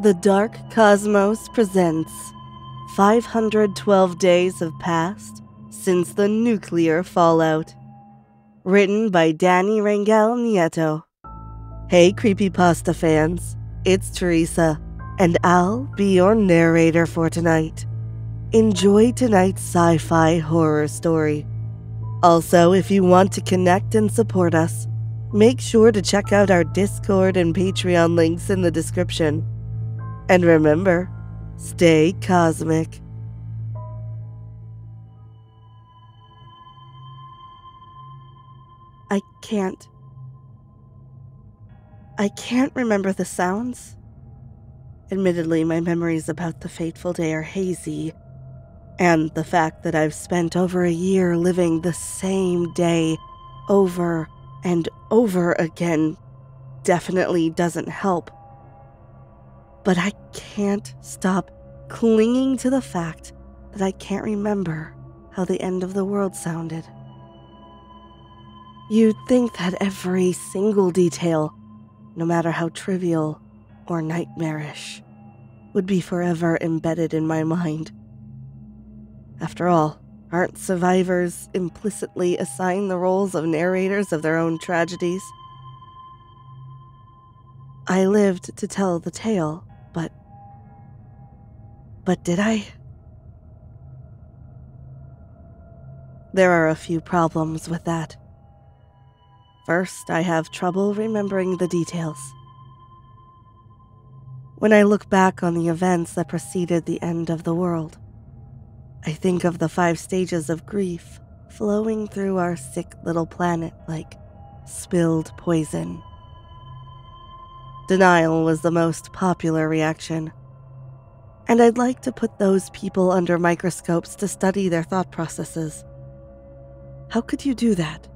The Dark Cosmos presents 512 Days Have Passed Since the Nuclear Fallout. Written by Danny Rangel Nieto. Hey Creepypasta fans, it's Teresa, and I'll be your narrator for tonight. Enjoy tonight's sci-fi horror story. Also, if you want to connect and support us, make sure to check out our Discord and Patreon links in the description. And remember, stay cosmic. I can't remember the sounds. Admittedly, my memories about the fateful day are hazy, and the fact that I've spent over a year living the same day over and over again definitely doesn't help. But I can't stop clinging to the fact that I can't remember how the end of the world sounded. You'd think that every single detail, no matter how trivial or nightmarish, would be forever embedded in my mind. After all, aren't survivors implicitly assigned the roles of narrators of their own tragedies? I lived to tell the tale, but did I? There are a few problems with that. First, I have trouble remembering the details. When I look back on the events that preceded the end of the world, I think of the 5 stages of grief flowing through our sick little planet like spilled poison. Denial was the most popular reaction, and I'd like to put those people under microscopes to study their thought processes. How could you do that?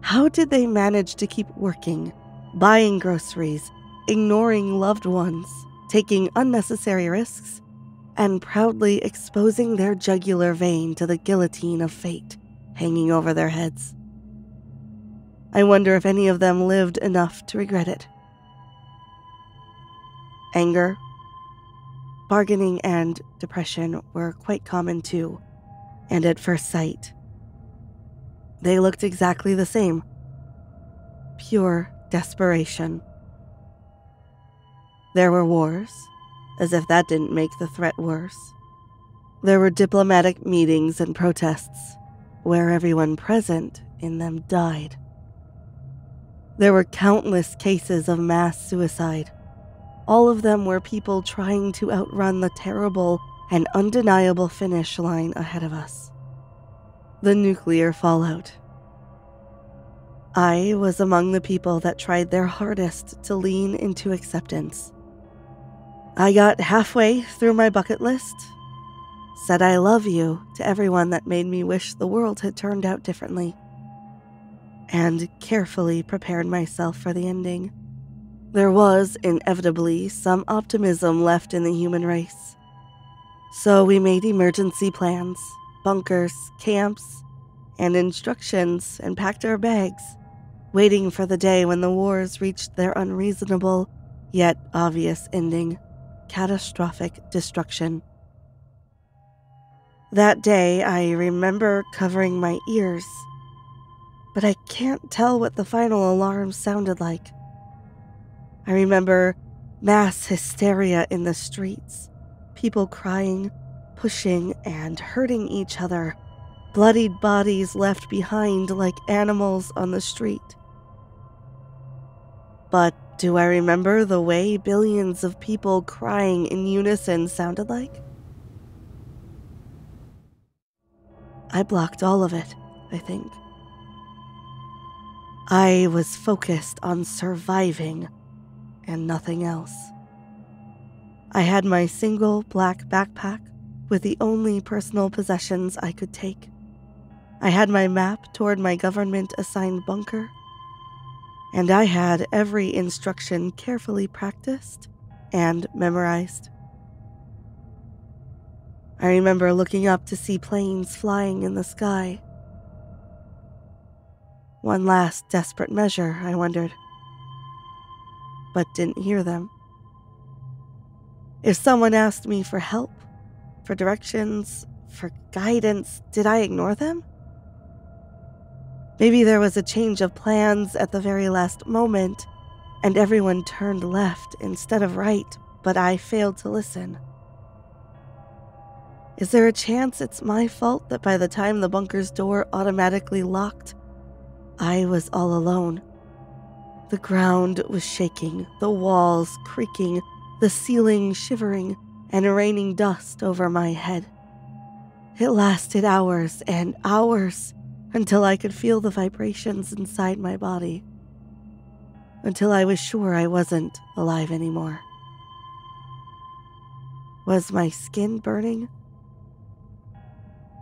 How did they manage to keep working, buying groceries, ignoring loved ones, taking unnecessary risks, and proudly exposing their jugular vein to the guillotine of fate hanging over their heads? I wonder if any of them lived enough to regret it. Anger, bargaining, and depression were quite common too, and at first sight, they looked exactly the same. Pure desperation. There were wars, as if that didn't make the threat worse. There were diplomatic meetings and protests, where everyone present in them died. There were countless cases of mass suicide. All of them were people trying to outrun the terrible and undeniable finish line ahead of us. The nuclear fallout. I was among the people that tried their hardest to lean into acceptance. I got halfway through my bucket list, said I love you to everyone that made me wish the world had turned out differently, and carefully prepared myself for the ending. There was inevitably some optimism left in the human race. So we made emergency plans, bunkers, camps, and instructions, and packed our bags, waiting for the day when the wars reached their unreasonable, yet obvious ending: catastrophic destruction. That day, I remember covering my ears, but I can't tell what the final alarm sounded like. I remember mass hysteria in the streets, people crying, pushing, and hurting each other, bloodied bodies left behind like animals on the street. But do I remember the way billions of people crying in unison sounded like? I blocked all of it, I think. I was focused on surviving and nothing else. I had my single black backpack with the only personal possessions I could take. I had my map toward my government-assigned bunker, and I had every instruction carefully practiced and memorized. I remember looking up to see planes flying in the sky. One last desperate measure, I wondered, but didn't hear them. If someone asked me for help, for directions, for guidance, did I ignore them? Maybe there was a change of plans at the very last moment, and everyone turned left instead of right, but I failed to listen. Is there a chance it's my fault that by the time the bunker's door automatically locked, I was all alone? The ground was shaking, the walls creaking, the ceiling shivering, and raining dust over my head. It lasted hours and hours until I could feel the vibrations inside my body, until I was sure I wasn't alive anymore. Was my skin burning?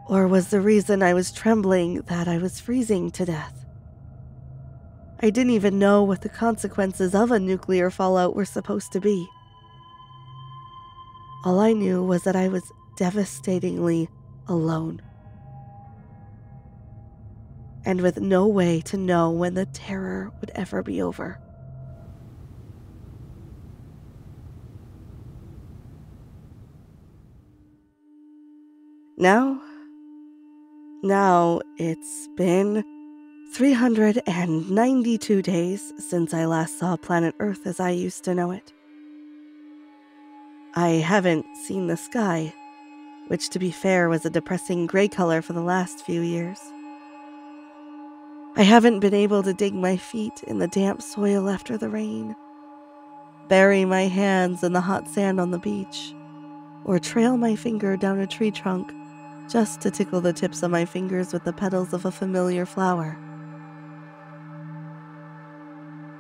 Or was the reason I was trembling that I was freezing to death? I didn't even know what the consequences of a nuclear fallout were supposed to be. All I knew was that I was devastatingly alone, and with no way to know when the terror would ever be over. Now it's been 392 days since I last saw planet Earth as I used to know it. I haven't seen the sky, which to be fair was a depressing gray color for the last few years. I haven't been able to dig my feet in the damp soil after the rain, bury my hands in the hot sand on the beach, or trail my finger down a tree trunk just to tickle the tips of my fingers with the petals of a familiar flower.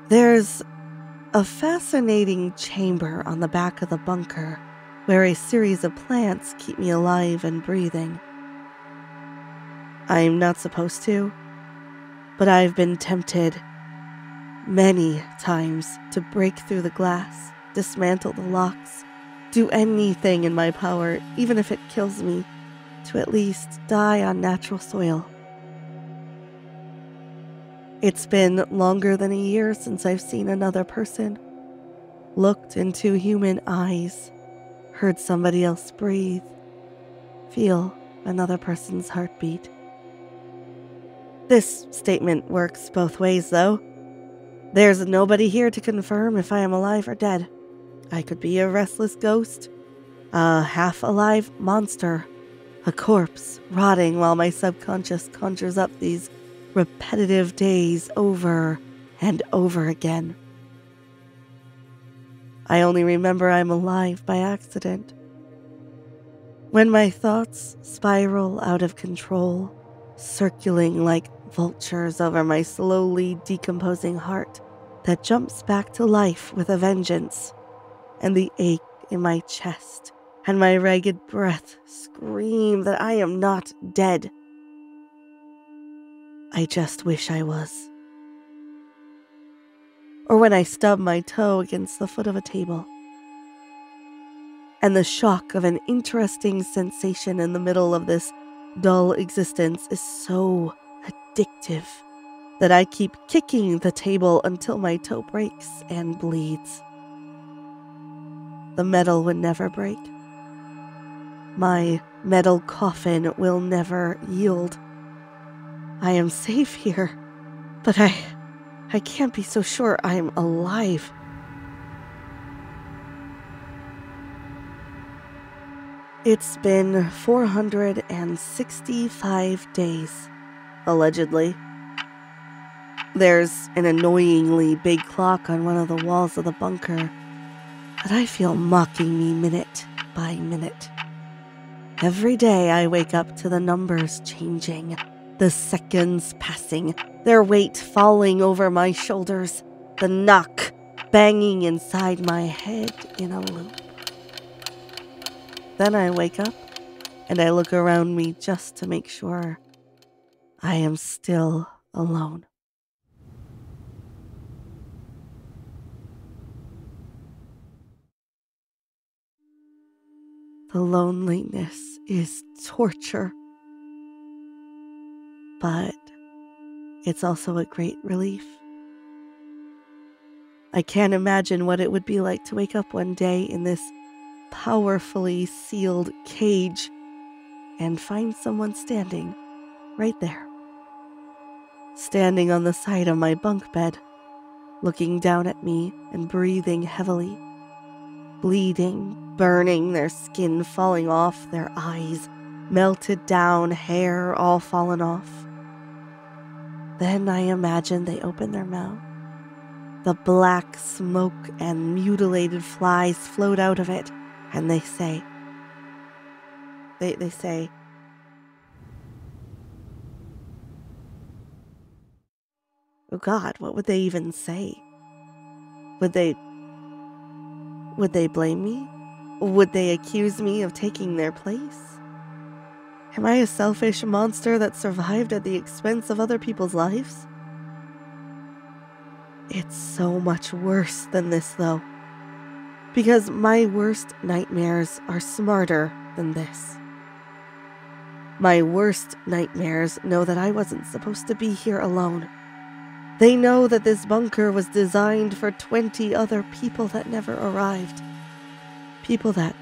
There's a fascinating chamber on the back of the bunker where a series of plants keep me alive and breathing. I'm not supposed to, but I've been tempted many times to break through the glass, dismantle the locks, do anything in my power, even if it kills me, to at least die on natural soil. It's been longer than a year since I've seen another person, looked into human eyes, heard somebody else breathe, feel another person's heartbeat. This statement works both ways, though. There's nobody here to confirm if I am alive or dead. I could be a restless ghost, a half-alive monster, a corpse rotting while my subconscious conjures up these repetitive days over and over again. I only remember I'm alive by accident. When my thoughts spiral out of control, circling like vultures over my slowly decomposing heart that jumps back to life with a vengeance, and the ache in my chest and my ragged breath scream that I am not dead. I just wish I was. Or when I stub my toe against the foot of a table, and the shock of an interesting sensation in the middle of this dull existence is so addictive that I keep kicking the table until my toe breaks and bleeds. The metal would never break. My metal coffin will never yield. I am safe here, but I can't be so sure I'm alive. It's been 465 days, allegedly. There's an annoyingly big clock on one of the walls of the bunker that I feel mocking me minute by minute. Every day I wake up to the numbers changing, the seconds passing, their weight falling over my shoulders, the knock banging inside my head in a loop. Then I wake up and I look around me just to make sure I am still alone. The loneliness is torture, but it's also a great relief. I can't imagine what it would be like to wake up one day in this powerfully sealed cage and find someone standing right there. Standing on the side of my bunk bed, looking down at me and breathing heavily. Bleeding, burning, their skin falling off, their eyes melted down, hair all fallen off. Then I imagine they open their mouth. The black smoke and mutilated flies float out of it, and they say, oh God, what would they even say? Would they blame me? Would they accuse me of taking their place? Am I a selfish monster that survived at the expense of other people's lives? It's so much worse than this, though. Because my worst nightmares are smarter than this. My worst nightmares know that I wasn't supposed to be here alone. They know that this bunker was designed for 20 other people that never arrived. People that,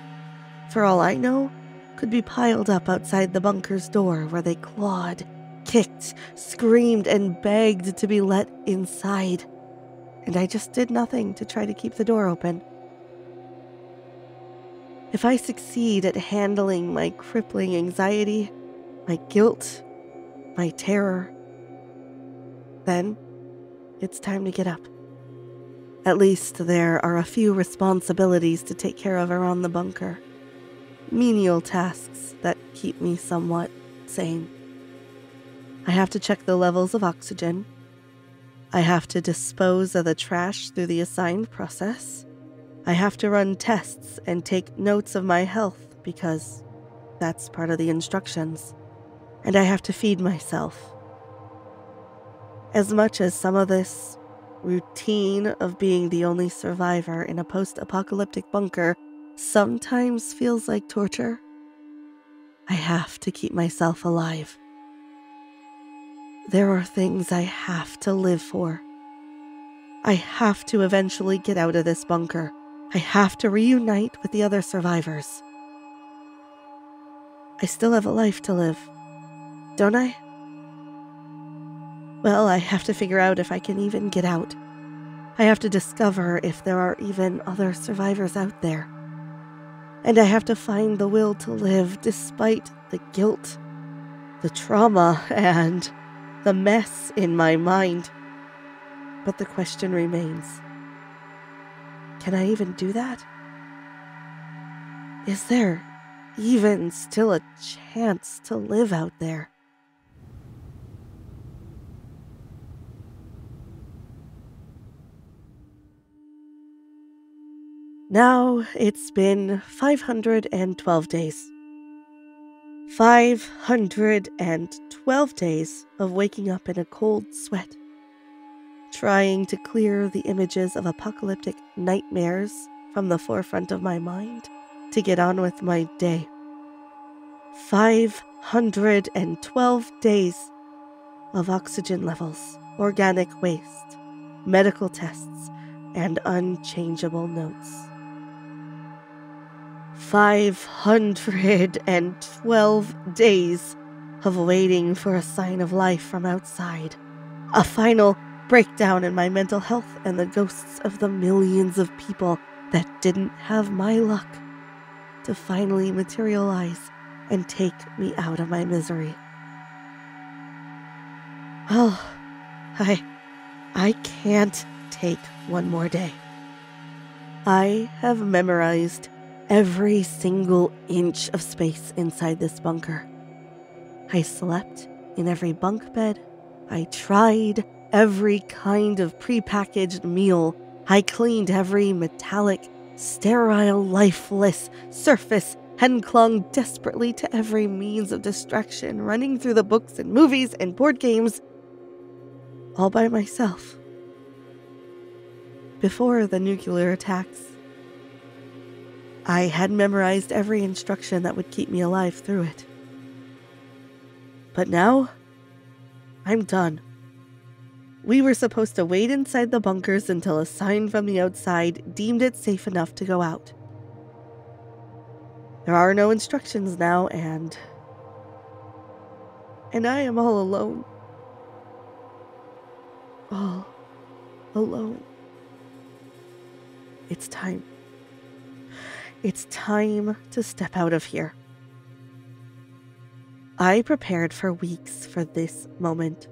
for all I know, could be piled up outside the bunker's door where they clawed, kicked, screamed, and begged to be let inside. And I just did nothing to try to keep the door open. If I succeed at handling my crippling anxiety, my guilt, my terror, then it's time to get up. At least there are a few responsibilities to take care of around the bunker. Menial tasks that keep me somewhat sane. I have to check the levels of oxygen. I have to dispose of the trash through the assigned process. I have to run tests and take notes of my health because that's part of the instructions. And I have to feed myself. As much as some of this routine of being the only survivor in a post-apocalyptic bunker sometimes feels like torture, I have to keep myself alive. There are things I have to live for. I have to eventually get out of this bunker. I have to reunite with the other survivors. I still have a life to live, don't I? Well, I have to figure out if I can even get out. I have to discover if there are even other survivors out there. And I have to find the will to live despite the guilt, the trauma, and the mess in my mind. But the question remains, can I even do that? Is there even still a chance to live out there? Now it's been 512 days. 512 days of waking up in a cold sweat, trying to clear the images of apocalyptic nightmares from the forefront of my mind to get on with my day. 512 days of oxygen levels, organic waste, medical tests, and unchangeable notes. 512 days of waiting for a sign of life from outside. A final breakdown in my mental health and the ghosts of the millions of people that didn't have my luck to finally materialize and take me out of my misery. Well, I can't take one more day. I have memorized every single inch of space inside this bunker. I slept in every bunk bed. I tried every kind of prepackaged meal. I cleaned every metallic, sterile, lifeless surface and clung desperately to every means of distraction, running through the books and movies and board games all by myself. Before the nuclear attacks, I had memorized every instruction that would keep me alive through it. But now, I'm done. We were supposed to wait inside the bunkers until a sign from the outside deemed it safe enough to go out. There are no instructions now, and I am all alone. All alone. It's time. It's time to step out of here. I prepared for weeks for this moment.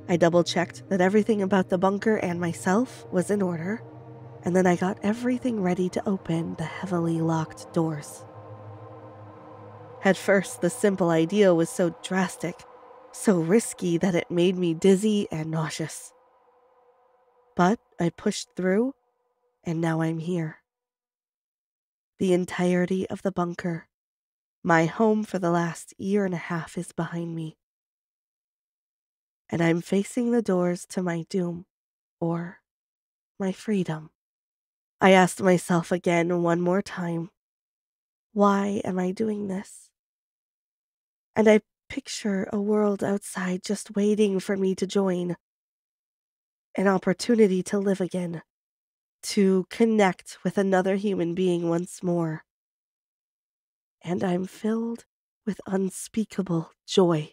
I double-checked that everything about the bunker and myself was in order, and then I got everything ready to open the heavily locked doors. At first, the simple idea was so drastic, so risky that it made me dizzy and nauseous. But I pushed through, and now I'm here. The entirety of the bunker, my home for the last 1.5 years, is behind me. And I'm facing the doors to my doom, or my freedom. I asked myself again one more time, why am I doing this? And I picture a world outside just waiting for me to join. An opportunity to live again, to connect with another human being once more. And I'm filled with unspeakable joy.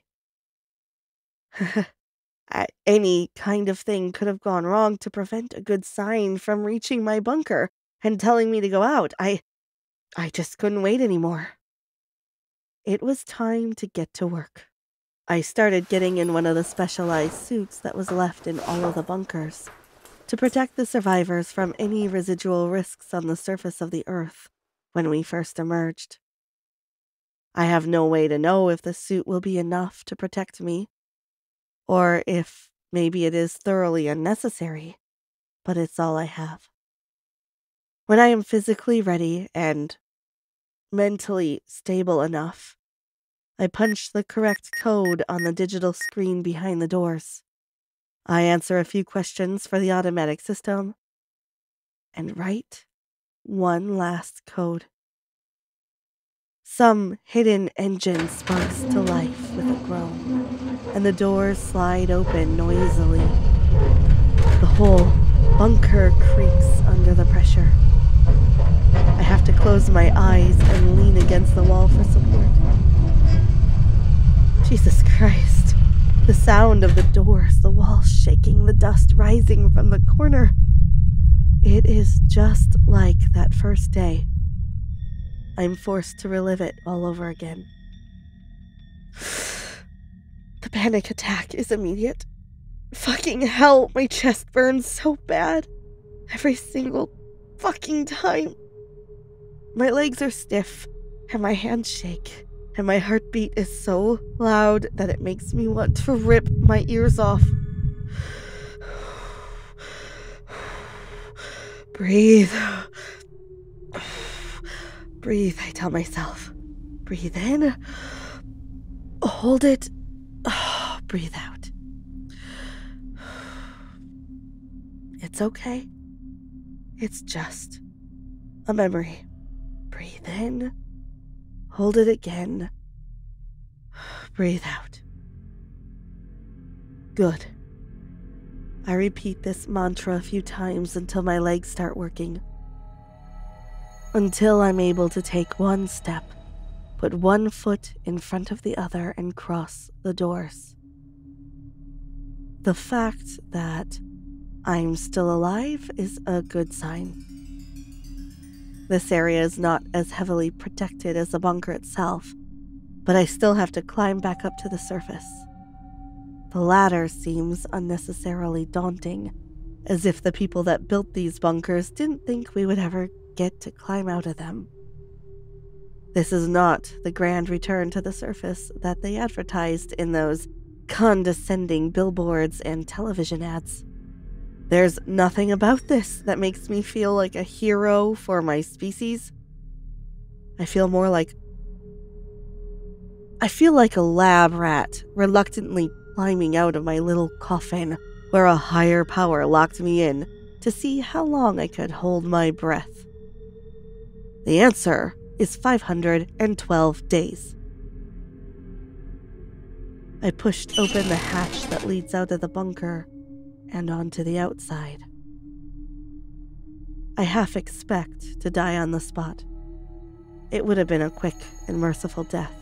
Any kind of thing could have gone wrong to prevent a good sign from reaching my bunker and telling me to go out. I just couldn't wait anymore. It was time to get to work. I started getting in one of the specialized suits that was left in all of the bunkers to protect the survivors from any residual risks on the surface of the Earth when we first emerged. I have no way to know if the suit will be enough to protect me, or if maybe it is thoroughly unnecessary, but it's all I have. When I am physically ready and mentally stable enough, I punch the correct code on the digital screen behind the doors. I answer a few questions for the automatic system and write one last code. Some hidden engine sparks to life with a groan, and the doors slide open noisily. The whole bunker creaks under the pressure. I have to close my eyes and lean against the wall for support. Jesus Christ. The sound of the doors, the walls shaking, the dust rising from the corner. It is just like that first day. I'm forced to relive it all over again. The panic attack is immediate. Fucking hell, my chest burns so bad. Every single fucking time. My legs are stiff, and my hands shake. And my heartbeat is so loud that it makes me want to rip my ears off. Breathe. Breathe, I tell myself. Breathe in. Hold it. Breathe out. It's okay. It's just a memory. Breathe in. Hold it again. Breathe out. Good. I repeat this mantra a few times until my legs start working. Until I'm able to take one step, put one foot in front of the other, and cross the doors. The fact that I'm still alive is a good sign. This area is not as heavily protected as the bunker itself, but I still have to climb back up to the surface. The ladder seems unnecessarily daunting, as if the people that built these bunkers didn't think we would ever get to climb out of them. This is not the grand return to the surface that they advertised in those condescending billboards and television ads. There's nothing about this that makes me feel like a hero for my species. I feel like a lab rat reluctantly climbing out of my little coffin where a higher power locked me in to see how long I could hold my breath. The answer is 512 days. I pushed open the hatch that leads out of the bunker and onto the outside. I half expect to die on the spot. it would have been a quick and merciful death,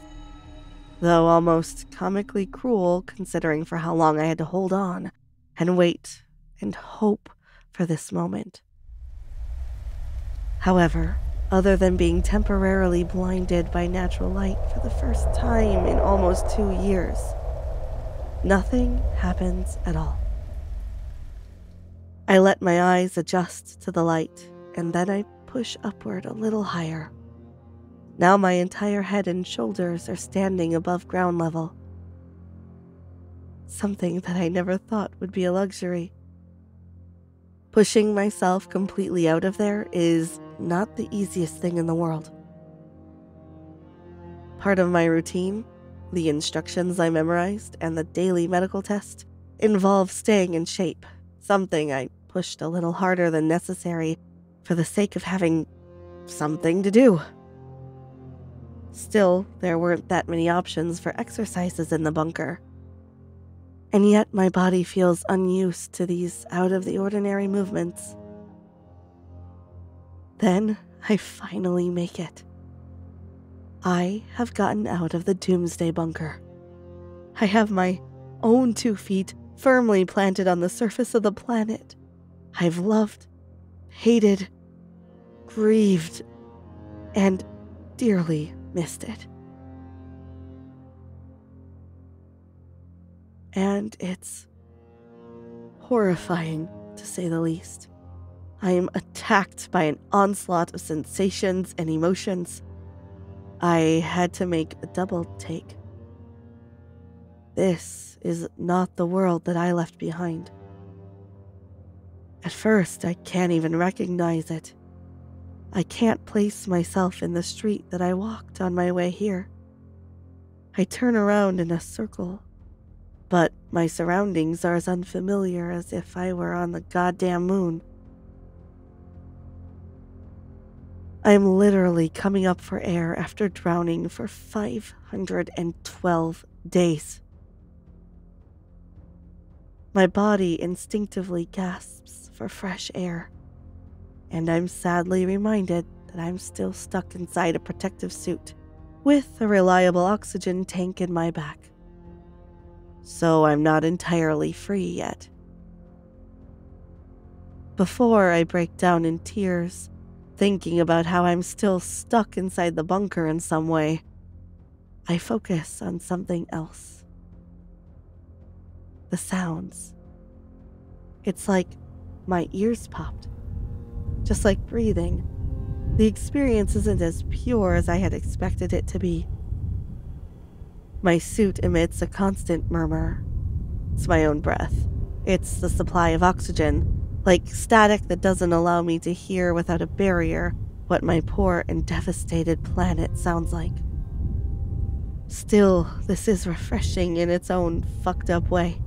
though almost comically cruel considering for how long I had to hold on and wait and hope for this moment. However, other than being temporarily blinded by natural light for the first time in almost 2 years, nothing happens at all. I let my eyes adjust to the light, and then I push upward a little higher. Now my entire head and shoulders are standing above ground level. Something that I never thought would be a luxury. Pushing myself completely out of there is not the easiest thing in the world. Part of my routine, the instructions I memorized, and the daily medical test involve staying in shape, something I pushed a little harder than necessary for the sake of having something to do. Still, there weren't that many options for exercises in the bunker. And yet my body feels unused to these out-of-the-ordinary movements. Then I finally make it. I have gotten out of the doomsday bunker. I have my own 2 feet firmly planted on the surface of the planet. I've loved, hated, grieved, and dearly missed it. And it's horrifying, to say the least. I am attacked by an onslaught of sensations and emotions. I had to make a double take. This is not the world that I left behind. At first, I can't even recognize it. I can't place myself in the street that I walked on my way here. I turn around in a circle, but my surroundings are as unfamiliar as if I were on the goddamn moon. I am literally coming up for air after drowning for 512 days. My body instinctively gasps for fresh air, and I'm sadly reminded that I'm still stuck inside a protective suit with a reliable oxygen tank in my back. So I'm not entirely free yet. Before I break down in tears, thinking about how I'm still stuck inside the bunker in some way, I focus on something else. The sounds. It's like my ears popped. Just like breathing, the experience isn't as pure as I had expected it to be. My suit emits a constant murmur. It's my own breath. It's the supply of oxygen, like static that doesn't allow me to hear without a barrier what my poor and devastated planet sounds like. Still, this is refreshing in its own fucked up way.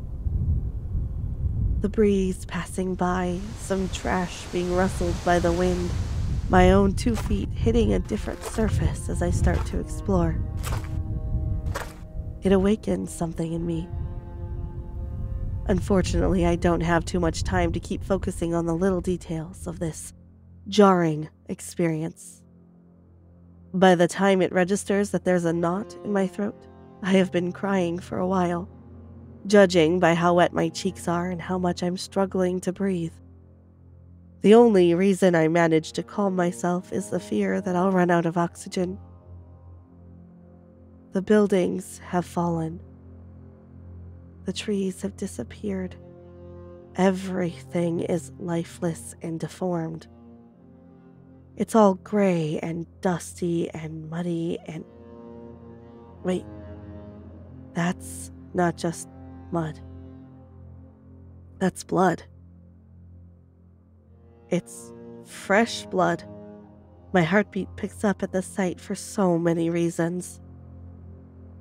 The breeze passing by, some trash being rustled by the wind, my own 2 feet hitting a different surface as I start to explore. It awakens something in me. Unfortunately, I don't have too much time to keep focusing on the little details of this jarring experience. By the time it registers that there's a knot in my throat, I have been crying for a while, judging by how wet my cheeks are and how much I'm struggling to breathe. The only reason I manage to calm myself is the fear that I'll run out of oxygen. The buildings have fallen. The trees have disappeared. Everything is lifeless and deformed. It's all gray and dusty and muddy and... Wait, that's not just mud. That's blood. It's fresh blood. My heartbeat picks up at the sight for so many reasons.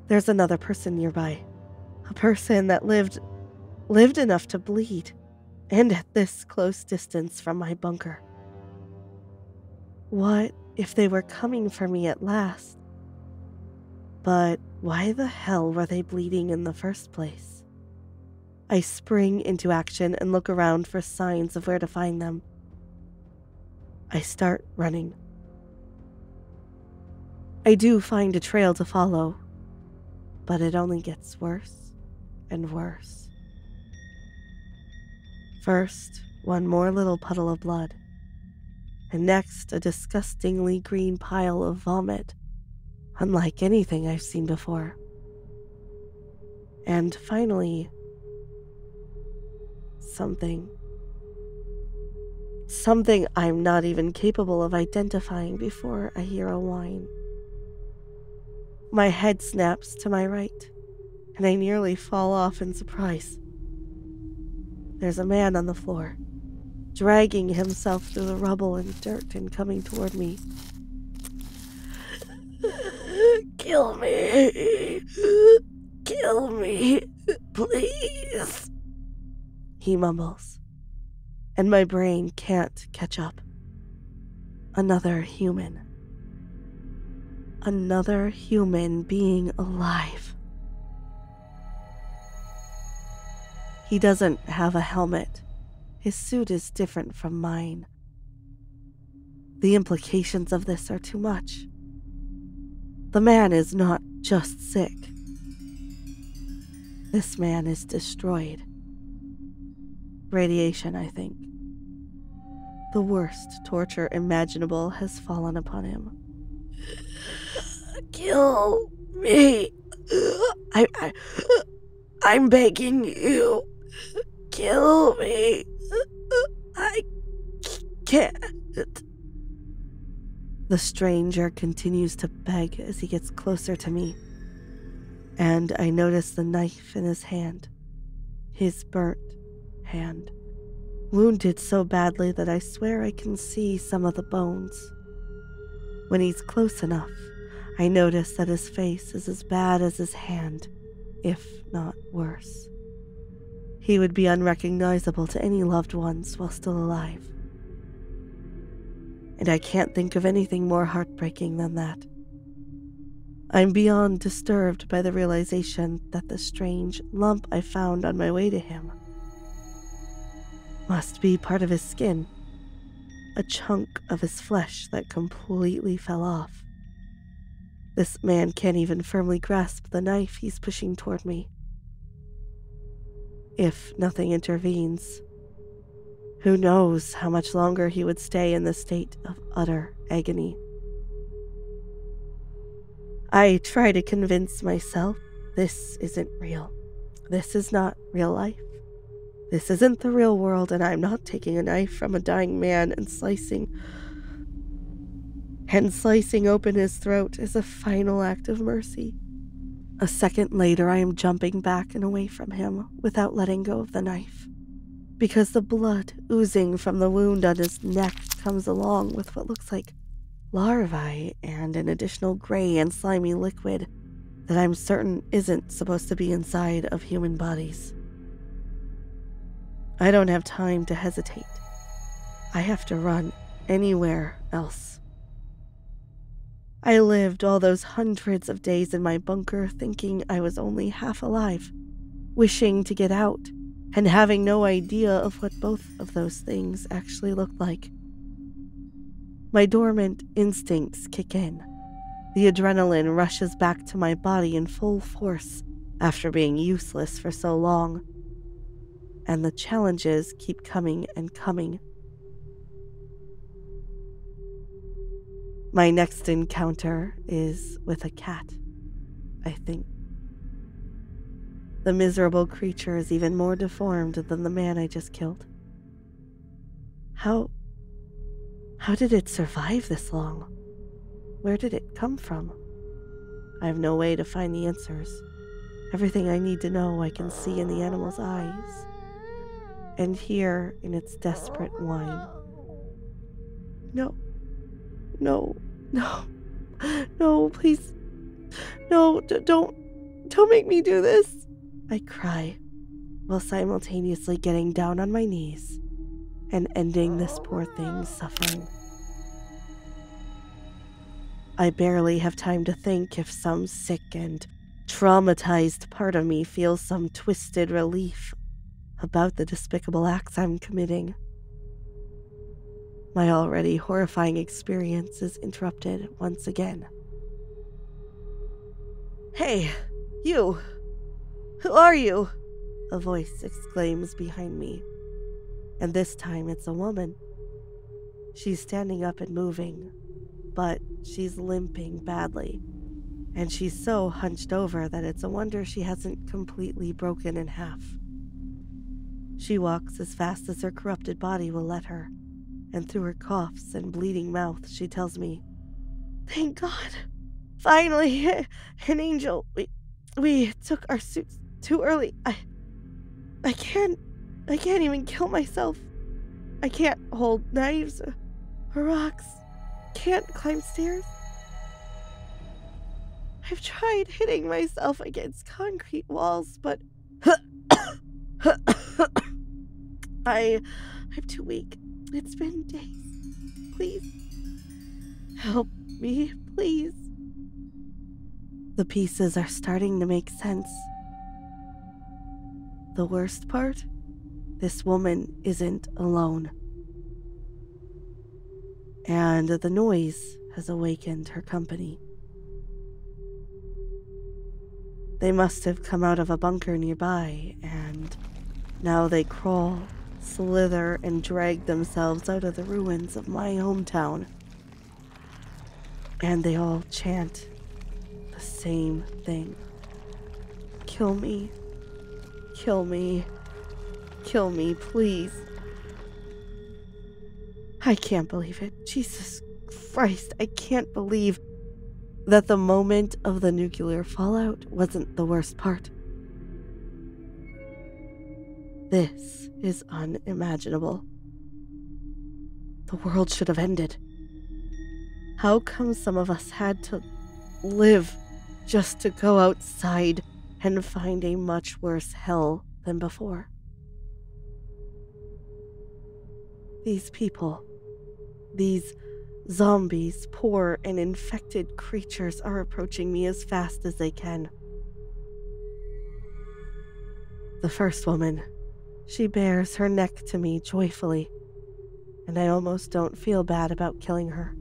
There's another person nearby. A person that lived enough to bleed, and at this close distance from my bunker. What if they were coming for me at last? But why the hell were they bleeding in the first place? I spring into action and look around for signs of where to find them. I start running. I do find a trail to follow, but it only gets worse and worse. First, one more little puddle of blood, and next a disgustingly green pile of vomit, unlike anything I've seen before. And finally, something I'm not even capable of identifying before I hear a whine. My head snaps to my right, and I nearly fall off in surprise. There's a man on the floor, dragging himself through the rubble and dirt and coming toward me. Kill me. Kill me, please, he mumbles, and my brain can't catch up. Another human. Another human being alive. He doesn't have a helmet. His suit is different from mine. The implications of this are too much. The man is not just sick. This man is destroyed. Radiation, I think. The worst torture imaginable has fallen upon him. Kill me. I'm begging you. Kill me. I can't. The stranger continues to beg as he gets closer to me, and I notice the knife in his hand. His burnt hand. Wounded so badly that I swear I can see some of the bones. When he's close enough, I notice that his face is as bad as his hand, if not worse. He would be unrecognizable to any loved ones while still alive. And I can't think of anything more heartbreaking than that. I'm beyond disturbed by the realization that the strange lump I found on my way to him must be part of his skin, a chunk of his flesh that completely fell off. This man can't even firmly grasp the knife he's pushing toward me. If nothing intervenes, who knows how much longer he would stay in this state of utter agony. I try to convince myself this isn't real. This is not real life. This isn't the real world, and I'm not taking a knife from a dying man and slicing open his throat as a final act of mercy. A second later, I am jumping back and away from him without letting go of the knife, because the blood oozing from the wound on his neck comes along with what looks like larvae and an additional gray and slimy liquid that I'm certain isn't supposed to be inside of human bodies. I don't have time to hesitate. I have to run anywhere else. I lived all those hundreds of days in my bunker thinking I was only half alive, wishing to get out, and having no idea of what both of those things actually looked like. My dormant instincts kick in. The adrenaline rushes back to my body in full force after being useless for so long. And the challenges keep coming and coming. My next encounter is with a cat, I think. The miserable creature is even more deformed than the man I just killed. How did it survive this long? Where did it come from? I have no way to find the answers. Everything I need to know I can see in the animal's eyes and hear in its desperate whine. No, please. No, don't make me do this. I cry, while simultaneously getting down on my knees and ending this poor thing's suffering. I barely have time to think if some sick and traumatized part of me feels some twisted relief about the despicable acts I'm committing. My already horrifying experience is interrupted once again Hey, you! Who are you? A voice exclaims behind me, and this time it's a woman. She's standing up and moving, but she's limping badly, and she's so hunched over that it's a wonder she hasn't completely broken in half. She walks as fast as her corrupted body will let her, and through her coughs and bleeding mouth, she tells me, "Thank God! Finally, an angel. We took our suits too early. I can't even kill myself. I can't hold knives or rocks. Can't climb stairs. I've tried hitting myself against concrete walls, but I'm too weak. It's been days. Please help me, please." The pieces are starting to make sense. The worst part? This woman isn't alone. And the noise has awakened her company. They must have come out of a bunker nearby, and now they crawl, slither, and drag themselves out of the ruins of my hometown. And they all chant the same thing. "Kill me. Kill me. Kill me, please." I can't believe it. Jesus Christ, I can't believe that the moment of the nuclear fallout wasn't the worst part. This is unimaginable. The world should have ended. How come some of us had to live just to go outside and find a much worse hell than before? These people, these zombies, poor and infected creatures, are approaching me as fast as they can. The first woman, she bares her neck to me joyfully, and I almost don't feel bad about killing her.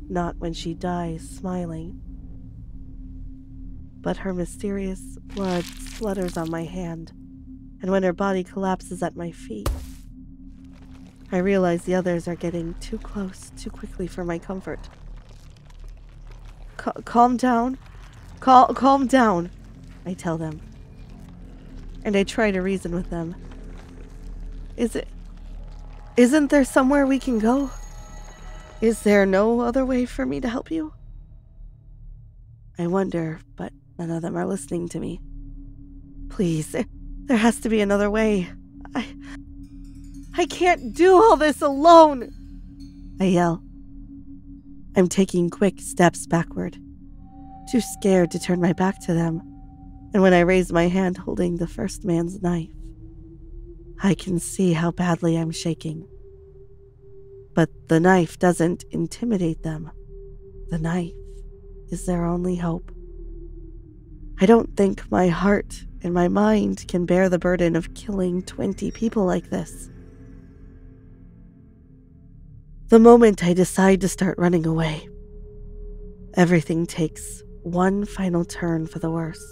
Not when she dies smiling. But her mysterious blood splutters on my hand, and when her body collapses at my feet, I realize the others are getting too close too quickly for my comfort. Calm down. Calm down, I tell them. And I try to reason with them. Isn't there somewhere we can go? Is there no other way for me to help you? I wonder, but none of them are listening to me. Please, there has to be another way. I can't do all this alone, I yell. I'm taking quick steps backward, too scared to turn my back to them, and when I raise my hand holding the first man's knife, I can see how badly I'm shaking. But the knife doesn't intimidate them. The knife is their only hope. I don't think my heart and my mind can bear the burden of killing 20 people like this. The moment I decide to start running away, everything takes one final turn for the worse.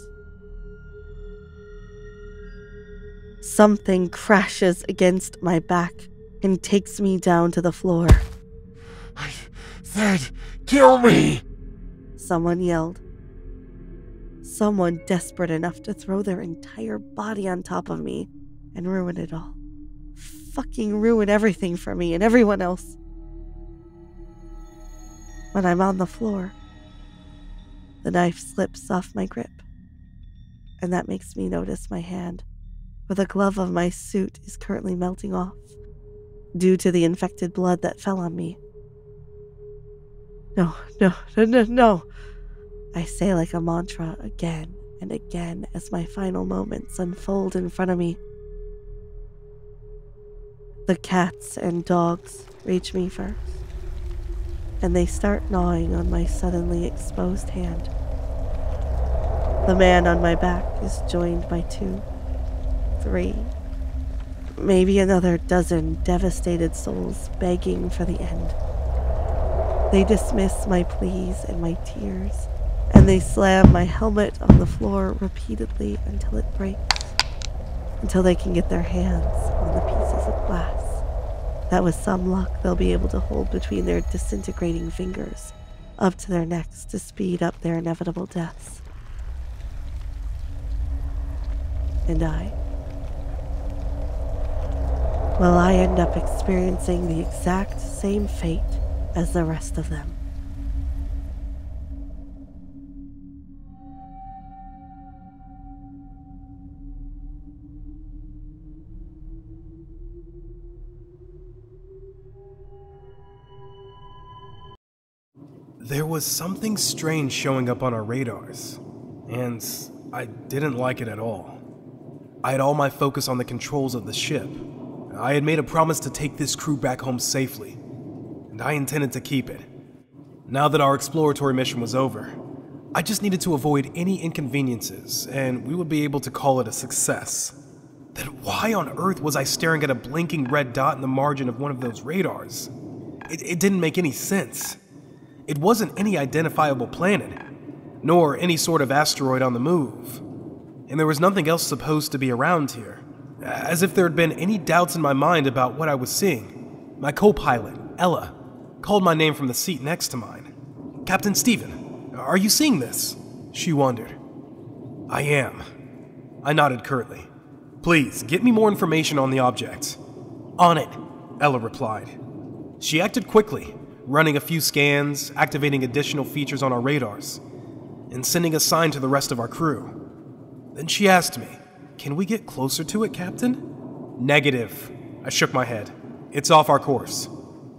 Something crashes against my back and takes me down to the floor. "I said, kill me!" Someone yelled. Someone desperate enough to throw their entire body on top of me and ruin it all. Fucking ruin everything for me and everyone else. When I'm on the floor, the knife slips off my grip, and that makes me notice my hand, where the glove of my suit is currently melting off, due to the infected blood that fell on me. No, I say like a mantra again and again as my final moments unfold in front of me. The cats and dogs reach me first, and they start gnawing on my suddenly exposed hand. The man on my back is joined by 2, 3, maybe another dozen devastated souls begging for the end. They dismiss my pleas and my tears and they slam my helmet on the floor repeatedly until it breaks, until they can get their hands on the pieces of glass that with some luck they'll be able to hold between their disintegrating fingers up to their necks to speed up their inevitable deaths. And I end up experiencing the exact same fate as the rest of them. There was something strange showing up on our radars, and I didn't like it at all. I had all my focus on the controls of the ship. I had made a promise to take this crew back home safely, and I intended to keep it. Now that our exploratory mission was over, I just needed to avoid any inconveniences, and we would be able to call it a success. Then why on earth was I staring at a blinking red dot in the margin of one of those radars? It didn't make any sense. It wasn't any identifiable planet, nor any sort of asteroid on the move. And there was nothing else supposed to be around here. As if there had been any doubts in my mind about what I was seeing, my co-pilot, Ella, called my name from the seat next to mine. "Captain Stephen, are you seeing this?" she wondered. "I am." I nodded curtly. "Please, get me more information on the object." "On it," Ella replied. She acted quickly, running a few scans, activating additional features on our radars, and sending a sign to the rest of our crew. Then she asked me, "Can we get closer to it, Captain?" "Negative." I shook my head. "It's off our course."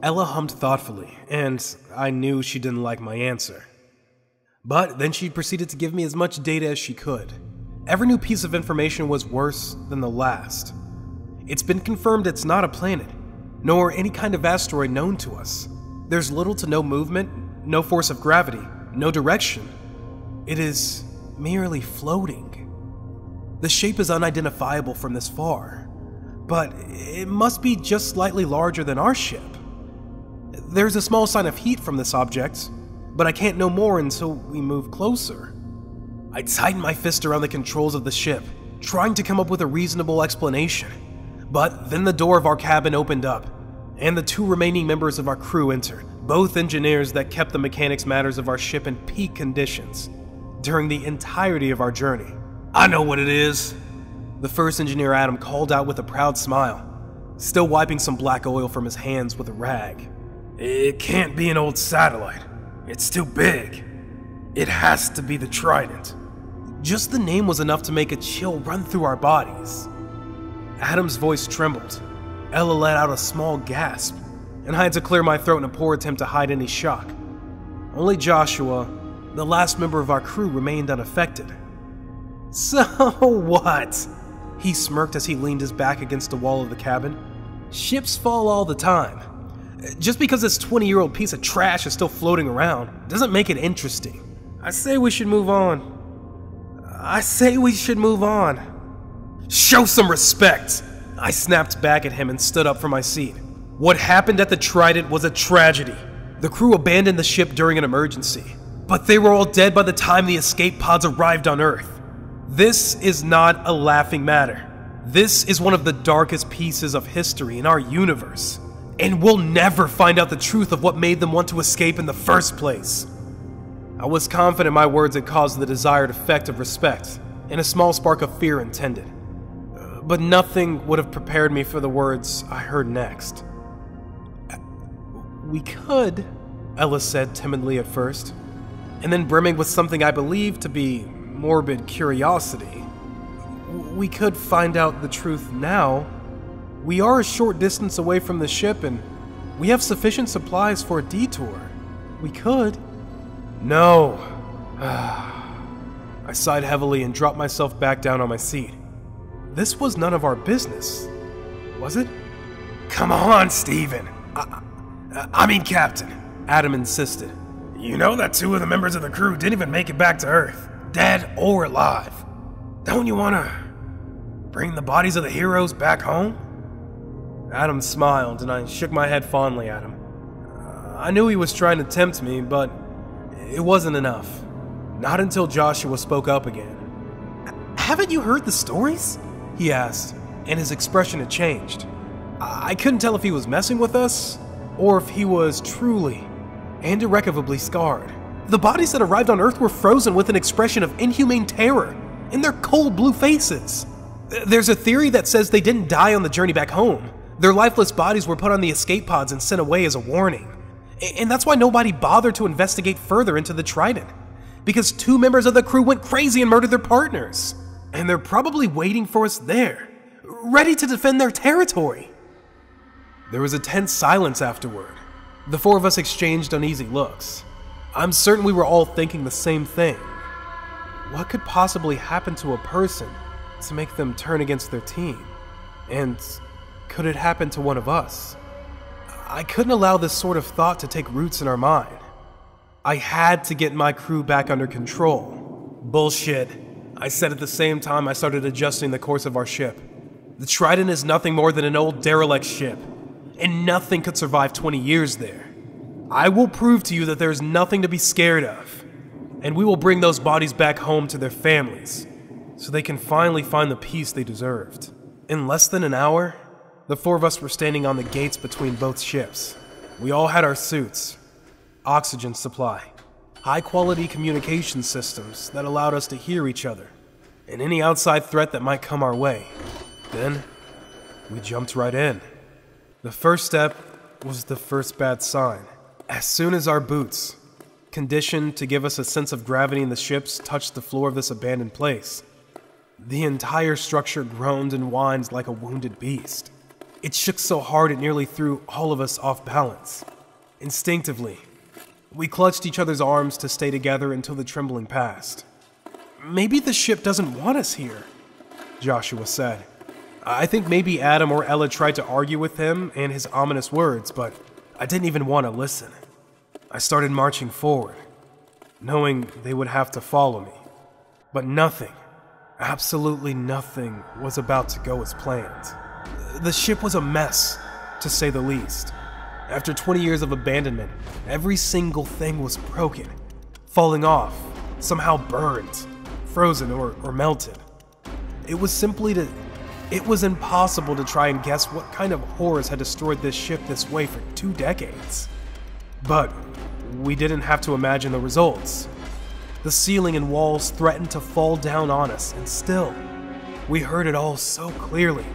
Ella hummed thoughtfully, and I knew she didn't like my answer. But then she proceeded to give me as much data as she could. Every new piece of information was worse than the last. It's been confirmed it's not a planet, nor any kind of asteroid known to us. There's little to no movement, no force of gravity, no direction. It is merely floating. The shape is unidentifiable from this far, but it must be just slightly larger than our ship. There's a small sign of heat from this object, but I can't know more until we move closer. I tightened my fist around the controls of the ship, trying to come up with a reasonable explanation. But then the door of our cabin opened up, and the two remaining members of our crew entered, both engineers that kept the mechanics matters of our ship in peak conditions during the entirety of our journey. "I know what it is," the first engineer, Adam, called out with a proud smile, still wiping some black oil from his hands with a rag. "It can't be an old satellite. It's too big. It has to be the Trident." Just the name was enough to make a chill run through our bodies. Adam's voice trembled. Ella let out a small gasp, and I had to clear my throat in a poor attempt to hide any shock. Only Joshua, the last member of our crew, remained unaffected. "So what?" He smirked as he leaned his back against the wall of the cabin. "Ships fall all the time. Just because this 20-year-old piece of trash is still floating around doesn't make it interesting. I say we should move on. Show some respect!" I snapped back at him and stood up from my seat. What happened at the Trident was a tragedy. The crew abandoned the ship during an emergency, but they were all dead by the time the escape pods arrived on Earth. This is not a laughing matter. This is one of the darkest pieces of history in our universe, and we'll never find out the truth of what made them want to escape in the first place. I was confident my words had caused the desired effect of respect, and a small spark of fear intended. But nothing would have prepared me for the words I heard next. "We could," Ella said timidly at first, and then brimming with something I believed to be morbid curiosity. "We could find out the truth now. We are a short distance away from the ship, and we have sufficient supplies for a detour. We could." "No." I sighed heavily and dropped myself back down on my seat. This was none of our business, was it? "Come on, Stephen. I mean, Captain," Adam insisted. "You know that 2 of the members of the crew didn't even make it back to Earth, dead or alive. Don't you want to bring the bodies of the heroes back home?" Adam smiled, and I shook my head fondly at him. I knew he was trying to tempt me, but it wasn't enough. Not until Joshua spoke up again. "Haven't you heard the stories?" he asked, and his expression had changed. I couldn't tell if he was messing with us, or if he was truly and irrecoverably scarred. The bodies that arrived on Earth were frozen with an expression of inhumane terror in their cold blue faces. There's a theory that says they didn't die on the journey back home. Their lifeless bodies were put on the escape pods and sent away as a warning. And that's why nobody bothered to investigate further into the Trident. Because 2 members of the crew went crazy and murdered their partners. And they're probably waiting for us there, ready to defend their territory. There was a tense silence afterward. The 4 of us exchanged uneasy looks. I'm certain we were all thinking the same thing. What could possibly happen to a person to make them turn against their team? And could it happen to one of us? I couldn't allow this sort of thought to take roots in our mind. I had to get my crew back under control. Bullshit, I said at the same time I started adjusting the course of our ship. The Trident is nothing more than an old derelict ship, and nothing could survive 20 years there. I will prove to you that there is nothing to be scared of, and we will bring those bodies back home to their families, so they can finally find the peace they deserved. In less than an hour, the 4 of us were standing on the gates between both ships. We all had our suits, oxygen supply, high-quality communication systems that allowed us to hear each other, and any outside threat that might come our way. Then, we jumped right in. The first step was the first bad sign. As soon as our boots, conditioned to give us a sense of gravity in the ships, touched the floor of this abandoned place, the entire structure groaned and whined like a wounded beast. It shook so hard it nearly threw all of us off balance. Instinctively, we clutched each other's arms to stay together until the trembling passed. "Maybe the ship doesn't want us here," Joshua said. I think maybe Adam or Ella tried to argue with him and his ominous words, but I didn't even want to listen. I started marching forward, knowing they would have to follow me. But nothing, absolutely nothing, was about to go as planned. The ship was a mess, to say the least. After 20 years of abandonment, every single thing was broken, falling off, somehow burned, frozen, or melted. It was impossible to try and guess what kind of horrors had destroyed this ship this way for 2 decades. But we didn't have to imagine the results. The ceiling and walls threatened to fall down on us, and still, we heard it all so clearly.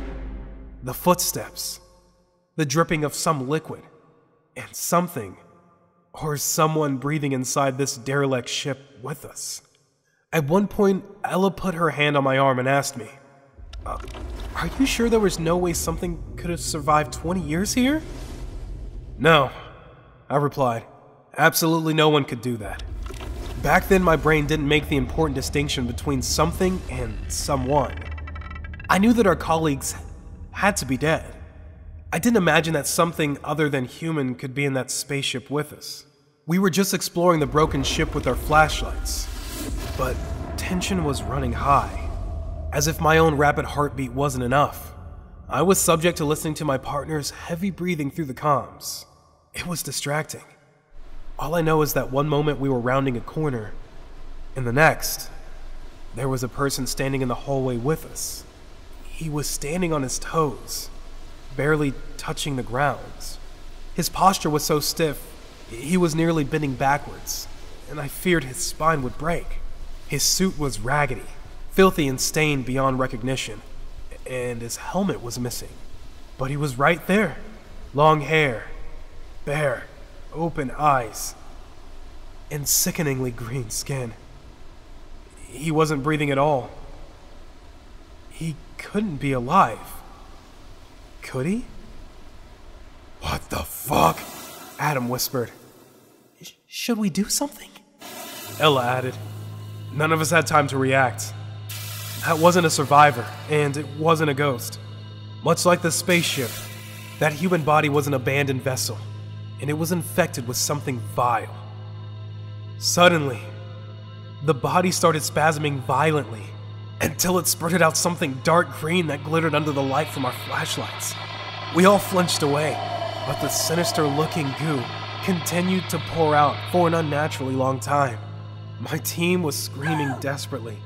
The footsteps, the dripping of some liquid, and something, or someone breathing inside this derelict ship with us. At one point, Ella put her hand on my arm and asked me, "Are you sure there was no way something could have survived 20 years here?" "No," I replied. "Absolutely no one could do that." Back then, my brain didn't make the important distinction between something and someone. I knew that our colleagues had to be dead. I didn't imagine that something other than human could be in that spaceship with us. We were just exploring the broken ship with our flashlights. But tension was running high. As if my own rapid heartbeat wasn't enough, I was subject to listening to my partner's heavy breathing through the comms. It was distracting. All I know is that one moment we were rounding a corner, and the next, there was a person standing in the hallway with us. He was standing on his toes, barely touching the ground. His posture was so stiff, he was nearly bending backwards, and I feared his spine would break. His suit was raggedy, filthy and stained beyond recognition, and his helmet was missing. But he was right there. Long hair, bare, open eyes, and sickeningly green skin. He wasn't breathing at all. He couldn't be alive. Could he? What the fuck? Adam whispered. Should we do something? Ella added. None of us had time to react. That wasn't a survivor, and it wasn't a ghost. Much like the spaceship, that human body was an abandoned vessel, and it was infected with something vile. Suddenly, the body started spasming violently, until it spurted out something dark green that glittered under the light from our flashlights. We all flinched away, but the sinister-looking goo continued to pour out for an unnaturally long time. My team was screaming desperately,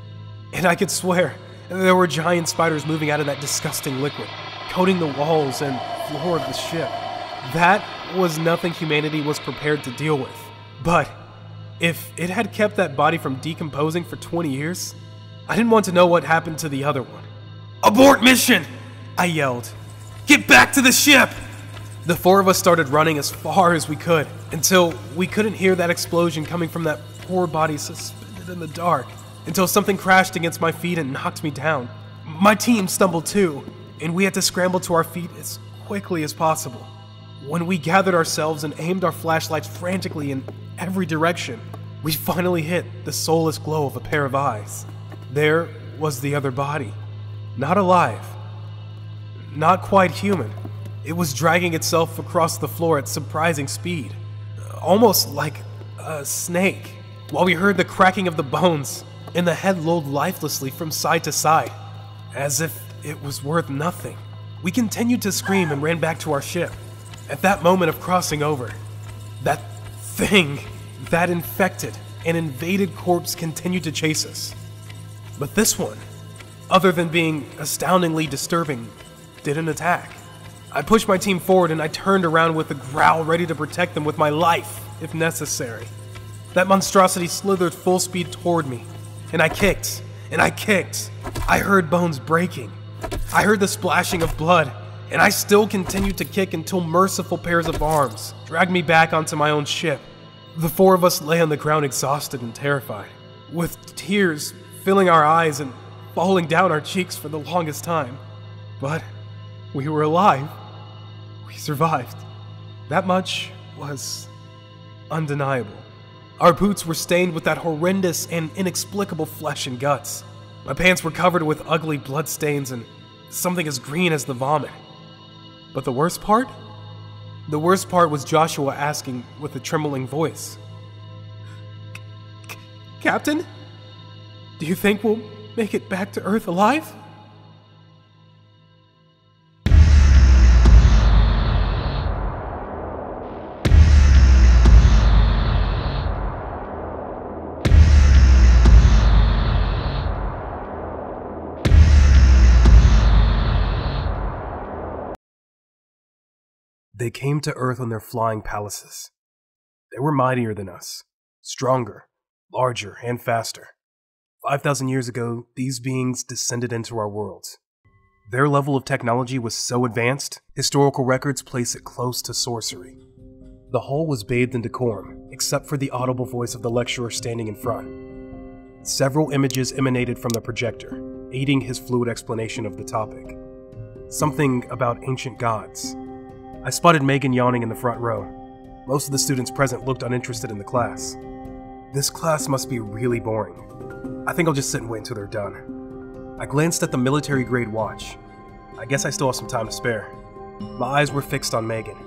and I could swear there were giant spiders moving out of that disgusting liquid, coating the walls and floor of the ship. That was nothing humanity was prepared to deal with. But if it had kept that body from decomposing for 20 years, I didn't want to know what happened to the other one. "Abort mission!" I yelled. "Get back to the ship!" The four of us started running as far as we could, until we couldn't hear that explosion coming from that poor body suspended in the dark, until something crashed against my feet and knocked me down. My team stumbled too, and we had to scramble to our feet as quickly as possible. When we gathered ourselves and aimed our flashlights frantically in every direction, we finally hit the soulless glow of a pair of eyes. There was the other body. Not alive. Not quite human. It was dragging itself across the floor at surprising speed, almost like a snake, while we heard the cracking of the bones, and the head lolled lifelessly from side to side, as if it was worth nothing. We continued to scream and ran back to our ship. At that moment of crossing over, that thing, that infected and invaded corpse continued to chase us. But this one, other than being astoundingly disturbing, didn't attack. I pushed my team forward and I turned around with a growl, ready to protect them with my life, if necessary. That monstrosity slithered full speed toward me, and I kicked, and I kicked. I heard bones breaking. I heard the splashing of blood, and I still continued to kick until merciful pairs of arms dragged me back onto my own ship. The four of us lay on the ground exhausted and terrified, with tears filling our eyes and falling down our cheeks for the longest time. But we were alive. We survived. That much was undeniable. Our boots were stained with that horrendous and inexplicable flesh and guts. My pants were covered with ugly blood stains and something as green as the vomit. But the worst part? The worst part was Joshua asking with a trembling voice, "Captain, do you think we'll make it back to Earth alive?" They came to Earth on their flying palaces. They were mightier than us, stronger, larger, and faster. 5,000 years ago, these beings descended into our world. Their level of technology was so advanced, historical records place it close to sorcery. The hall was bathed in decorum, except for the audible voice of the lecturer standing in front. Several images emanated from the projector, aiding his fluid explanation of the topic. Something about ancient gods. I spotted Megan yawning in the front row. Most of the students present looked uninterested in the class. This class must be really boring. I think I'll just sit and wait until they're done. I glanced at the military-grade watch. I guess I still have some time to spare. My eyes were fixed on Megan.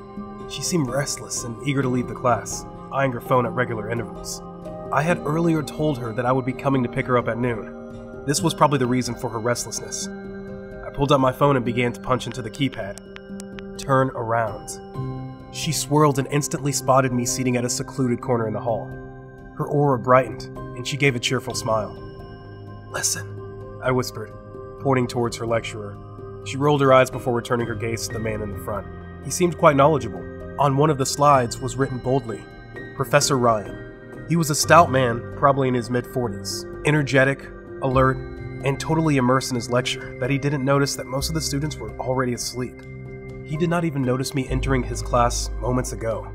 She seemed restless and eager to leave the class, eyeing her phone at regular intervals. I had earlier told her that I would be coming to pick her up at noon. This was probably the reason for her restlessness. I pulled out my phone and began to punch into the keypad. Turn around. She swirled and instantly spotted me seating at a secluded corner in the hall. Her aura brightened, and she gave a cheerful smile. "Listen," I whispered, pointing towards her lecturer. She rolled her eyes before returning her gaze to the man in the front. He seemed quite knowledgeable. On one of the slides was written boldly, "Professor Ryan." He was a stout man, probably in his mid-40s, energetic, alert, and totally immersed in his lecture that he didn't notice that most of the students were already asleep. He did not even notice me entering his class moments ago.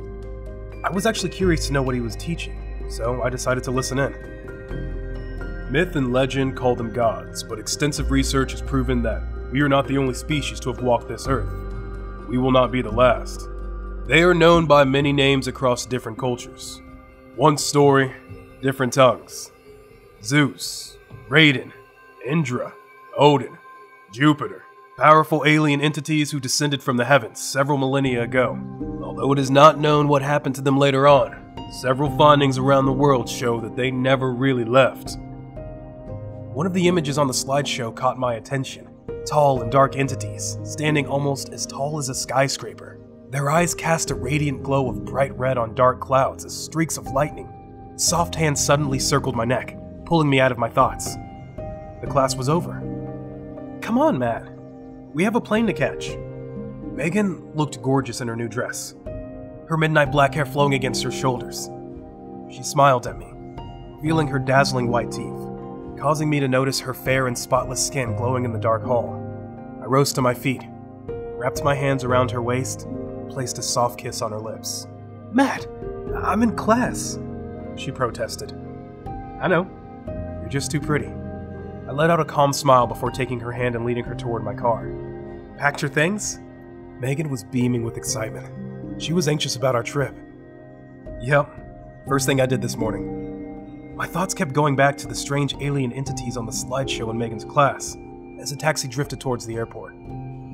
I was actually curious to know what he was teaching, so I decided to listen in. Myth and legend call them gods, but extensive research has proven that we are not the only species to have walked this earth. We will not be the last. They are known by many names across different cultures. One story, different tongues. Zeus, Raiden, Indra, Odin, Jupiter. Powerful alien entities who descended from the heavens several millennia ago. Although it is not known what happened to them later on, several findings around the world show that they never really left. One of the images on the slideshow caught my attention. Tall and dark entities, standing almost as tall as a skyscraper. Their eyes cast a radiant glow of bright red on dark clouds as streaks of lightning. Soft hands suddenly circled my neck, pulling me out of my thoughts. The class was over. Come on, Matt. We have a plane to catch. Megan looked gorgeous in her new dress, her midnight black hair flowing against her shoulders. She smiled at me, revealing her dazzling white teeth, causing me to notice her fair and spotless skin glowing in the dark hall. I rose to my feet, wrapped my hands around her waist, and placed a soft kiss on her lips. Matt, I'm in class, she protested. I know, you're just too pretty. I let out a calm smile before taking her hand and leading her toward my car. Packed your things? Megan was beaming with excitement. She was anxious about our trip. Yep, first thing I did this morning. My thoughts kept going back to the strange alien entities on the slideshow in Megan's class as the taxi drifted towards the airport.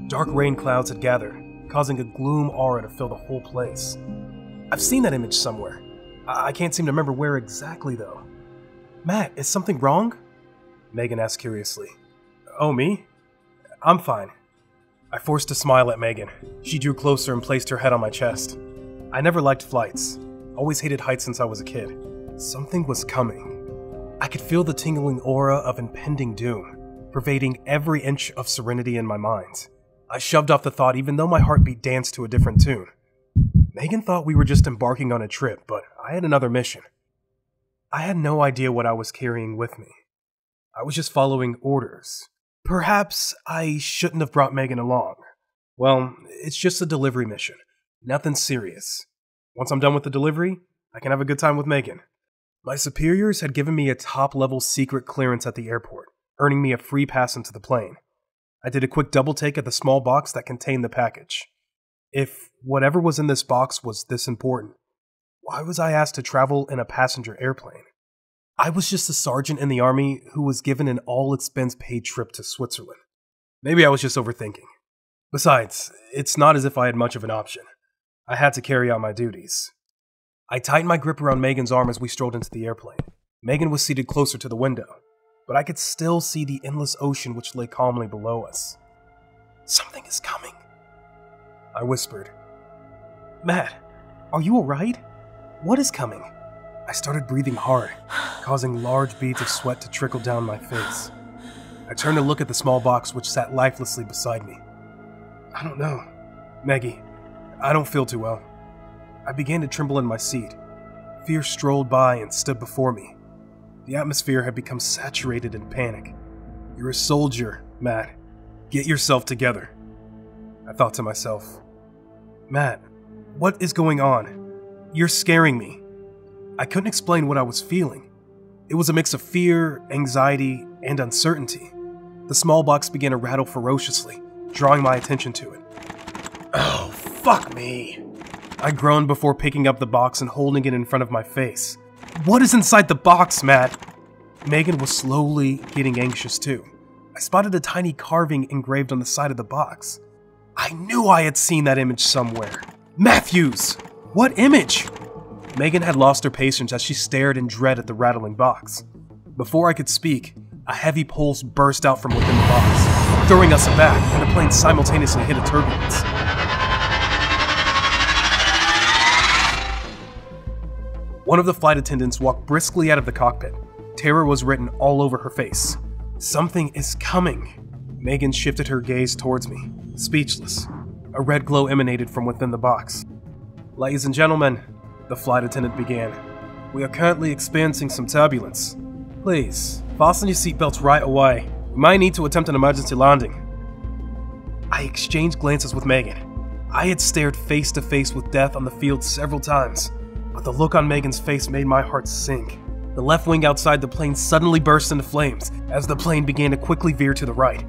Dark rain clouds had gathered, causing a gloom aura to fill the whole place. I've seen that image somewhere. I can't seem to remember where exactly, though. Matt, is something wrong? Megan asked curiously. Oh, me? I'm fine. I forced a smile at Megan. She drew closer and placed her head on my chest. I never liked flights. Always hated heights since I was a kid. Something was coming. I could feel the tingling aura of impending doom, pervading every inch of serenity in my mind. I shoved off the thought even though my heartbeat danced to a different tune. Megan thought we were just embarking on a trip, but I had another mission. I had no idea what I was carrying with me. I was just following orders. Perhaps I shouldn't have brought Megan along. Well, it's just a delivery mission. Nothing serious. Once I'm done with the delivery, I can have a good time with Megan. My superiors had given me a top-level secret clearance at the airport, earning me a free pass into the plane. I did a quick double-take at the small box that contained the package. If whatever was in this box was this important, why was I asked to travel in a passenger airplane? I was just a sergeant in the army who was given an all-expense-paid trip to Switzerland. Maybe I was just overthinking. Besides, it's not as if I had much of an option. I had to carry out my duties. I tightened my grip around Megan's arm as we strolled into the airplane. Megan was seated closer to the window, but I could still see the endless ocean which lay calmly below us. Something is coming, I whispered. Matt, are you alright? What is coming? I started breathing hard, causing large beads of sweat to trickle down my face. I turned to look at the small box which sat lifelessly beside me. I don't know. Maggie, I don't feel too well. I began to tremble in my seat. Fear strolled by and stood before me. The atmosphere had become saturated in panic. You're a soldier, Matt. Get yourself together. I thought to myself. Matt, what is going on? You're scaring me. I couldn't explain what I was feeling. It was a mix of fear, anxiety, and uncertainty. The small box began to rattle ferociously, drawing my attention to it. Oh, fuck me. I groaned before picking up the box and holding it in front of my face. What is inside the box, Matt? Megan was slowly getting anxious too. I spotted a tiny carving engraved on the side of the box. I knew I had seen that image somewhere. Matthews! What image? Megan had lost her patience as she stared in dread at the rattling box. Before I could speak, a heavy pulse burst out from within the box, throwing us aback, and the plane simultaneously hit a turbulence. One of the flight attendants walked briskly out of the cockpit. Terror was written all over her face. Something is coming. Megan shifted her gaze towards me, speechless. A red glow emanated from within the box. Ladies and gentlemen, the flight attendant began. We are currently experiencing some turbulence. Please, fasten your seatbelts right away. We might need to attempt an emergency landing. I exchanged glances with Megan. I had stared face to face with death on the field several times, but the look on Megan's face made my heart sink. The left wing outside the plane suddenly burst into flames as the plane began to quickly veer to the right.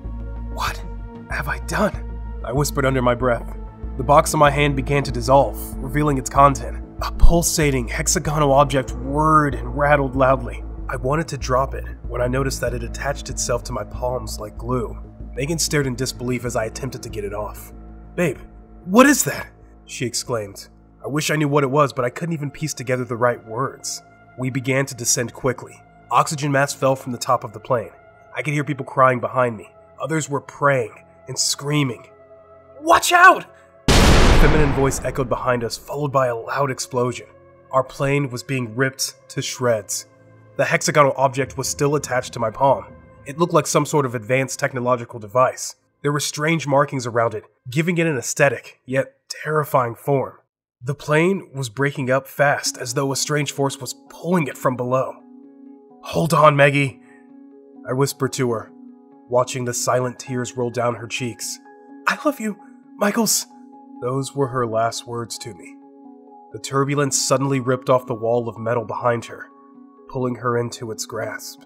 What have I done? I whispered under my breath. The box in my hand began to dissolve, revealing its content. A pulsating, hexagonal object whirred and rattled loudly. I wanted to drop it when I noticed that it attached itself to my palms like glue. Megan stared in disbelief as I attempted to get it off. Babe, what is that? She exclaimed. I wish I knew what it was, but I couldn't even piece together the right words. We began to descend quickly. Oxygen masks fell from the top of the plane. I could hear people crying behind me. Others were praying and screaming. Watch out! A feminine voice echoed behind us, followed by a loud explosion. Our plane was being ripped to shreds. The hexagonal object was still attached to my palm. It looked like some sort of advanced technological device. There were strange markings around it, giving it an aesthetic, yet terrifying form. The plane was breaking up fast, as though a strange force was pulling it from below. "Hold on, Maggie," I whispered to her, watching the silent tears roll down her cheeks. "I love you, Michaels." Those were her last words to me. The turbulence suddenly ripped off the wall of metal behind her, pulling her into its grasp.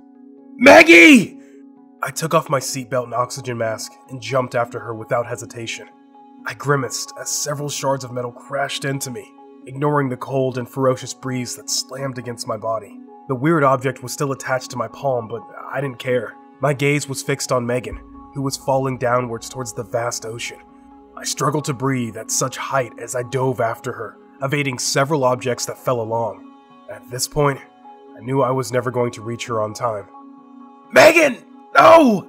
"Maggie!" I took off my seatbelt and oxygen mask and jumped after her without hesitation. I grimaced as several shards of metal crashed into me, ignoring the cold and ferocious breeze that slammed against my body. The weird object was still attached to my palm, but I didn't care. My gaze was fixed on Megan, who was falling downwards towards the vast ocean. I struggled to breathe at such height as I dove after her, evading several objects that fell along. At this point, I knew I was never going to reach her on time. "Megan! No!"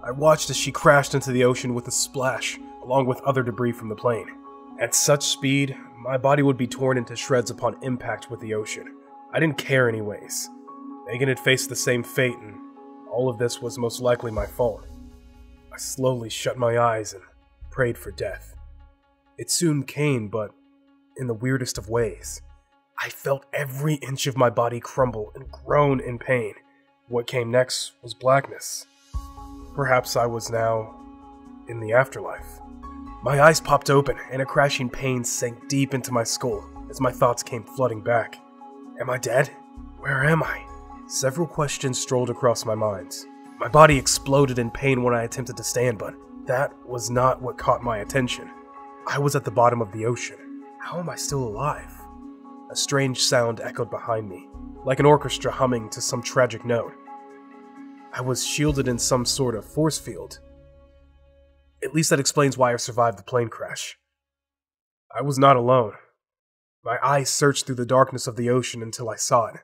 I watched as she crashed into the ocean with a splash, along with other debris from the plane. At such speed, my body would be torn into shreds upon impact with the ocean. I didn't care anyways. Megan had faced the same fate, and all of this was most likely my fault. I slowly shut my eyes and prayed for death. It soon came, but in the weirdest of ways. I felt every inch of my body crumble and groan in pain. What came next was blackness. Perhaps I was now in the afterlife. My eyes popped open, and a crashing pain sank deep into my skull as my thoughts came flooding back. Am I dead? Where am I? Several questions strolled across my mind. My body exploded in pain when I attempted to stand, but that was not what caught my attention. I was at the bottom of the ocean. How am I still alive? A strange sound echoed behind me, like an orchestra humming to some tragic note. I was shielded in some sort of force field. At least that explains why I survived the plane crash. I was not alone. My eyes searched through the darkness of the ocean until I saw it.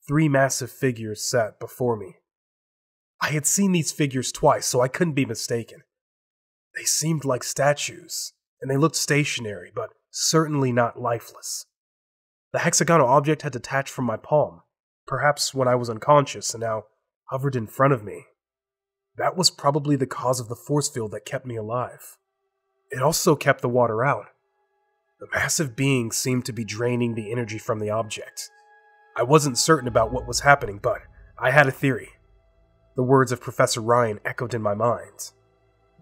3 massive figures sat before me. I had seen these figures twice, so I couldn't be mistaken. They seemed like statues, and they looked stationary, but certainly not lifeless. The hexagonal object had detached from my palm, perhaps when I was unconscious, and now hovered in front of me. That was probably the cause of the force field that kept me alive. It also kept the water out. The massive being seemed to be draining the energy from the object. I wasn't certain about what was happening, but I had a theory. The words of Professor Ryan echoed in my mind.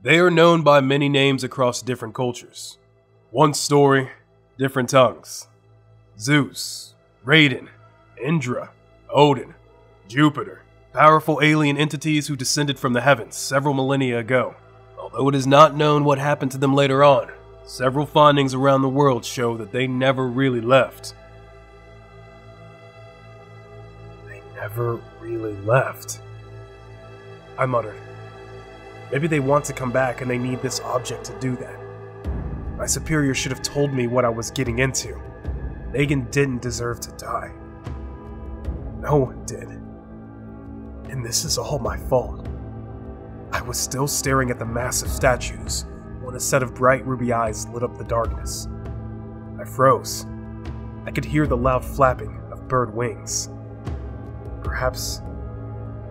They are known by many names across different cultures. One story, different tongues. Zeus, Raiden, Indra, Odin, Jupiter. Powerful alien entities who descended from the heavens several millennia ago. Although it is not known what happened to them later on, several findings around the world show that they never really left. They never really left, I muttered. Maybe they want to come back and they need this object to do that. My superior should have told me what I was getting into. Megan didn't deserve to die. No one did. And this is all my fault. I was still staring at the massive statues when a set of bright ruby eyes lit up the darkness. I froze. I could hear the loud flapping of bird wings. Perhaps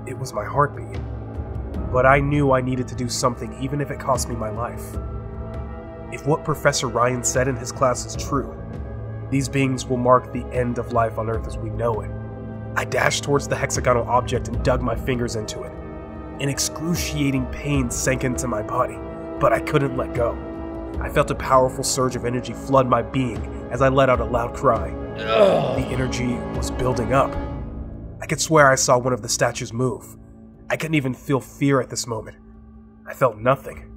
it was my heartbeat. But I knew I needed to do something even if it cost me my life. If what Professor Ryan said in his class is true, these beings will mark the end of life on Earth as we know it. I dashed towards the hexagonal object and dug my fingers into it. An excruciating pain sank into my body, but I couldn't let go. I felt a powerful surge of energy flood my being as I let out a loud cry. The energy was building up. I could swear I saw one of the statues move. I couldn't even feel fear at this moment. I felt nothing.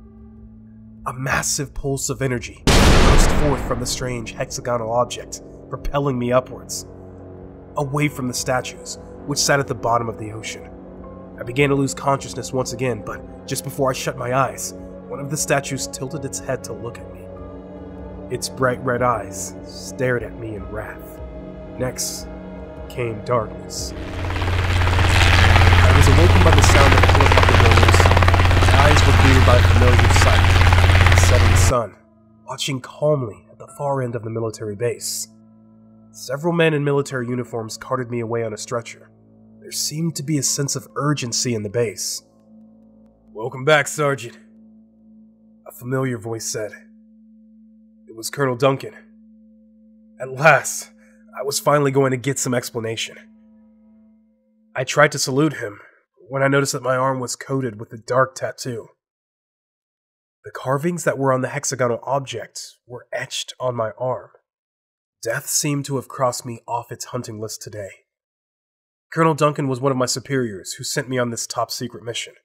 A massive pulse of energy burst forth from the strange hexagonal object, propelling me upwards, away from the statues, which sat at the bottom of the ocean. I began to lose consciousness once again, but just before I shut my eyes, one of the statues tilted its head to look at me. Its bright red eyes stared at me in wrath. Next came darkness. I was awakened by the sound of helicopter motors. My eyes were greeted by a familiar sight, the setting sun, watching calmly at the far end of the military base. Several men in military uniforms carted me away on a stretcher. There seemed to be a sense of urgency in the base. "Welcome back, Sergeant," a familiar voice said. It was Colonel Duncan. At last, I was finally going to get some explanation. I tried to salute him when I noticed that my arm was coated with a dark tattoo. The carvings that were on the hexagonal object were etched on my arm. Death seemed to have crossed me off its hunting list today. Colonel Duncan was one of my superiors who sent me on this top-secret mission.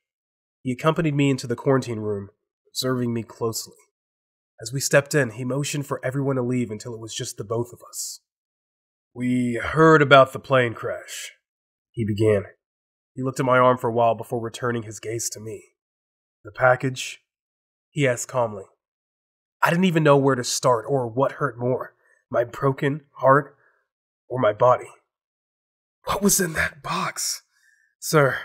He accompanied me into the quarantine room, observing me closely. As we stepped in, he motioned for everyone to leave until it was just the both of us. "We heard about the plane crash," he began. He looked at my arm for a while before returning his gaze to me. "The package?" he asked calmly. I didn't even know where to start or what hurt more, my broken heart or my body. "What was in that box, sir?"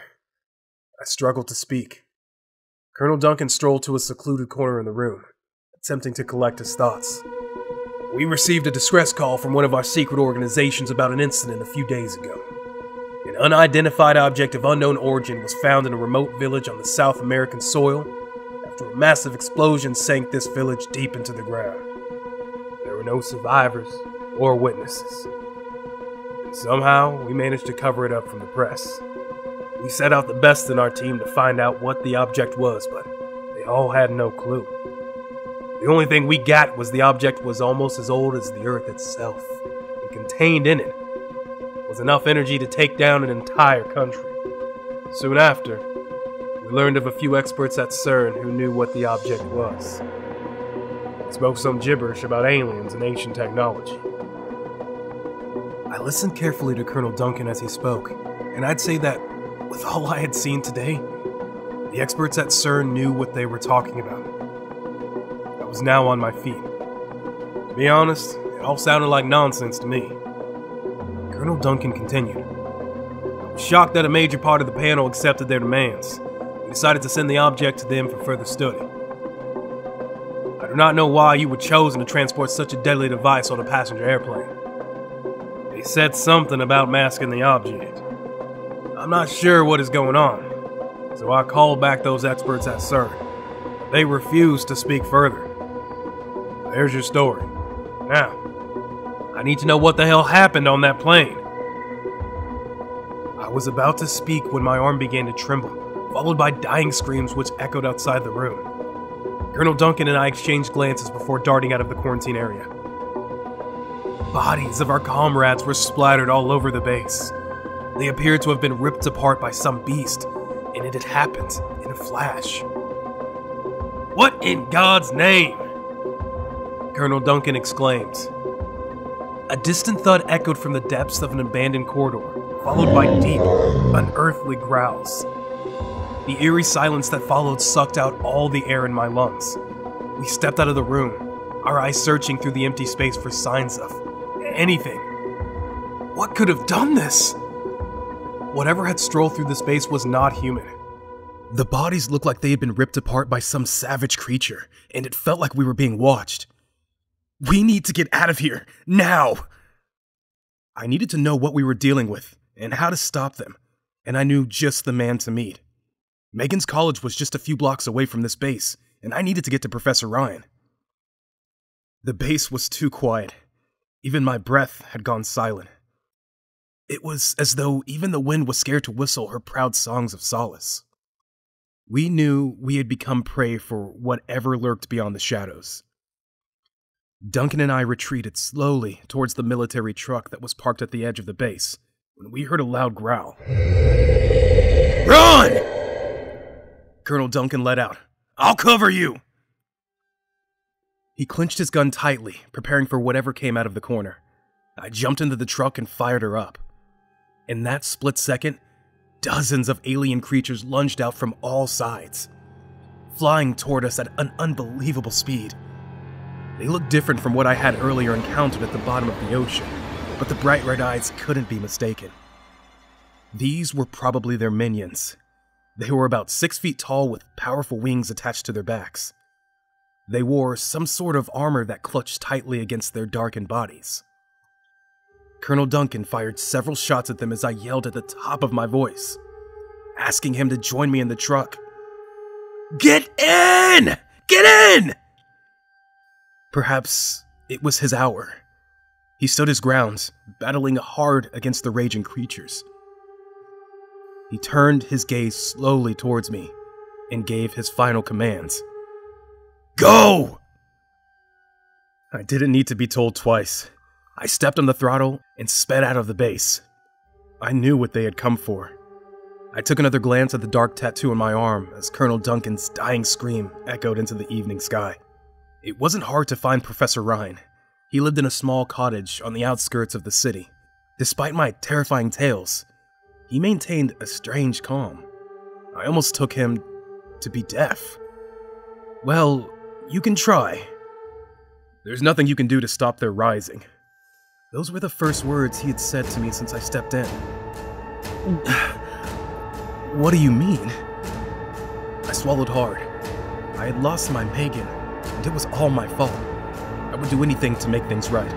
I struggled to speak. Colonel Duncan strolled to a secluded corner in the room, attempting to collect his thoughts. "We received a distress call from one of our secret organizations about an incident a few days ago. An unidentified object of unknown origin was found in a remote village on the South American soil after a massive explosion sank this village deep into the ground. There were no survivors or witnesses. And somehow, we managed to cover it up from the press. We set out the best in our team to find out what the object was, but they all had no clue. The only thing we got was the object was almost as old as the Earth itself, and contained in it was enough energy to take down an entire country. Soon after, we learned of a few experts at CERN who knew what the object was. They spoke some gibberish about aliens and ancient technology." I listened carefully to Colonel Duncan as he spoke, and I'd say that, with all I had seen today, the experts at CERN knew what they were talking about. I was now on my feet. To be honest, it all sounded like nonsense to me. Colonel Duncan continued. "I was shocked that a major part of the panel accepted their demands. We decided to send the object to them for further study. I do not know why you were chosen to transport such a deadly device on a passenger airplane. They said something about masking the object. I'm not sure what is going on, so I called back those experts at CERN. They refused to speak further. There's your story. Now, I need to know what the hell happened on that plane." I was about to speak when my arm began to tremble, followed by dying screams which echoed outside the room. Colonel Duncan and I exchanged glances before darting out of the quarantine area. Bodies of our comrades were splattered all over the base. They appeared to have been ripped apart by some beast, and it had happened in a flash. "What in God's name?" Colonel Duncan exclaimed. A distant thud echoed from the depths of an abandoned corridor, followed by deep, unearthly growls. The eerie silence that followed sucked out all the air in my lungs. We stepped out of the room, our eyes searching through the empty space for signs of anything. What could have done this? Whatever had strolled through the space was not human. The bodies looked like they had been ripped apart by some savage creature, and it felt like we were being watched. "We need to get out of here, now!" I needed to know what we were dealing with, and how to stop them, and I knew just the man to meet. Megan's college was just a few blocks away from this base, and I needed to get to Professor Ryan. The base was too quiet. Even my breath had gone silent. It was as though even the wind was scared to whistle her proud songs of solace. We knew we had become prey for whatever lurked beyond the shadows. Duncan and I retreated slowly towards the military truck that was parked at the edge of the base when we heard a loud growl. "Run!" Colonel Duncan let out. "I'll cover you!" He clenched his gun tightly, preparing for whatever came out of the corner. I jumped into the truck and fired her up. In that split second, dozens of alien creatures lunged out from all sides, flying toward us at an unbelievable speed. They looked different from what I had earlier encountered at the bottom of the ocean, but the bright red eyes couldn't be mistaken. These were probably their minions. They were about 6 feet tall with powerful wings attached to their backs. They wore some sort of armor that clutched tightly against their darkened bodies. Colonel Duncan fired several shots at them as I yelled at the top of my voice, asking him to join me in the truck. Get in! Get in! Perhaps it was his hour. He stood his ground, battling hard against the raging creatures. He turned his gaze slowly towards me and gave his final commands. Go! I didn't need to be told twice. I stepped on the throttle and sped out of the base. I knew what they had come for. I took another glance at the dark tattoo on my arm as Colonel Duncan's dying scream echoed into the evening sky. It wasn't hard to find Professor Ryan. He lived in a small cottage on the outskirts of the city. Despite my terrifying tales, he maintained a strange calm. I almost took him to be deaf. Well, you can try. There's nothing you can do to stop their rising. Those were the first words he had said to me since I stepped in. What do you mean? I swallowed hard. I had lost my Megan, and it was all my fault. I would do anything to make things right.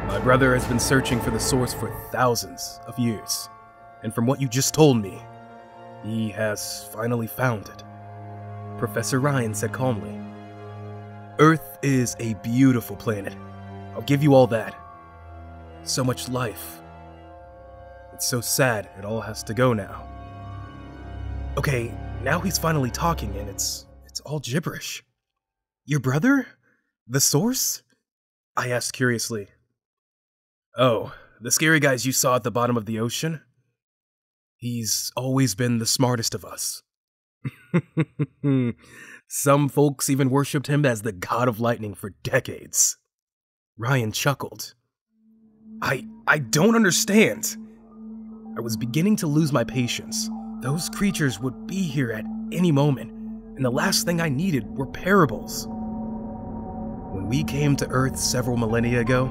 My brother has been searching for the source for thousands of years, and from what you just told me, he has finally found it. Professor Ryan said calmly. Earth is a beautiful planet. I'll give you all that. So much life. It's so sad it all has to go now. Okay, now he's finally talking and it's all gibberish. Your brother? The source? I asked curiously. Oh, the scary guys you saw at the bottom of the ocean? He's always been the smartest of us. Some folks even worshipped him as the god of lightning for decades. Ryan chuckled. I don't understand. I was beginning to lose my patience. Those creatures would be here at any moment, and the last thing I needed were parables. When we came to Earth several millennia ago,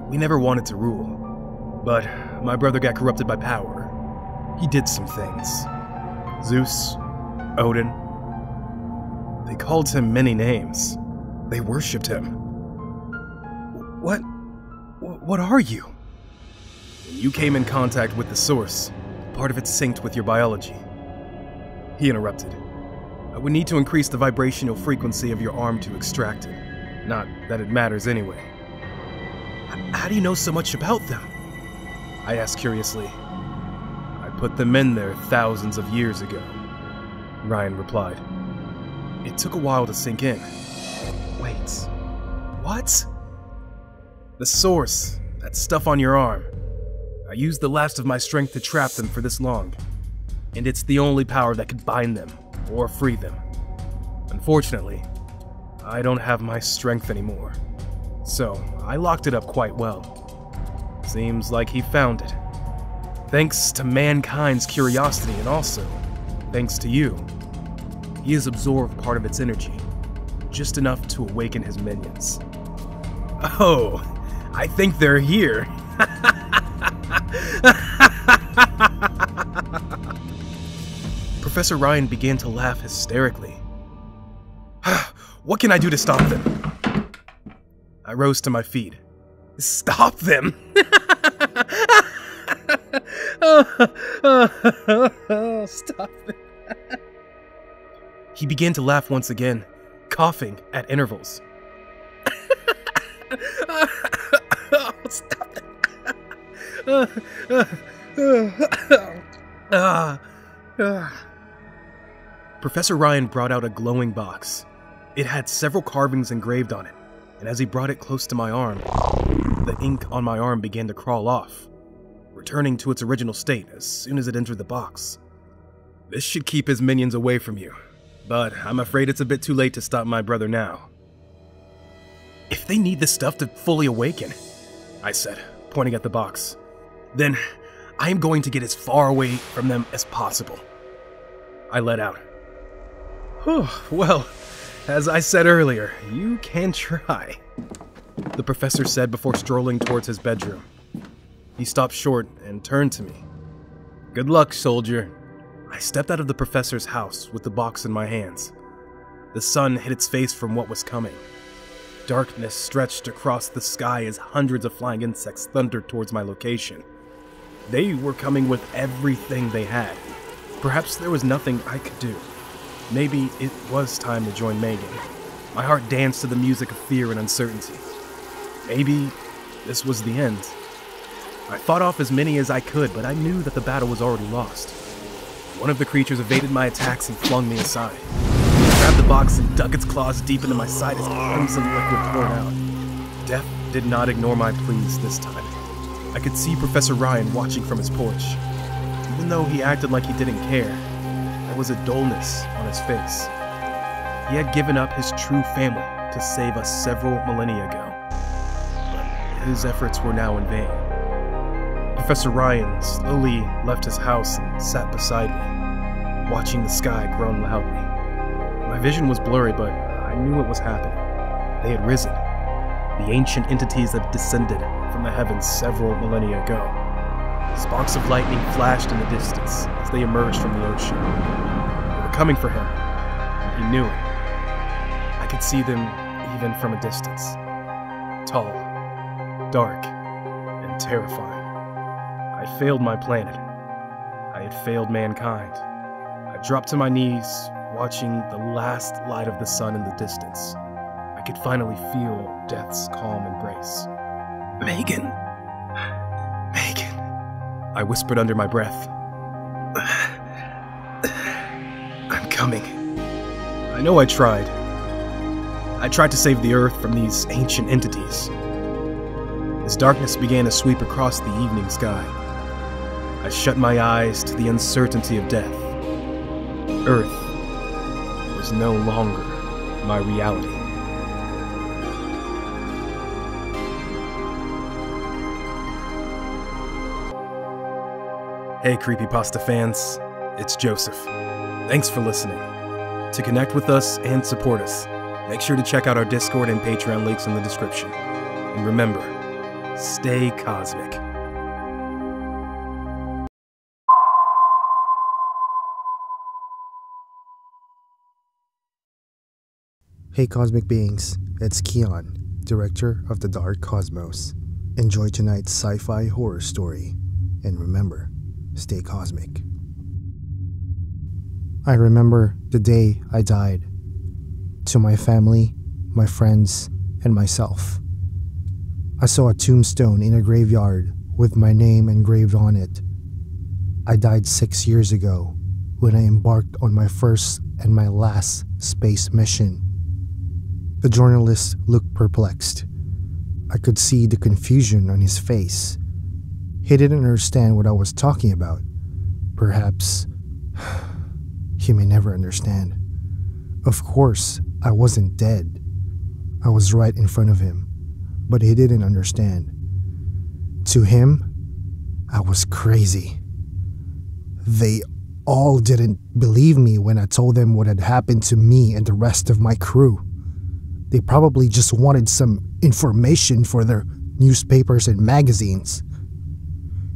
we never wanted to rule. But my brother got corrupted by power. He did some things. Zeus, Odin. They called him many names. They worshipped him. What are you? When you came in contact with the source, part of it synced with your biology. He interrupted. I would need to increase the vibrational frequency of your arm to extract it. Not that it matters anyway. How do you know so much about them? I asked curiously. I put them in there thousands of years ago, Ryan replied. It took a while to sink in. Wait, what? The source, that stuff on your arm. I used the last of my strength to trap them for this long, and it's the only power that could bind them or free them. Unfortunately, I don't have my strength anymore, so I locked it up quite well. Seems like he found it. Thanks to mankind's curiosity and also thanks to you. He has absorbed part of its energy, just enough to awaken his minions. Oh, I think they're here. Professor Ryan began to laugh hysterically. What can I do to stop them? I rose to my feet. Stop them! Stop them. He began to laugh once again, coughing at intervals. Stop it. Professor Ryan brought out a glowing box. It had several carvings engraved on it, and as he brought it close to my arm, the ink on my arm began to crawl off, returning to its original state as soon as it entered the box. This should keep his minions away from you, but I'm afraid it's a bit too late to stop my brother now. If they need this stuff to fully awaken, I said, pointing at the box, then I am going to get as far away from them as possible. I let out. Well, as I said earlier, you can try, the professor said before strolling towards his bedroom. He stopped short and turned to me. Good luck, soldier. I stepped out of the professor's house with the box in my hands. The sun hid its face from what was coming. Darkness stretched across the sky as hundreds of flying insects thundered towards my location. They were coming with everything they had. Perhaps there was nothing I could do. Maybe it was time to join Megan. My heart danced to the music of fear and uncertainty. Maybe this was the end. I fought off as many as I could, but I knew that the battle was already lost. One of the creatures evaded my attacks and flung me aside. It grabbed the box and dug its claws deep into my side as crimson liquid poured out. Death did not ignore my pleas this time. I could see Professor Ryan watching from his porch. Even though he acted like he didn't care, there was a dullness on his face. He had given up his true family to save us several millennia ago, but his efforts were now in vain. Professor Ryan slowly left his house and sat beside me, watching the sky groan loudly. My vision was blurry, but I knew it was happening. They had risen, the ancient entities that had descended from the heavens several millennia ago. Sparks of lightning flashed in the distance as they emerged from the ocean. They were coming for him, and he knew it. I could see them even from a distance. Tall, dark, and terrifying. I failed my planet. I had failed mankind. I dropped to my knees, watching the last light of the sun in the distance. I could finally feel death's calm embrace. Megan! Megan! I whispered under my breath. I'm coming. I know I tried. I tried to save the Earth from these ancient entities. As darkness began to sweep across the evening sky, I shut my eyes to the uncertainty of death. Earth was no longer my reality. Hey Creepypasta fans, it's Joseph. Thanks for listening. To connect with us and support us, make sure to check out our Discord and Patreon links in the description. And remember, stay cosmic. Hey cosmic beings, it's Keon, director of the Dark Cosmos. Enjoy tonight's sci-fi horror story, and remember, stay cosmic. I remember the day I died. To my family, my friends, and myself. I saw a tombstone in a graveyard with my name engraved on it. I died 6 years ago when I embarked on my first and my last space mission. The journalist looked perplexed. I could see the confusion on his face. He didn't understand what I was talking about. Perhaps he may never understand. Of course, I wasn't dead. I was right in front of him, but he didn't understand. To him, I was crazy. They all didn't believe me when I told them what had happened to me and the rest of my crew. They probably just wanted some information for their newspapers and magazines.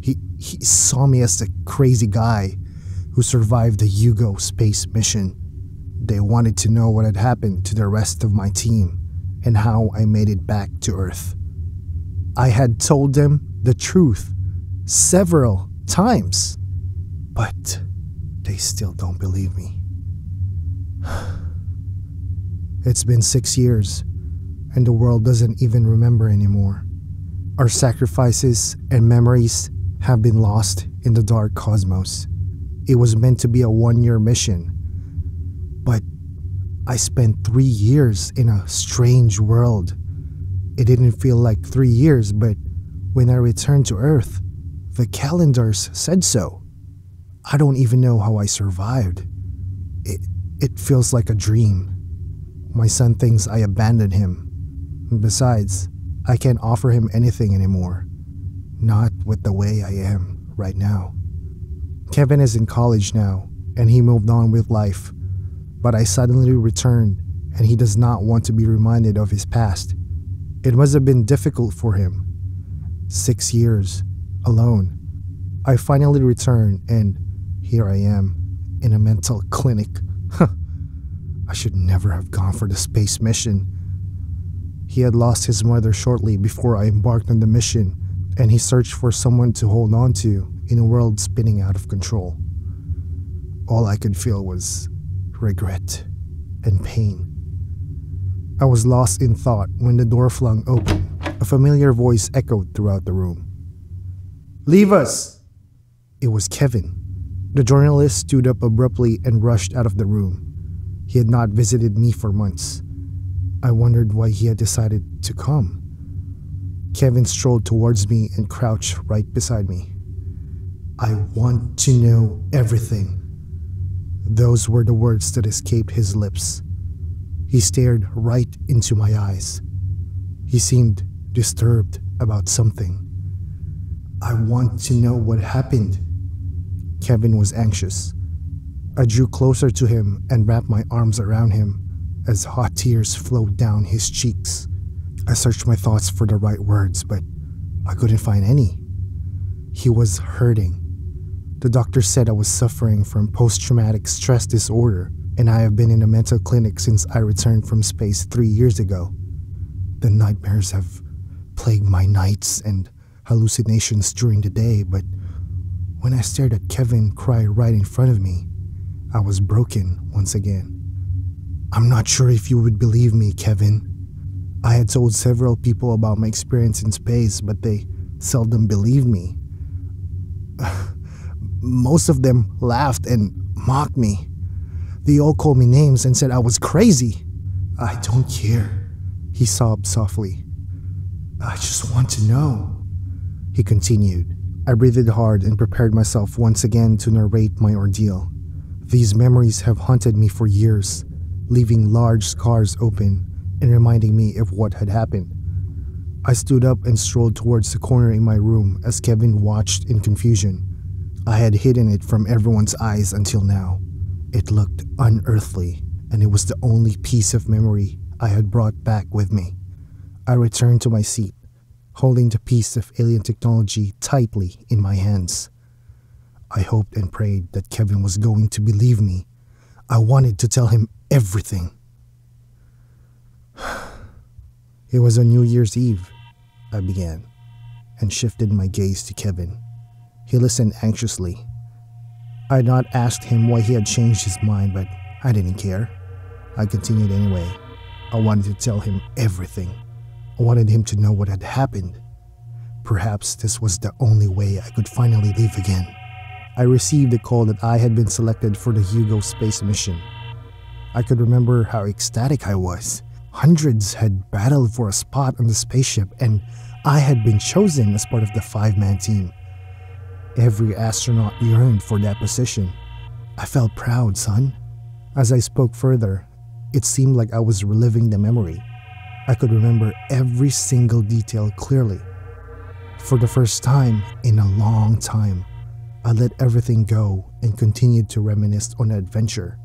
He saw me as the crazy guy who survived the Hugo space mission. They wanted to know what had happened to the rest of my team and how I made it back to Earth. I had told them the truth several times, but they still don't believe me. It's been 6 years, and the world doesn't even remember anymore. Our sacrifices and memories have been lost in the dark cosmos. It was meant to be a 1-year mission, but I spent 3 years in a strange world. It didn't feel like 3 years, but when I returned to Earth, the calendars said so. I don't even know how I survived. It feels like a dream. My son thinks I abandoned him. Besides, I can't offer him anything anymore. Not with the way I am right now. Kevin is in college now, and he moved on with life. But I suddenly returned, and he does not want to be reminded of his past. It must have been difficult for him. 6 years, alone. I finally returned, and here I am, in a mental clinic. I should never have gone for the space mission. He had lost his mother shortly before I embarked on the mission, and he searched for someone to hold on to in a world spinning out of control. All I could feel was regret and pain. I was lost in thought when the door flung open. A familiar voice echoed throughout the room. "Leave us!" It was Kevin. The journalist stood up abruptly and rushed out of the room. He had not visited me for months. I wondered why he had decided to come. Kevin strolled towards me and crouched right beside me. "I want to know everything." Those were the words that escaped his lips. He stared right into my eyes. He seemed disturbed about something. "I want to know what happened." Kevin was anxious. I drew closer to him and wrapped my arms around him as hot tears flowed down his cheeks. I searched my thoughts for the right words, but I couldn't find any. He was hurting. The doctor said I was suffering from post-traumatic stress disorder, and I have been in a mental clinic since I returned from space 3 years ago. The nightmares have plagued my nights and hallucinations during the day, but when I stared at Kevin cry right in front of me, I was broken once again. "I'm not sure if you would believe me, Kevin. I had told several people about my experience in space, but they seldom believed me. Most of them laughed and mocked me. They all called me names and said I was crazy." "I don't care," he sobbed softly. "I just want to know." He continued. I breathed hard and prepared myself once again to narrate my ordeal. These memories have haunted me for years, leaving large scars open and reminding me of what had happened. I stood up and strolled towards the corner in my room as Kevin watched in confusion. I had hidden it from everyone's eyes until now. It looked unearthly, and it was the only piece of memory I had brought back with me. I returned to my seat, holding the piece of alien technology tightly in my hands. I hoped and prayed that Kevin was going to believe me. I wanted to tell him everything. "It was on New Year's Eve," I began, and shifted my gaze to Kevin. He listened anxiously. I had not asked him why he had changed his mind, but I didn't care. I continued anyway. I wanted to tell him everything. I wanted him to know what had happened. Perhaps this was the only way I could finally leave again. I received a call that I had been selected for the Hugo space mission. I could remember how ecstatic I was. Hundreds had battled for a spot on the spaceship, and I had been chosen as part of the 5-man team. Every astronaut yearned for that position. I felt proud, son. As I spoke further, it seemed like I was reliving the memory. I could remember every single detail clearly. For the first time in a long time, I let everything go and continued to reminisce on the adventure.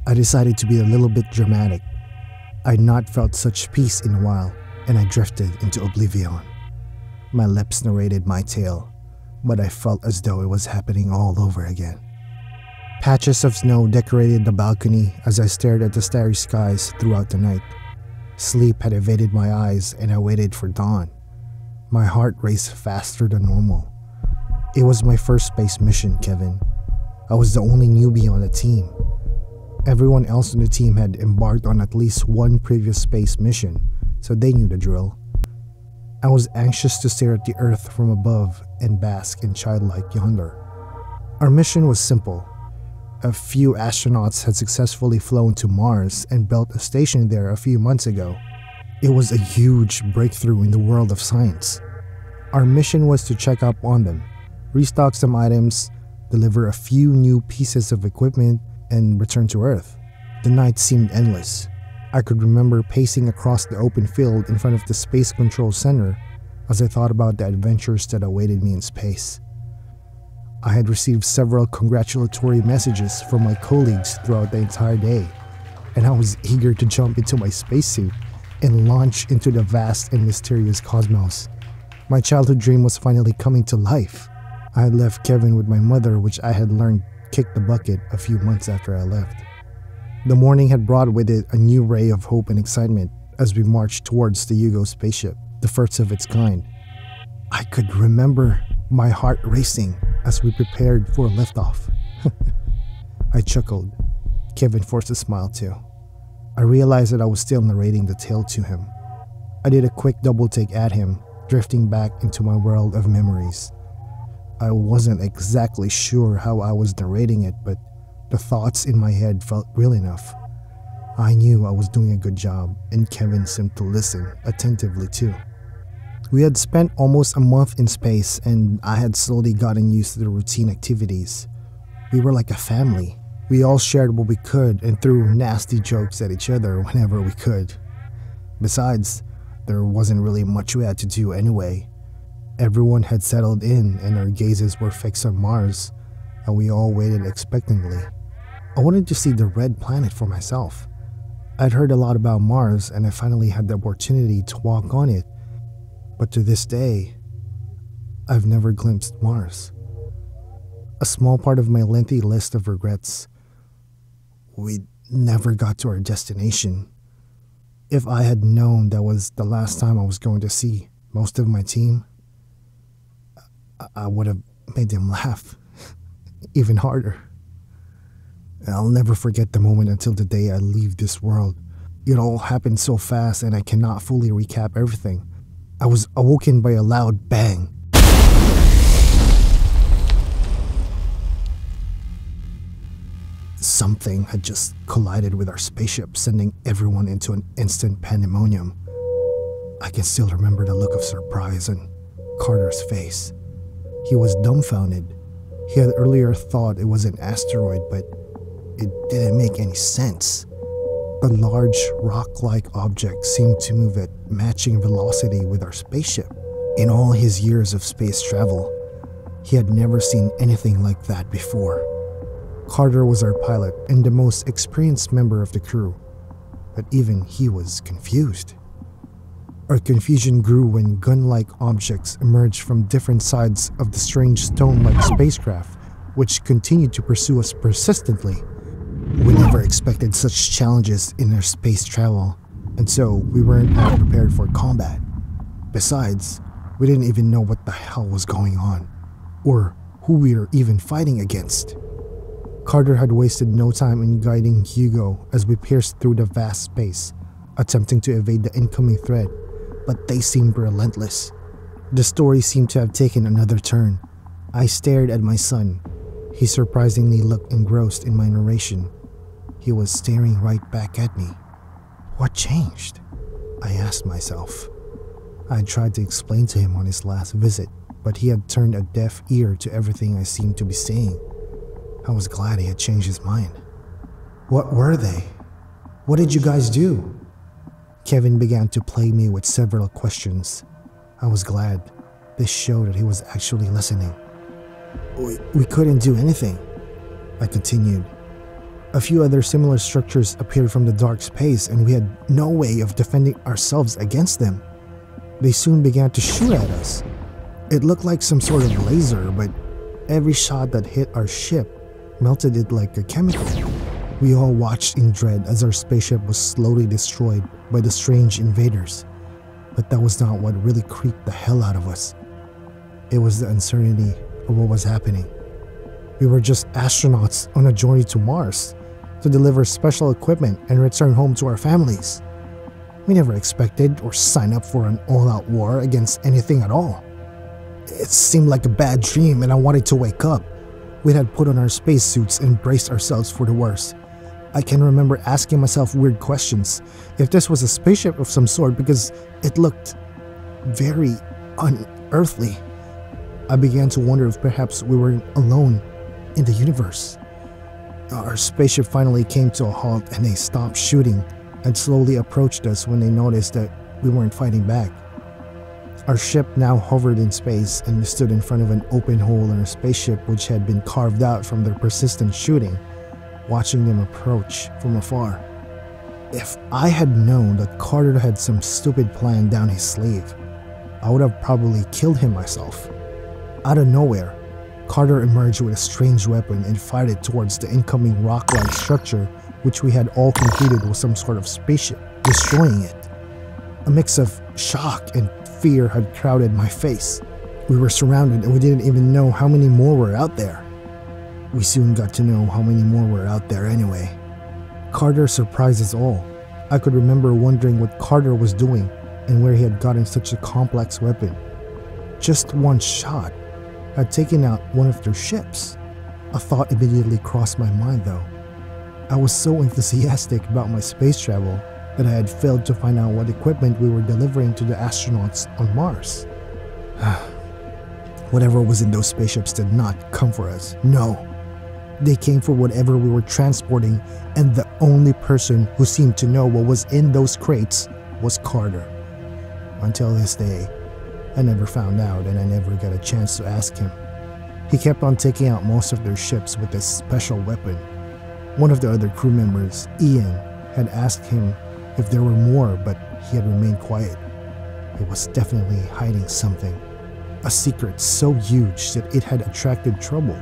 I decided to be a little bit dramatic. I'd not felt such peace in a while, and I drifted into oblivion. My lips narrated my tale, but I felt as though it was happening all over again. Patches of snow decorated the balcony as I stared at the starry skies throughout the night. Sleep had evaded my eyes, and I waited for dawn. My heart raced faster than normal. It was my first space mission, Kevin. I was the only newbie on the team. Everyone else on the team had embarked on at least one previous space mission, so they knew the drill. I was anxious to stare at the Earth from above and bask in childlike wonder. Our mission was simple. A few astronauts had successfully flown to Mars and built a station there a few months ago. It was a huge breakthrough in the world of science. Our mission was to check up on them, restock some items, deliver a few new pieces of equipment, and return to Earth. The night seemed endless. I could remember pacing across the open field in front of the Space Control Center as I thought about the adventures that awaited me in space. I had received several congratulatory messages from my colleagues throughout the entire day, and I was eager to jump into my spacesuit and launch into the vast and mysterious cosmos. My childhood dream was finally coming to life. I had left Kevin with my mother, which I had learned kicked the bucket a few months after I left. The morning had brought with it a new ray of hope and excitement as we marched towards the Hugo spaceship, the first of its kind. I could remember my heart racing as we prepared for liftoff. I chuckled. Kevin forced a smile too. I realized that I was still narrating the tale to him. I did a quick double take at him, drifting back into my world of memories. I wasn't exactly sure how I was narrating it, but the thoughts in my head felt real enough. I knew I was doing a good job, and Kevin seemed to listen attentively too. We had spent almost a month in space, and I had slowly gotten used to the routine activities. We were like a family. We all shared what we could and threw nasty jokes at each other whenever we could. Besides, there wasn't really much we had to do anyway. Everyone had settled in and our gazes were fixed on Mars, and we all waited expectantly. I wanted to see the red planet for myself. I'd heard a lot about Mars and I finally had the opportunity to walk on it, but to this day, I've never glimpsed Mars. A small part of my lengthy list of regrets: we never got to our destination. If I had known that was the last time I was going to see most of my team, I would have made them laugh even harder. I'll never forget the moment until the day I leave this world. It all happened so fast and I cannot fully recap everything. I was awoken by a loud bang. Something had just collided with our spaceship, sending everyone into an instant pandemonium. I can still remember the look of surprise on Carter's face. He was dumbfounded. He had earlier thought it was an asteroid, but it didn't make any sense. The large rock-like object seemed to move at matching velocity with our spaceship. In all his years of space travel, he had never seen anything like that before. Carter was our pilot and the most experienced member of the crew, but even he was confused. Our confusion grew when gun-like objects emerged from different sides of the strange stone-like spacecraft, which continued to pursue us persistently. We never expected such challenges in our space travel, and so we weren't all prepared for combat. Besides, we didn't even know what the hell was going on, or who we were even fighting against. Carter had wasted no time in guiding Hugo as we pierced through the vast space, attempting to evade the incoming threat, but they seemed relentless. The story seemed to have taken another turn. I stared at my son. He surprisingly looked engrossed in my narration. He was staring right back at me. What changed? I asked myself. I had tried to explain to him on his last visit, but he had turned a deaf ear to everything I seemed to be saying. I was glad he had changed his mind. What were they? What did you guys do? Kevin began to plague me with several questions. I was glad. This showed that he was actually listening. We couldn't do anything, I continued. A few other similar structures appeared from the dark space and we had no way of defending ourselves against them. They soon began to shoot at us. It looked like some sort of laser, but every shot that hit our ship melted it like a chemical. We all watched in dread as our spaceship was slowly destroyed by the strange invaders. But that was not what really creeped the hell out of us. It was the uncertainty of what was happening. We were just astronauts on a journey to Mars to deliver special equipment and return home to our families. We never expected or signed up for an all-out war against anything at all. It seemed like a bad dream and I wanted to wake up. We had put on our spacesuits and braced ourselves for the worst. I can remember asking myself weird questions, if this was a spaceship of some sort, because it looked very unearthly. I began to wonder if perhaps we were alone in the universe. Our spaceship finally came to a halt and they stopped shooting and slowly approached us when they noticed that we weren't fighting back. Our ship now hovered in space and stood in front of an open hole in our spaceship which had been carved out from their persistent shooting, watching them approach from afar. If I had known that Carter had some stupid plan down his sleeve, I would have probably killed him myself. Out of nowhere, Carter emerged with a strange weapon and fired it towards the incoming rock-like structure which we had all concluded was some sort of spaceship, destroying it. A mix of shock and fear had crowded my face. We were surrounded and we didn't even know how many more were out there. We soon got to know how many more were out there anyway. Carter surprised us all. I could remember wondering what Carter was doing and where he had gotten such a complex weapon. Just one shot had taken out one of their ships. A thought immediately crossed my mind though. I was so enthusiastic about my space travel that I had failed to find out what equipment we were delivering to the astronauts on Mars. Whatever was in those spaceships did not come for us. No. They came for whatever we were transporting, and the only person who seemed to know what was in those crates was Carter. Until this day, I never found out and I never got a chance to ask him. He kept on taking out most of their ships with this special weapon. One of the other crew members, Ian, had asked him if there were more, but he had remained quiet. He was definitely hiding something. A secret so huge that it had attracted trouble.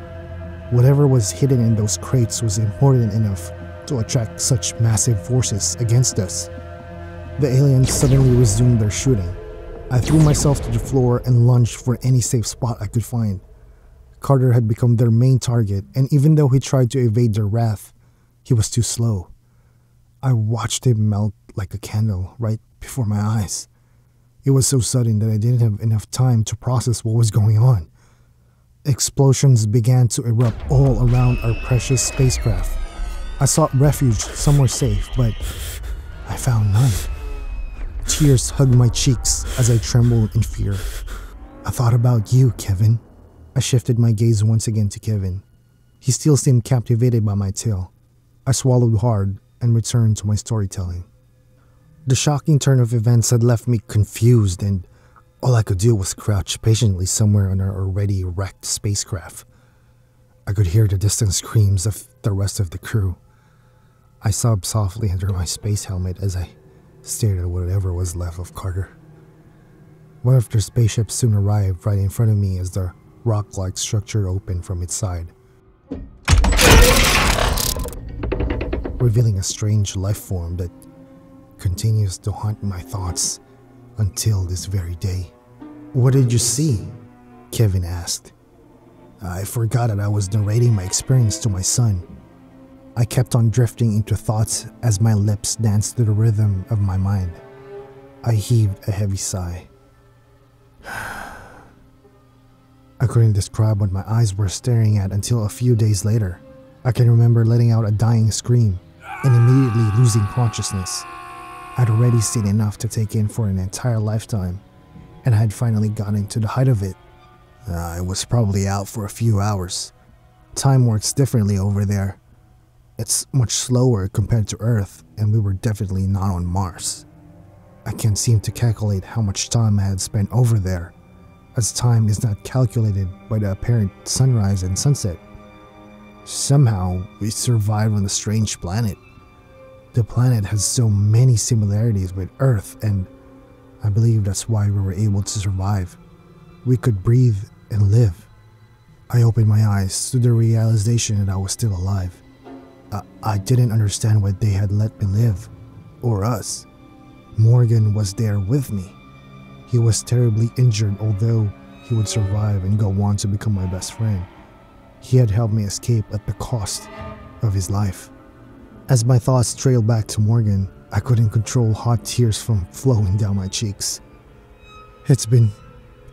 Whatever was hidden in those crates was important enough to attract such massive forces against us. The aliens suddenly resumed their shooting. I threw myself to the floor and lunged for any safe spot I could find. Carter had become their main target, and even though he tried to evade their wrath, he was too slow. I watched him melt like a candle right before my eyes. It was so sudden that I didn't have enough time to process what was going on. Explosions began to erupt all around our precious spacecraft. I sought refuge somewhere safe, but I found none. Tears hugged my cheeks as I trembled in fear. I thought about you, Kevin. I shifted my gaze once again to Kevin. He still seemed captivated by my tale. I swallowed hard and returned to my storytelling. The shocking turn of events had left me confused, and all I could do was crouch patiently somewhere on our already wrecked spacecraft. I could hear the distant screams of the rest of the crew. I sobbed softly under my space helmet as I stared at whatever was left of Carter. One of their spaceships soon arrived right in front of me as the rock-like structure opened from its side, revealing a strange life form that continues to haunt my thoughts until this very day. "What did you see?" Kevin asked. I forgot that I was narrating my experience to my son. I kept on drifting into thoughts as my lips danced to the rhythm of my mind. I heaved a heavy sigh. I couldn't describe what my eyes were staring at until a few days later. I can remember letting out a dying scream and immediately losing consciousness. I'd already seen enough to take in for an entire lifetime, and I had finally gotten to the height of it. I was probably out for a few hours. Time works differently over there. It's much slower compared to Earth, and we were definitely not on Mars. I can't seem to calculate how much time I had spent over there, as time is not calculated by the apparent sunrise and sunset. Somehow, we survived on a strange planet. The planet has so many similarities with Earth, and I believe that's why we were able to survive. We could breathe and live. I opened my eyes to the realization that I was still alive. I didn't understand why they had let me live, or us. Morgan was there with me. He was terribly injured, although he would survive and go on to become my best friend. He had helped me escape at the cost of his life. As my thoughts trailed back to Morgan, I couldn't control hot tears from flowing down my cheeks. It's been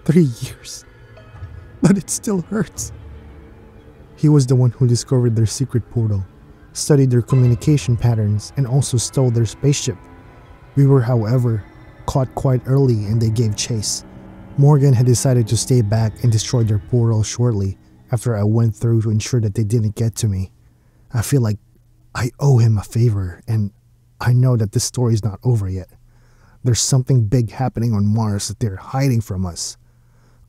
3 years, but it still hurts. He was the one who discovered their secret portal, studied their communication patterns, and also stole their spaceship. We were, however, caught quite early and they gave chase. Morgan had decided to stay back and destroy their portal shortly after I went through to ensure that they didn't get to me. I feel like I owe him a favor, and I know that this story is not over yet. There's something big happening on Mars that they're hiding from us.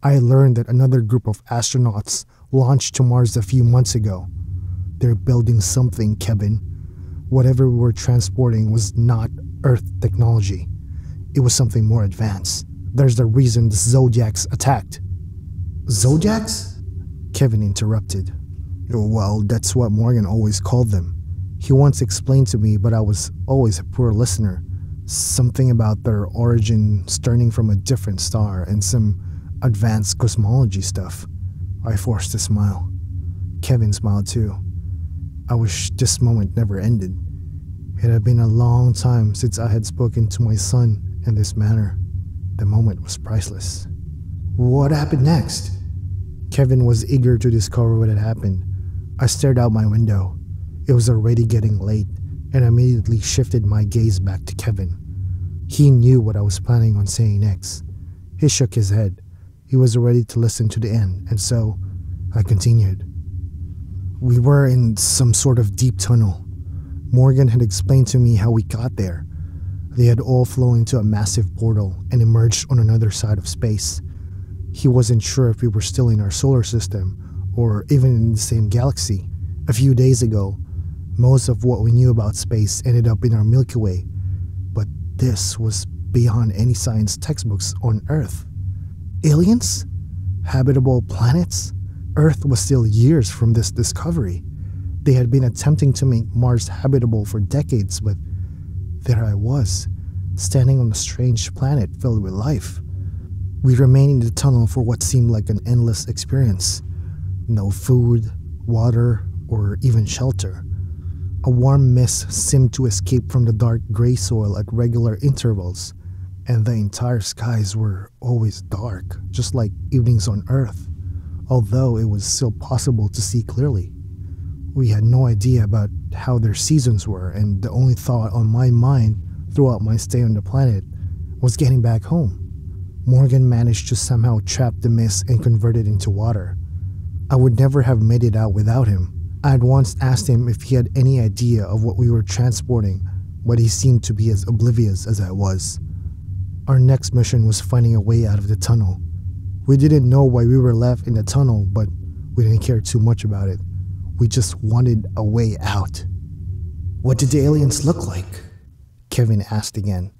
I learned that another group of astronauts launched to Mars a few months ago. They're building something, Kevin. Whatever we were transporting was not Earth technology. It was something more advanced. There's the reason the Zodiacs attacked. Zodiacs? Kevin interrupted. Well, that's what Morgan always called them. He once explained to me, but I was always a poor listener, Something about their origin starting from a different star and some advanced cosmology stuff. I forced a smile. Kevin smiled too. I wish this moment never ended. It had been a long time since I had spoken to my son in this manner. The moment was priceless. What happened next? Kevin was eager to discover what had happened. I stared out my window. It was already getting late, and I immediately shifted my gaze back to Kevin. He knew what I was planning on saying next. He shook his head. He was ready to listen to the end, and so I continued. We were in some sort of deep tunnel. Morgan had explained to me how we got there. They had all flown into a massive portal and emerged on another side of space. He wasn't sure if we were still in our solar system or even in the same galaxy. A few days ago, most of what we knew about space ended up in our Milky Way, but this was beyond any science textbooks on Earth. Aliens? Habitable planets? Earth was still years from this discovery. They had been attempting to make Mars habitable for decades, but there I was, standing on a strange planet filled with life. We remained in the tunnel for what seemed like an endless experience. No food, water, or even shelter. A warm mist seemed to escape from the dark gray soil at regular intervals, and the entire skies were always dark, just like evenings on Earth, although it was still possible to see clearly. We had no idea about how their seasons were, and the only thought on my mind throughout my stay on the planet was getting back home. Morgan managed to somehow trap the mist and convert it into water. I would never have made it out without him. I had once asked him if he had any idea of what we were transporting, but he seemed to be as oblivious as I was. Our next mission was finding a way out of the tunnel. We didn't know why we were left in the tunnel, but we didn't care too much about it. We just wanted a way out. What did the aliens look like? Kevin asked again.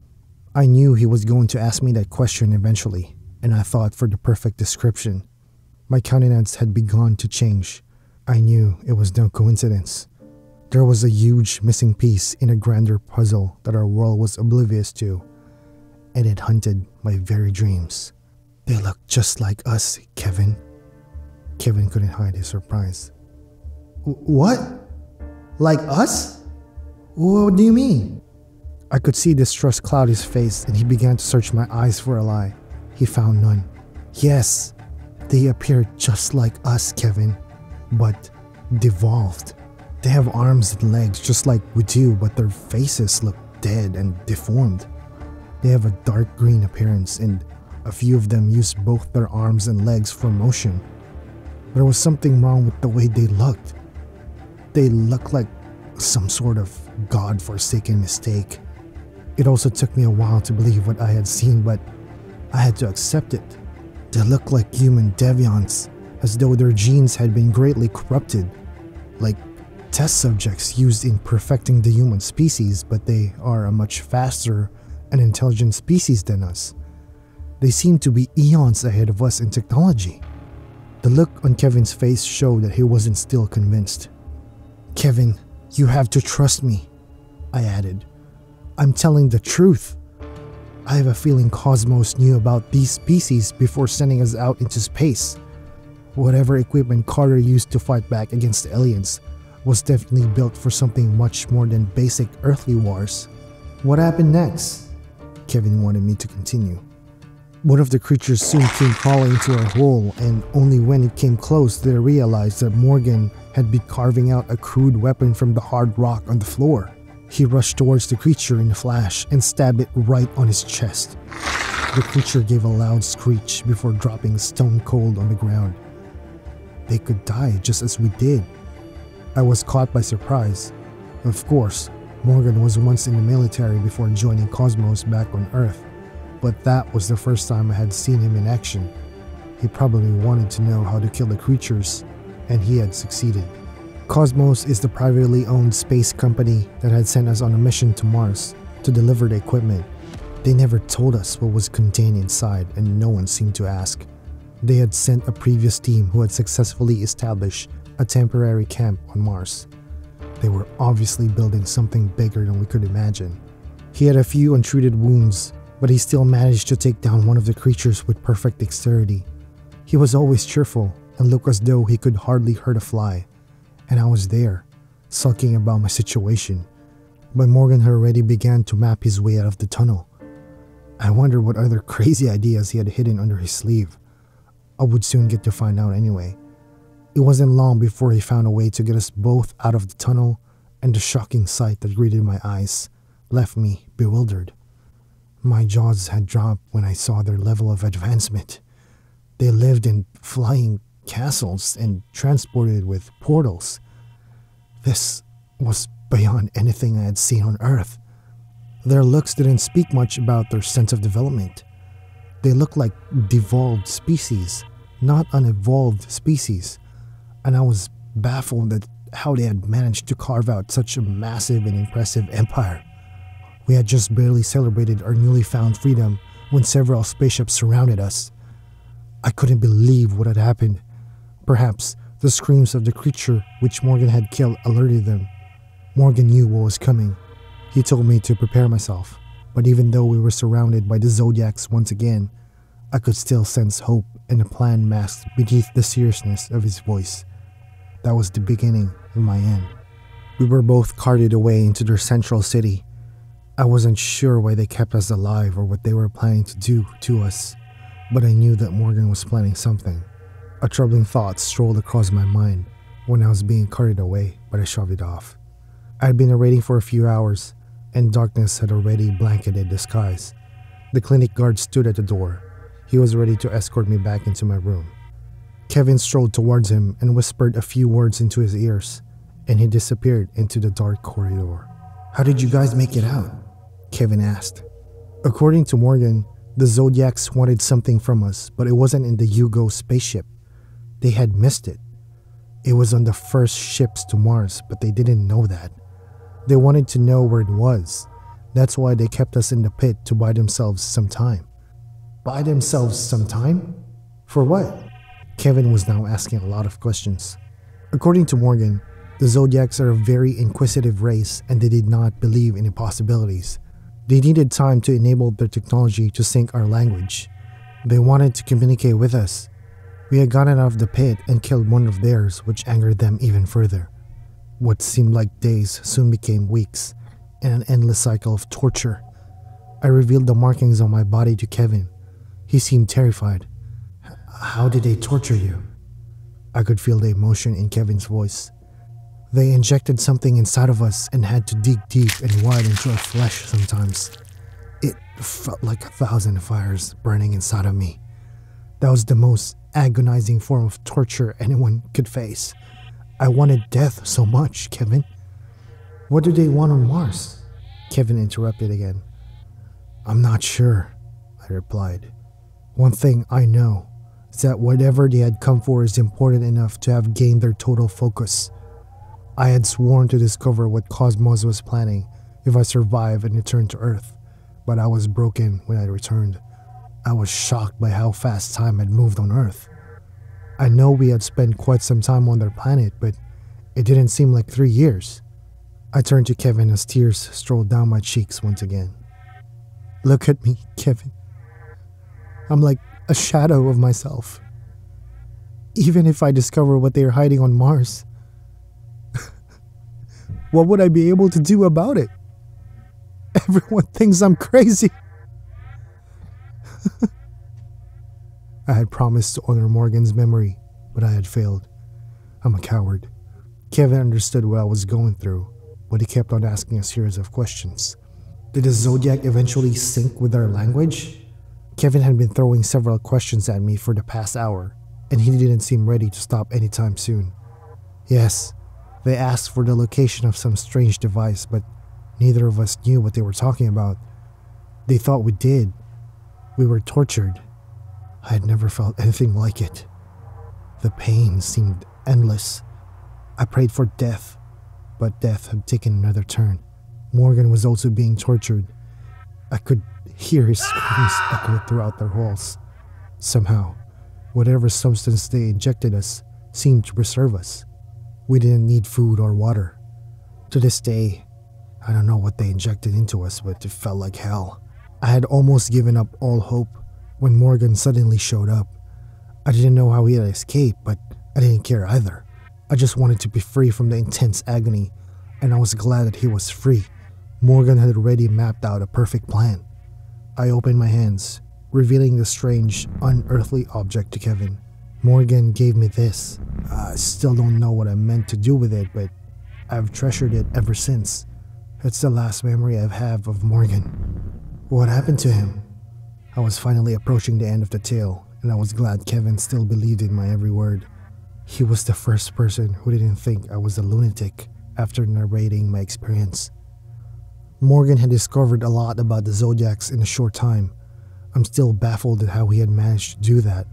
I knew he was going to ask me that question eventually, and I thought for the perfect description. My countenance had begun to change. I knew it was no coincidence. There was a huge missing piece in a grander puzzle that our world was oblivious to, and it haunted my very dreams. They look just like us, Kevin. Kevin couldn't hide his surprise. What? Like us? What do you mean? I could see distrust cloud his face, and he began to search my eyes for a lie. He found none. Yes, they appeared just like us, Kevin, but devolved. They have arms and legs just like we do, but their faces look dead and deformed. They have a dark green appearance, and a few of them use both their arms and legs for motion. There was something wrong with the way they looked. They looked like some sort of God-forsaken mistake. It also took me a while to believe what I had seen, but I had to accept it. They looked like human deviants, as though their genes had been greatly corrupted, like test subjects used in perfecting the human species, but they are a much faster and intelligent species than us. They seem to be eons ahead of us in technology. The look on Kevin's face showed that he wasn't still convinced. Kevin, you have to trust me, I added. I'm telling the truth. I have a feeling Cosmos knew about these species before sending us out into space. Whatever equipment Carter used to fight back against the aliens was definitely built for something much more than basic earthly wars. What happened next? Kevin wanted me to continue. One of the creatures soon came crawling into our hole, and only when it came close did I realize that Morgan had been carving out a crude weapon from the hard rock on the floor. He rushed towards the creature in a flash and stabbed it right on his chest. The creature gave a loud screech before dropping stone cold on the ground. They could die just as we did. I was caught by surprise. Of course, Morgan was once in the military before joining Cosmos back on Earth, but that was the first time I had seen him in action. He probably wanted to know how to kill the creatures, and he had succeeded. Cosmos is the privately owned space company that had sent us on a mission to Mars to deliver the equipment. They never told us what was contained inside, and no one seemed to ask. They had sent a previous team who had successfully established a temporary camp on Mars. They were obviously building something bigger than we could imagine. He had a few untreated wounds, but he still managed to take down one of the creatures with perfect dexterity. He was always cheerful and looked as though he could hardly hurt a fly, and I was there, sulking about my situation. But Morgan had already began to map his way out of the tunnel. I wondered what other crazy ideas he had hidden under his sleeve. I would soon get to find out anyway. It wasn't long before he found a way to get us both out of the tunnel, and the shocking sight that greeted my eyes left me bewildered. My jaws had dropped when I saw their level of advancement. They lived in flying castles and transported with portals. This was beyond anything I had seen on Earth. Their looks didn't speak much about their sense of development. They looked like devolved species, not unevolved species, and I was baffled at how they had managed to carve out such a massive and impressive empire. We had just barely celebrated our newly found freedom when several spaceships surrounded us. I couldn't believe what had happened. Perhaps the screams of the creature which Morgan had killed alerted them. Morgan knew what was coming. He told me to prepare myself, but even though we were surrounded by the Zodiacs once again, I could still sense hope and a plan masked beneath the seriousness of his voice. That was the beginning of my end. We were both carted away into their central city. I wasn't sure why they kept us alive or what they were planning to do to us, but I knew that Morgan was planning something. A troubling thought strolled across my mind when I was being carted away, but I shoved it off. I had been awaiting for a few hours, and darkness had already blanketed the skies. The clinic guard stood at the door. He was ready to escort me back into my room. Kevin strolled towards him and whispered a few words into his ears, and he disappeared into the dark corridor. "How did you guys make it out?" Kevin asked. According to Morgan, the Zodiacs wanted something from us, but it wasn't in the Hugo spaceship. They had missed it. It was on the first ships to Mars, but they didn't know that. They wanted to know where it was. That's why they kept us in the pit to buy themselves some time. Buy themselves some time? For what? Kevin was now asking a lot of questions. According to Morgan, the Zodiacs are a very inquisitive race and they did not believe in impossibilities. They needed time to enable their technology to sync our language. They wanted to communicate with us. We had gotten out of the pit and killed one of theirs, which angered them even further. What seemed like days soon became weeks, and an endless cycle of torture. I revealed the markings on my body to Kevin. He seemed terrified. "How did they torture you?" I could feel the emotion in Kevin's voice. "They injected something inside of us and had to dig deep and wide into our flesh sometimes. It felt like 1,000 fires burning inside of me. That was the most agonizing form of torture anyone could face. I wanted death so much, Kevin." "What do they want on Mars?" Kevin interrupted again. "I'm not sure," I replied. "One thing I know is that whatever they had come for is important enough to have gained their total focus. I had sworn to discover what Cosmos was planning if I survived and returned to Earth, but I was broken when I returned. I was shocked by how fast time had moved on Earth. I know we had spent quite some time on their planet, but it didn't seem like 3 years. I turned to Kevin as tears strolled down my cheeks once again. "Look at me, Kevin. I'm like a shadow of myself. Even if I discover what they are hiding on Mars, what would I be able to do about it? Everyone thinks I'm crazy." I had promised to honor Morgan's memory, but I had failed. I'm a coward. Kevin understood what I was going through, but he kept on asking a series of questions. Did the Zodiac eventually sync with our language? Kevin had been throwing several questions at me for the past hour, and he didn't seem ready to stop anytime soon. Yes, they asked for the location of some strange device, but neither of us knew what they were talking about. They thought we did. We were tortured. I had never felt anything like it. The pain seemed endless. I prayed for death, but death had taken another turn. Morgan was also being tortured. I could hear his screams echo throughout their halls. Somehow, whatever substance they injected us seemed to preserve us. We didn't need food or water. To this day, I don't know what they injected into us, but it felt like hell. I had almost given up all hope when Morgan suddenly showed up. I didn't know how he had escaped, but I didn't care either. I just wanted to be free from the intense agony, and I was glad that he was free. Morgan had already mapped out a perfect plan. I opened my hands, revealing the strange, unearthly object to Kevin. Morgan gave me this. I still don't know what I meant to do with it, but I've treasured it ever since. It's the last memory I have of Morgan. What happened to him? I was finally approaching the end of the tale, and I was glad Kevin still believed in my every word. He was the first person who didn't think I was a lunatic after narrating my experience. Morgan had discovered a lot about the Zodiacs in a short time. I'm still baffled at how he had managed to do that.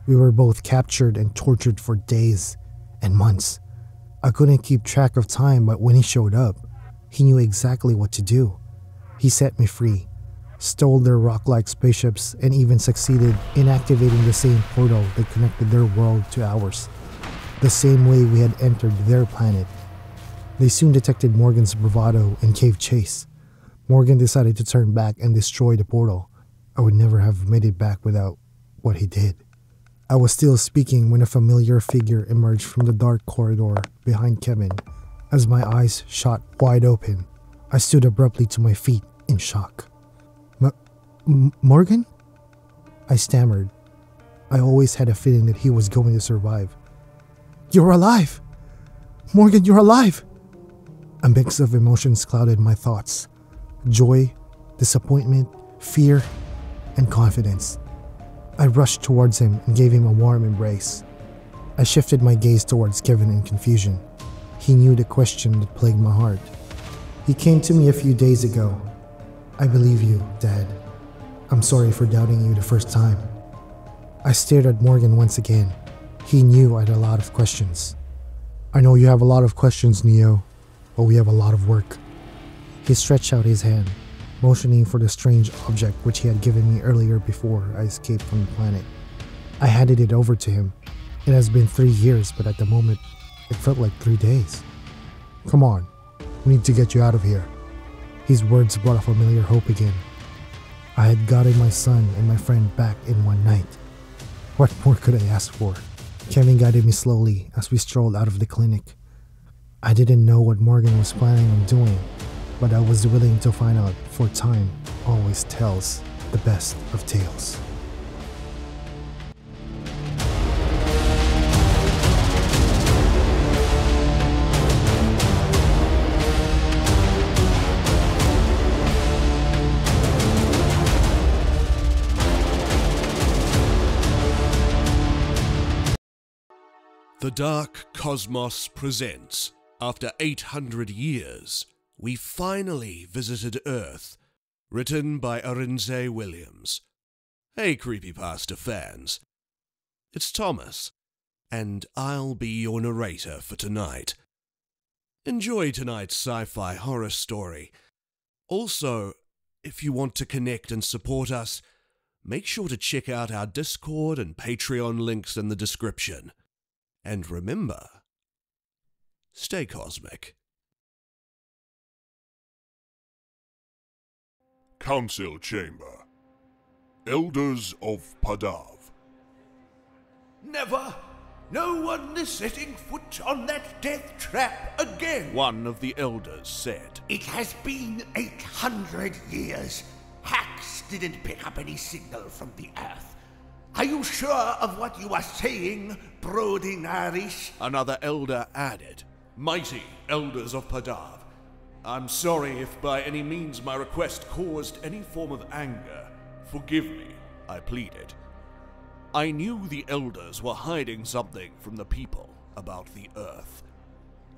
We were both captured and tortured for days and months. I couldn't keep track of time, but when he showed up, he knew exactly what to do. He set me free, stole their rock-like spaceships, and even succeeded in activating the same portal that connected their world to ours, the same way we had entered their planet. They soon detected Morgan's bravado and gave chase. Morgan decided to turn back and destroy the portal. I would never have made it back without what he did. I was still speaking when a familiar figure emerged from the dark corridor behind Kevin. As my eyes shot wide open, I stood abruptly to my feet in shock. Morgan? I stammered. I always had a feeling that he was going to survive. You're alive! Morgan, you're alive! A mix of emotions clouded my thoughts. Joy, disappointment, fear, and confidence. I rushed towards him and gave him a warm embrace. I shifted my gaze towards Kevin in confusion. He knew the question that plagued my heart. He came to me a few days ago. I believe you, Dad. I'm sorry for doubting you the first time. I stared at Morgan once again. He knew I had a lot of questions. I know you have a lot of questions, Neo, but we have a lot of work. He stretched out his hand, motioning for the strange object which he had given me earlier before I escaped from the planet. I handed it over to him. It has been 3 years, but at the moment, it felt like 3 days. Come on, we need to get you out of here. His words brought a familiar hope again. I had gotten my son and my friend back in one night. What more could I ask for? Kevin guided me slowly as we strolled out of the clinic. I didn't know what Morgan was planning on doing, but I was willing to find out, for time always tells the best of tales. The Dark Cosmos presents, after 800 years, we finally visited Earth. Written by Arinze Williams. Hey Creepypasta fans. It's Thomas, and I'll be your narrator for tonight. Enjoy tonight's sci-fi horror story. Also, if you want to connect and support us, make sure to check out our Discord and Patreon links in the description. And remember, stay cosmic. Council Chamber. Elders of Padav. Never! No one is setting foot on that death trap again! One of the elders said. It has been 800 years. Hax didn't pick up any signal from the Earth. Are you sure of what you are saying, Brody Narish? Another elder added. Mighty elders of Padav, I'm sorry if by any means my request caused any form of anger. Forgive me, I pleaded. I knew the elders were hiding something from the people about the Earth.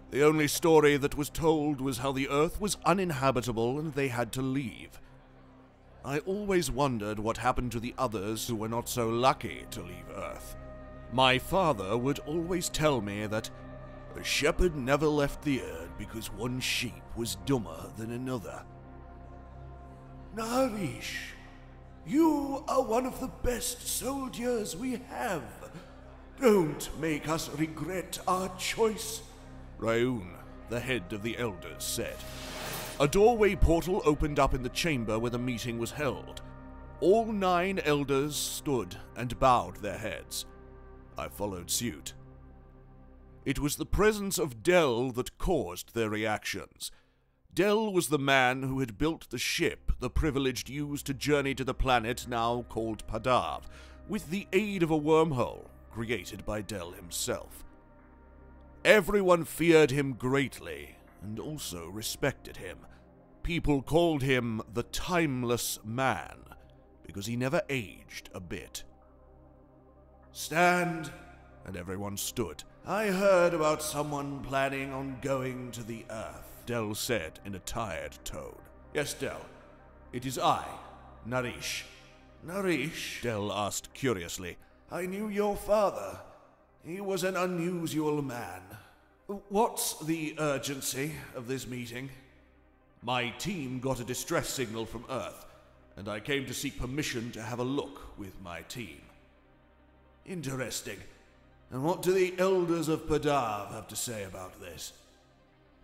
The only story that was told was how the Earth was uninhabitable and they had to leave. I always wondered what happened to the others who were not so lucky to leave Earth. My father would always tell me that a shepherd never left the herd because one sheep was dumber than another. Narish, you are one of the best soldiers we have. Don't make us regret our choice. Raoun, the head of the elders, said. A doorway portal opened up in the chamber where the meeting was held. All 9 elders stood and bowed their heads. I followed suit. It was the presence of Del that caused their reactions. Del was the man who had built the ship the privileged used to journey to the planet now called Padav, with the aid of a wormhole created by Del himself. Everyone feared him greatly, and also respected him. People called him the Timeless Man, because he never aged a bit. Stand, and everyone stood. I heard about someone planning on going to the Earth, Del said in a tired tone. Yes, Del. It is I, Narish. Narish? Del asked curiously. I knew your father. He was an unusual man. What's the urgency of this meeting? My team got a distress signal from Earth, and I came to seek permission to have a look with my team. Interesting. And what do the elders of Padav have to say about this?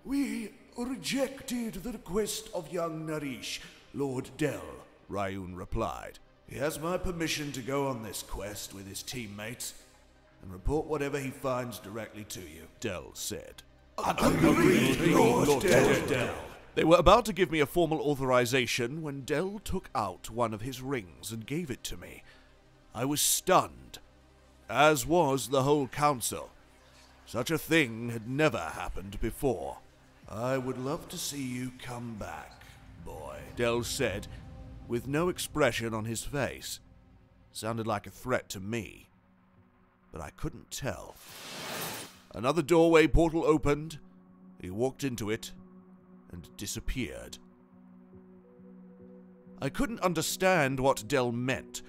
We rejected the request of young Narish, Lord Del, Ryun replied. He has my permission to go on this quest with his teammates and report whatever he finds directly to you, Del said. Agreed, Lord Del. They were about to give me a formal authorization when Del took out one of his rings and gave it to me. I was stunned, as was the whole council. Such a thing had never happened before. I would love to see you come back, boy, Del said, with no expression on his face. Sounded like a threat to me, but I couldn't tell. Another doorway portal opened. He walked into it and disappeared. I couldn't understand what Del meant,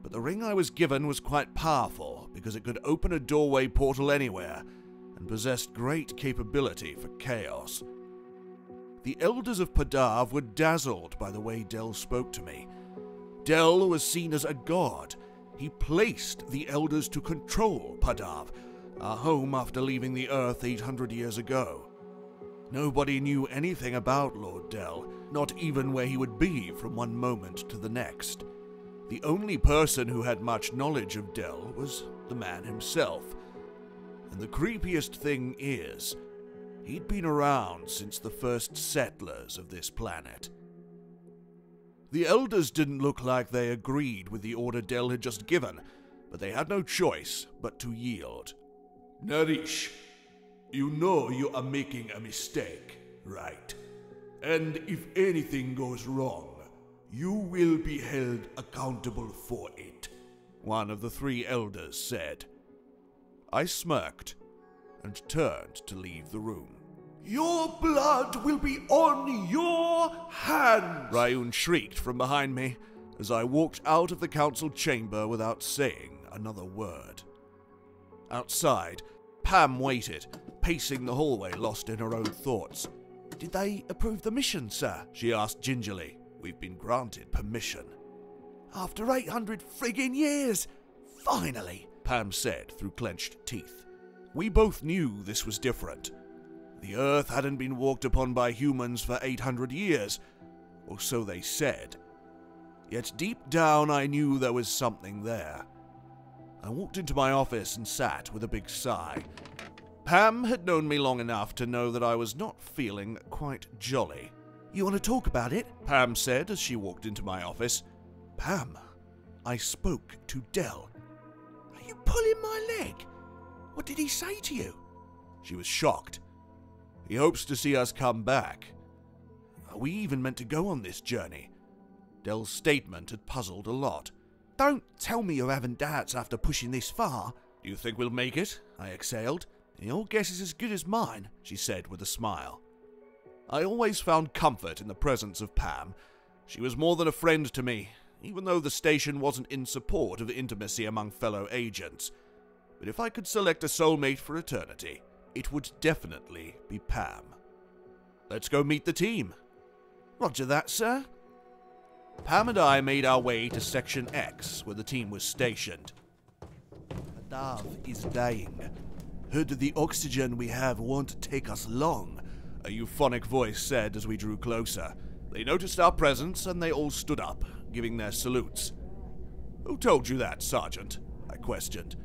but the ring I was given was quite powerful because it could open a doorway portal anywhere and possessed great capability for chaos. The elders of Padav were dazzled by the way Del spoke to me. Del was seen as a god. He placed the elders to control Padav, our home after leaving the Earth 800 years ago. Nobody knew anything about Lord Del, not even where he would be from one moment to the next. The only person who had much knowledge of Del was the man himself. And the creepiest thing is, he'd been around since the first settlers of this planet. The elders didn't look like they agreed with the order Del had just given, but they had no choice but to yield. Narish, you know you are making a mistake, right? And if anything goes wrong, you will be held accountable for it, one of the 3 elders said. I smirked and turned to leave the room. Your blood will be on your hands! Ryun shrieked from behind me as I walked out of the council chamber without saying another word. Outside, Pam waited, pacing the hallway lost in her own thoughts. Did they approve the mission, sir? She asked gingerly. We've been granted permission. After 800 friggin' years! Finally, Pam said through clenched teeth. We both knew this was different. The Earth hadn't been walked upon by humans for 800 years, or so they said. Yet deep down I knew there was something there. I walked into my office and sat with a big sigh. Pam had known me long enough to know that I was not feeling quite jolly. You want to talk about it? Pam said as she walked into my office. Pam, I spoke to Del. Are you pulling my leg? What did he say to you? She was shocked. He hopes to see us come back. Are we even meant to go on this journey? Del's statement had puzzled a lot. Don't tell me you're having doubts after pushing this far. Do you think we'll make it? I exhaled. Your guess is as good as mine, she said with a smile. I always found comfort in the presence of Pam. She was more than a friend to me, even though the station wasn't in support of intimacy among fellow agents. But if I could select a soulmate for eternity, it would definitely be Pam. Let's go meet the team. Roger that, sir. Pam and I made our way to Section X, where the team was stationed. Padav is dying. Heard that the oxygen we have won't take us long. a euphonic voice said as we drew closer. They noticed our presence and they all stood up, giving their salutes. "Who told you that, Sergeant?" I questioned.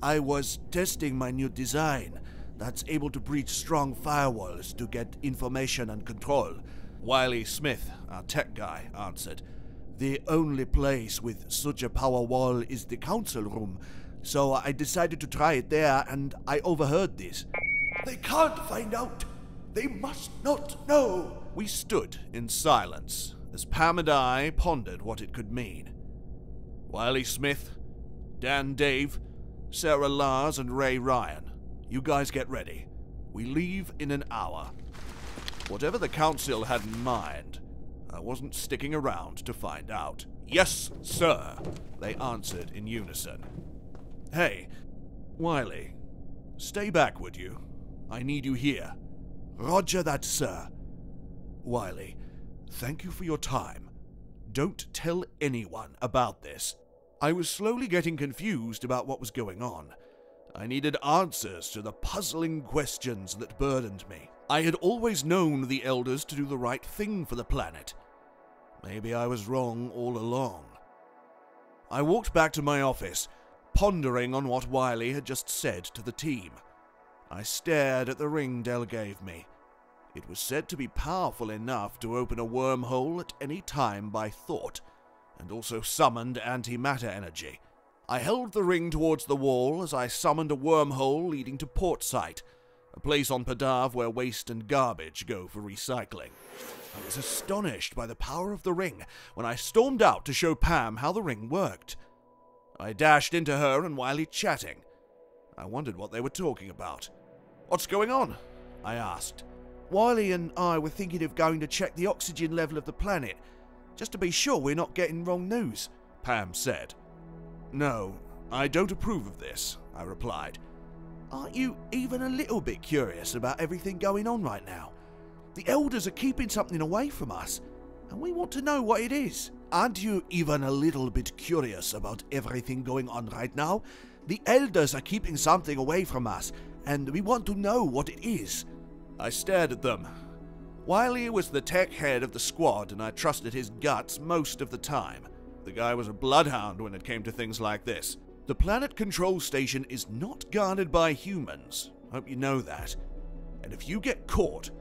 "I was testing my new design that's able to breach strong firewalls to get information and control," Wiley Smith, our tech guy, answered. "The only place with such a power wall is the council room, so I decided to try it there, and I overheard this." "They can't find out. They must not know." We stood in silence as Pam and I pondered what it could mean. Wiley Smith, Dan Dave, Sarah Lars, and Ray Ryan, you guys get ready. We leave in an hour. Whatever the council had in mind, I wasn't sticking around to find out. "Yes, sir," they answered in unison. "Hey, Wiley, stay back, would you? I need you here." "Roger that, sir." "Wiley, thank you for your time. Don't tell anyone about this." I was slowly getting confused about what was going on. I needed answers to the puzzling questions that burdened me. I had always known the elders to do the right thing for the planet. Maybe I was wrong all along. I walked back to my office, pondering on what Wiley had just said to the team. I stared at the ring Del gave me. It was said to be powerful enough to open a wormhole at any time by thought, and also summoned antimatter energy. I held the ring towards the wall as I summoned a wormhole leading to Portsite, a place on Padav where waste and garbage go for recycling. I was astonished by the power of the ring when I stormed out to show Pam how the ring worked. I dashed into her and Wiley chatting. I wondered what they were talking about. "What's going on?" I asked. "Wiley and I were thinking of going to check the oxygen level of the planet, just to be sure we're not getting wrong news," Pam said. "No, I don't approve of this," I replied. "Aren't you even a little bit curious about everything going on right now? The elders are keeping something away from us, and we want to know what it is." "Aren't you even a little bit curious about everything going on right now? The elders are keeping something away from us, and we want to know what it is." I stared at them. Wiley was the tech head of the squad, and I trusted his guts most of the time. The guy was a bloodhound when it came to things like this. The planet control station is not guarded by humans. Hope you know that. And if you get caught,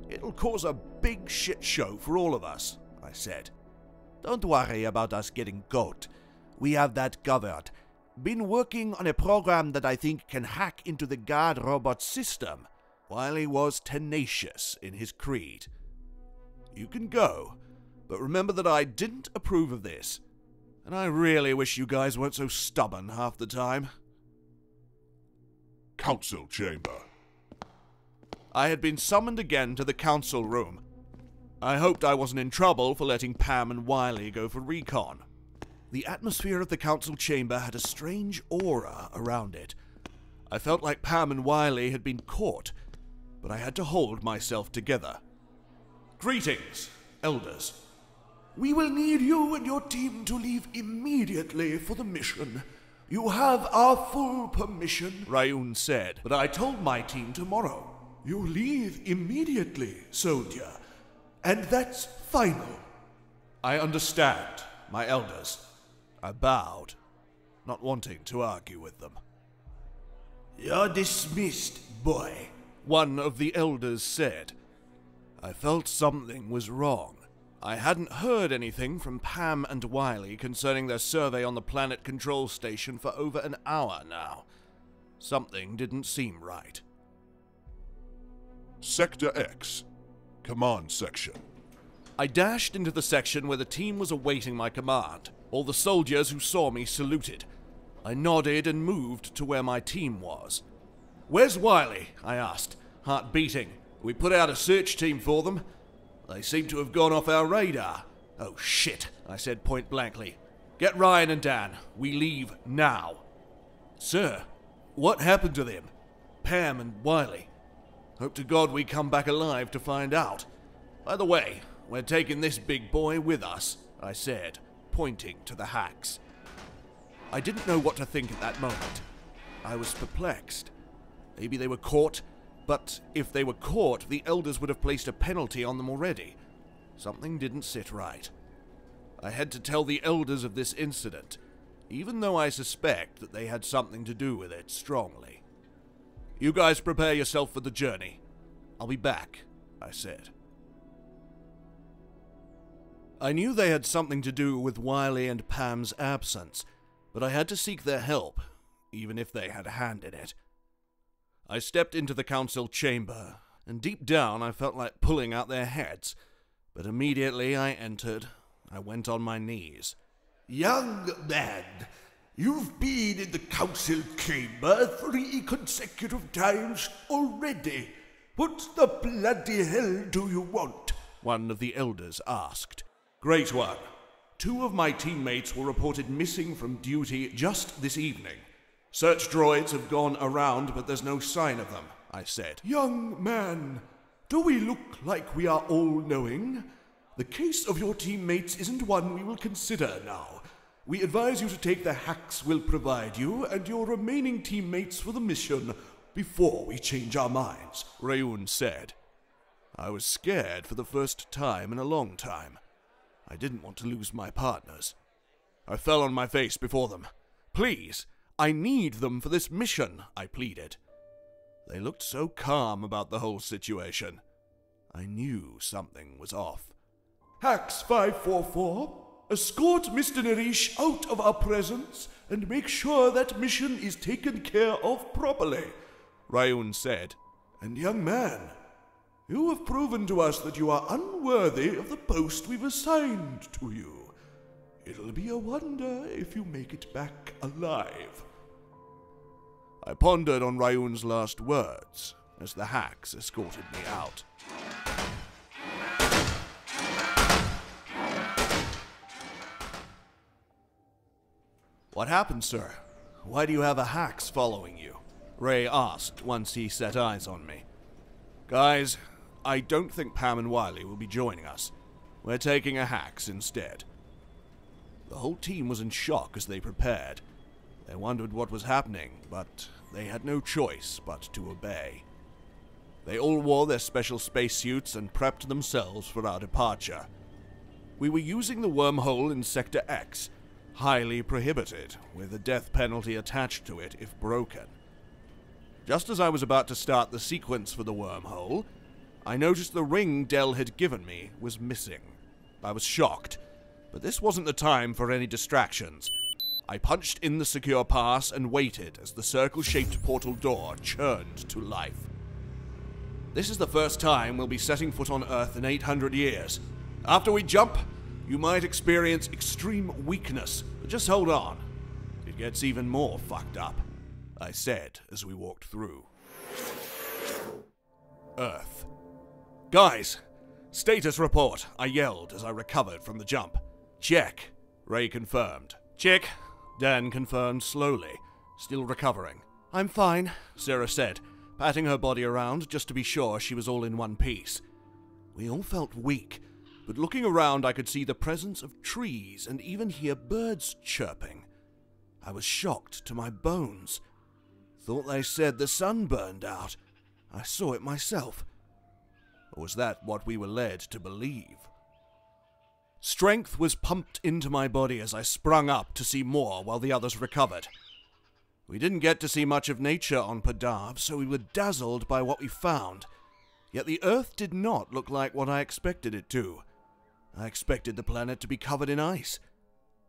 it'll cause a big shit show for all of us, I said. "Don't worry about us getting caught. We have that covered. Been working on a program that I think can hack into the guard robot system." Wiley was tenacious in his creed. "You can go, but remember that I didn't approve of this. And I really wish you guys weren't so stubborn half the time." Council chamber. I had been summoned again to the council room. I hoped I wasn't in trouble for letting Pam and Wiley go for recon. The atmosphere of the council chamber had a strange aura around it. I felt like Pam and Wiley had been caught, but I had to hold myself together. "Greetings, elders." "We will need you and your team to leave immediately for the mission. You have our full permission," Rayun said. "But I told my team tomorrow. You leave immediately, soldier. And that's final." "I understand, my elders." I bowed, not wanting to argue with them. "You're dismissed, boy," one of the elders said. I felt something was wrong. I hadn't heard anything from Pam and Wiley concerning their survey on the planet control station for over an hour now. Something didn't seem right. Sector X. Command section. I dashed into the section where the team was awaiting my command. All the soldiers who saw me saluted. I nodded and moved to where my team was. "Where's Wiley?" I asked, heart beating. "We put out a search team for them. They seem to have gone off our radar." "Oh shit," I said point blankly. "Get Ryan and Dan. We leave now." "Sir, what happened to them? Pam and Wiley? Hope to God we come back alive to find out. By the way, we're taking this big boy with us," I said, pointing to the hacks. I didn't know what to think at that moment. I was perplexed. Maybe they were caught. But if they were caught, the elders would have placed a penalty on them already. Something didn't sit right. I had to tell the elders of this incident, even though I suspect that they had something to do with it strongly. You guys prepare yourself for the journey. I'll be back, I said. I knew they had something to do with Wiley and Pam's absence, but I had to seek their help, even if they had a hand in it. I stepped into the council chamber, and deep down I felt like pulling out their heads, but immediately I entered, I went on my knees. Young man, you've been in the council chamber 3 consecutive times already. What the bloody hell do you want? One of the elders asked. Great one. 2 of my teammates were reported missing from duty just this evening. Search droids have gone around, but there's no sign of them, I said. Young man, do we look like we are all-knowing? The case of your teammates isn't one we will consider now. We advise you to take the hacks we'll provide you and your remaining teammates for the mission before we change our minds, Rayun said. I was scared for the first time in a long time. I didn't want to lose my partners. I fell on my face before them. Please, I need them for this mission, I pleaded. They looked so calm about the whole situation. I knew something was off. Hax 544, escort Mr. Narish out of our presence and make sure that mission is taken care of properly, Rayun said. And young man, you have proven to us that you are unworthy of the post we've assigned to you. It'll be a wonder if you make it back alive. I pondered on Rayun's last words as the hacks escorted me out. What happened, sir? Why do you have a hacks following you? Ray asked once he set eyes on me. Guys, I don't think Pam and Wiley will be joining us. We're taking a hacks instead. The whole team was in shock as they prepared. They wondered what was happening, but they had no choice but to obey. They all wore their special spacesuits and prepped themselves for our departure. We were using the wormhole in Sector X, highly prohibited, with a death penalty attached to it if broken. Just as I was about to start the sequence for the wormhole, I noticed the ring Del had given me was missing. I was shocked, but this wasn't the time for any distractions. I punched in the secure pass and waited as the circle-shaped portal door churned to life. This is the first time we'll be setting foot on Earth in 800 years. After we jump, you might experience extreme weakness, but just hold on. It gets even more fucked up, I said as we walked through. Earth. Guys, status report, I yelled as I recovered from the jump. Check, Ray confirmed. Check, Dan confirmed slowly, still recovering. I'm fine, Sarah said, patting her body around just to be sure she was all in one piece. We all felt weak, but looking around I could see the presence of trees and even hear birds chirping. I was shocked to my bones. Thought they said the sun burned out. I saw it myself. Or was that what we were led to believe? Strength was pumped into my body as I sprung up to see more while the others recovered. We didn't get to see much of nature on Padav, so we were dazzled by what we found. Yet the Earth did not look like what I expected it to. I expected the planet to be covered in ice.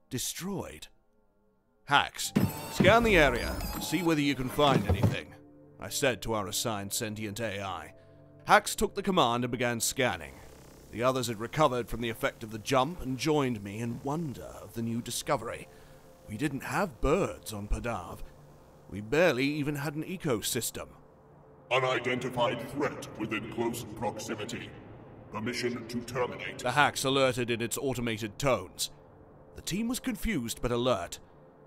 Destroyed. Hacks, scan the area, see whether you can find anything, I said to our assigned sentient AI. Hacks took the command and began scanning. The others had recovered from the effect of the jump and joined me in wonder of the new discovery. We didn't have birds on Padav. We barely even had an ecosystem. Unidentified threat within close proximity. Permission to terminate. The Hacks alerted in its automated tones. The team was confused but alert.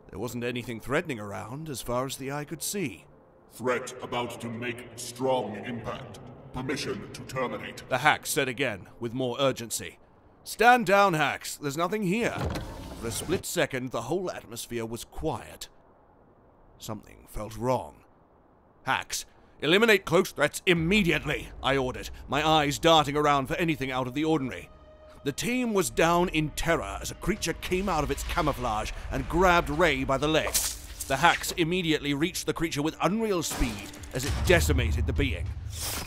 There wasn't anything threatening around as far as the eye could see. Threat about to make strong impact. Permission to terminate. The Hacks said again, with more urgency. Stand down, Hacks. There's nothing here. For a split second, the whole atmosphere was quiet. Something felt wrong. Hacks, Eliminate close threats immediately, I ordered, my eyes darting around for anything out of the ordinary. The team was down in terror as a creature came out of its camouflage and grabbed Ray by the leg. The hacks immediately reached the creature with unreal speed as it decimated the being.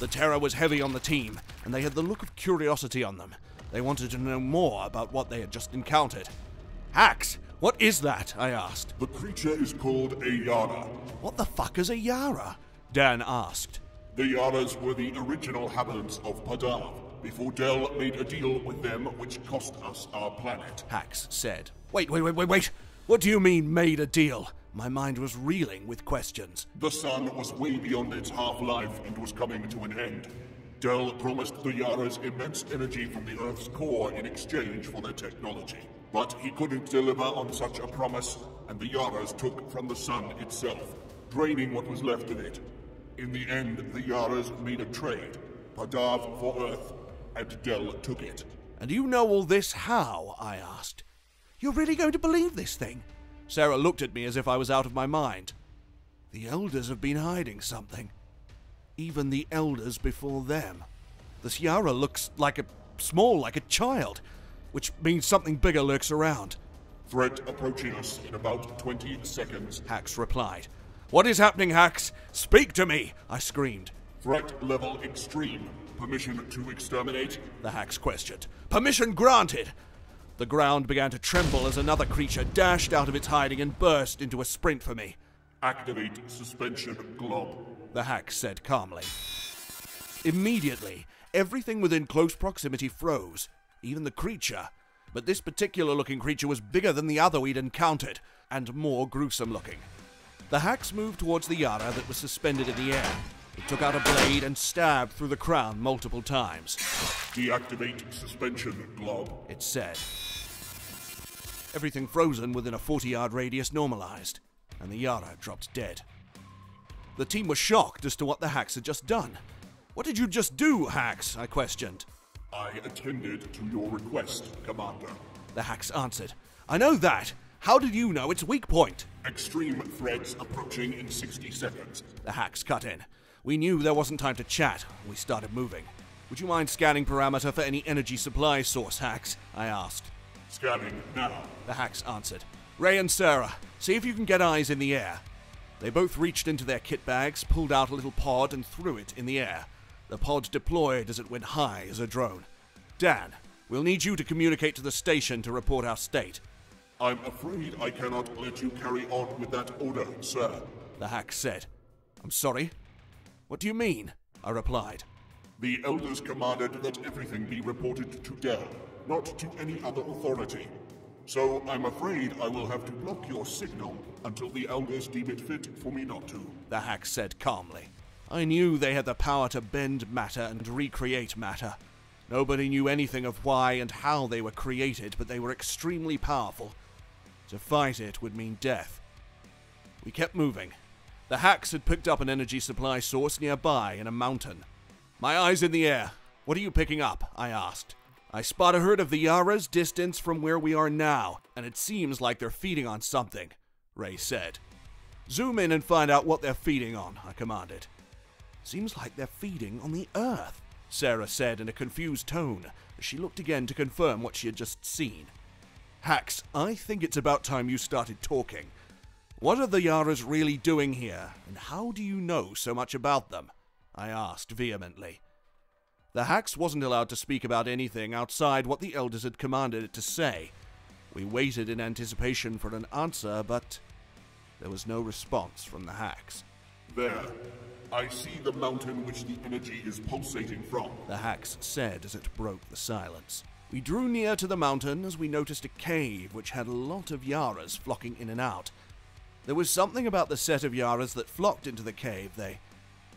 The terror was heavy on the team, and they had the look of curiosity on them. They wanted to know more about what they had just encountered. Hacks, what is that? I asked. The creature is called a Yara. What the fuck is a Yara? Dan asked. The Yaras were the original inhabitants of Padav, before Del made a deal with them which cost us our planet. Hacks said. Wait. What do you mean, made a deal? My mind was reeling with questions. The sun was way beyond its half-life and was coming to an end. Del promised the Yaras immense energy from the Earth's core in exchange for their technology. But he couldn't deliver on such a promise, and the Yaras took from the sun itself, draining what was left of it. In the end, the Yaras made a trade, Padav for Earth, and Del took it. And you know all this how? I asked. You're really going to believe this thing? Sarah looked at me as if I was out of my mind. The elders have been hiding something. Even the elders before them. This Yara looks small like a child, which means something bigger lurks around. Threat approaching us in about 20 seconds, Hax replied. What is happening, Hax? Speak to me, I screamed. Threat level extreme. Permission to exterminate? The Hax questioned. Permission granted. The ground began to tremble as another creature dashed out of its hiding and burst into a sprint for me. Activate suspension glob, the Hax said calmly. Immediately, everything within close proximity froze, even the creature. But this particular-looking creature was bigger than the other we'd encountered, and more gruesome-looking. The Hax moved towards the Yara that was suspended in the air. It took out a blade and stabbed through the crown multiple times. Deactivate suspension glob, it said. Everything frozen within a 40-yard radius normalized, and the Yara dropped dead. The team was shocked as to what the Hax had just done. What did you just do, Hax? I questioned. I attended to your request, Commander. The Hax answered. I know that. How did you know its weak point? Extreme threats approaching in 60 seconds. The Hax cut in. We knew there wasn't time to chat. We started moving. Would you mind scanning parameter for any energy supply source, Hax? I asked. Scanning now. The Hax answered. Ray and Sarah, see if you can get eyes in the air. They both reached into their kit bags, pulled out a little pod and threw it in the air. The pod deployed as it went high as a drone. Dan, we'll need you to communicate to the station to report our state. I'm afraid I cannot let you carry on with that order, sir. The Hax said. I'm sorry? What do you mean? I replied. The Elders commanded that everything be reported to Del, not to any other authority. So I'm afraid I will have to block your signal until the Elders deem it fit for me not to. The Hax said calmly. I knew they had the power to bend matter and recreate matter. Nobody knew anything of why and how they were created, but they were extremely powerful. To fight it would mean death. We kept moving. The Hax had picked up an energy supply source nearby in a mountain. My eyes in the air. What are you picking up? I asked. I spot a herd of the Yaras distant from where we are now, and it seems like they're feeding on something, Ray said. Zoom in and find out what they're feeding on, I commanded. Seems like they're feeding on the Earth, Sarah said in a confused tone as she looked again to confirm what she had just seen. Hax, I think it's about time you started talking. What are the Yaras really doing here, and how do you know so much about them? I asked vehemently. The Hax wasn't allowed to speak about anything outside what the Elders had commanded it to say. We waited in anticipation for an answer, but there was no response from the Hax. There. I see the mountain which the energy is pulsating from, the Hax said as it broke the silence. We drew near to the mountain as we noticed a cave which had a lot of Yaras flocking in and out. There was something about the set of Yaras that flocked into the cave. They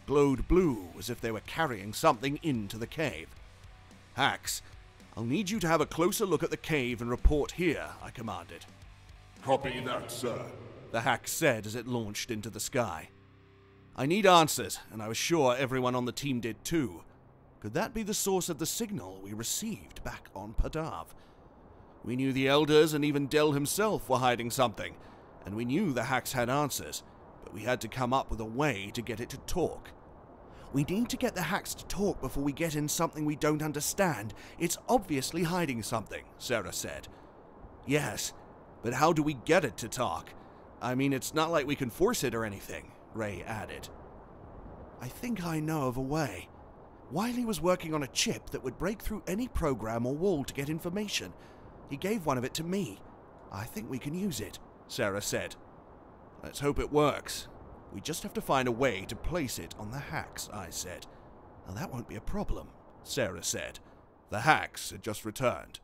glowed blue as if they were carrying something into the cave. Hax, I'll need you to have a closer look at the cave and report here, I commanded. Copy that, sir, the Hax said as it launched into the sky. I need answers, and I was sure everyone on the team did too. Could that be the source of the signal we received back on Padav? We knew the Elders and even Del himself were hiding something, and we knew the Hax had answers, but we had to come up with a way to get it to talk. We need to get the hacks to talk before we get in something we don't understand. It's obviously hiding something, Sarah said. Yes, but how do we get it to talk? I mean, it's not like we can force it or anything, Ray added. I think I know of a way. Wiley was working on a chip that would break through any program or wall to get information. He gave one of it to me. I think we can use it, Sarah said. Let's hope it works. We just have to find a way to place it on the hacks, I said. Now that won't be a problem, Sarah said. The hacks had just returned.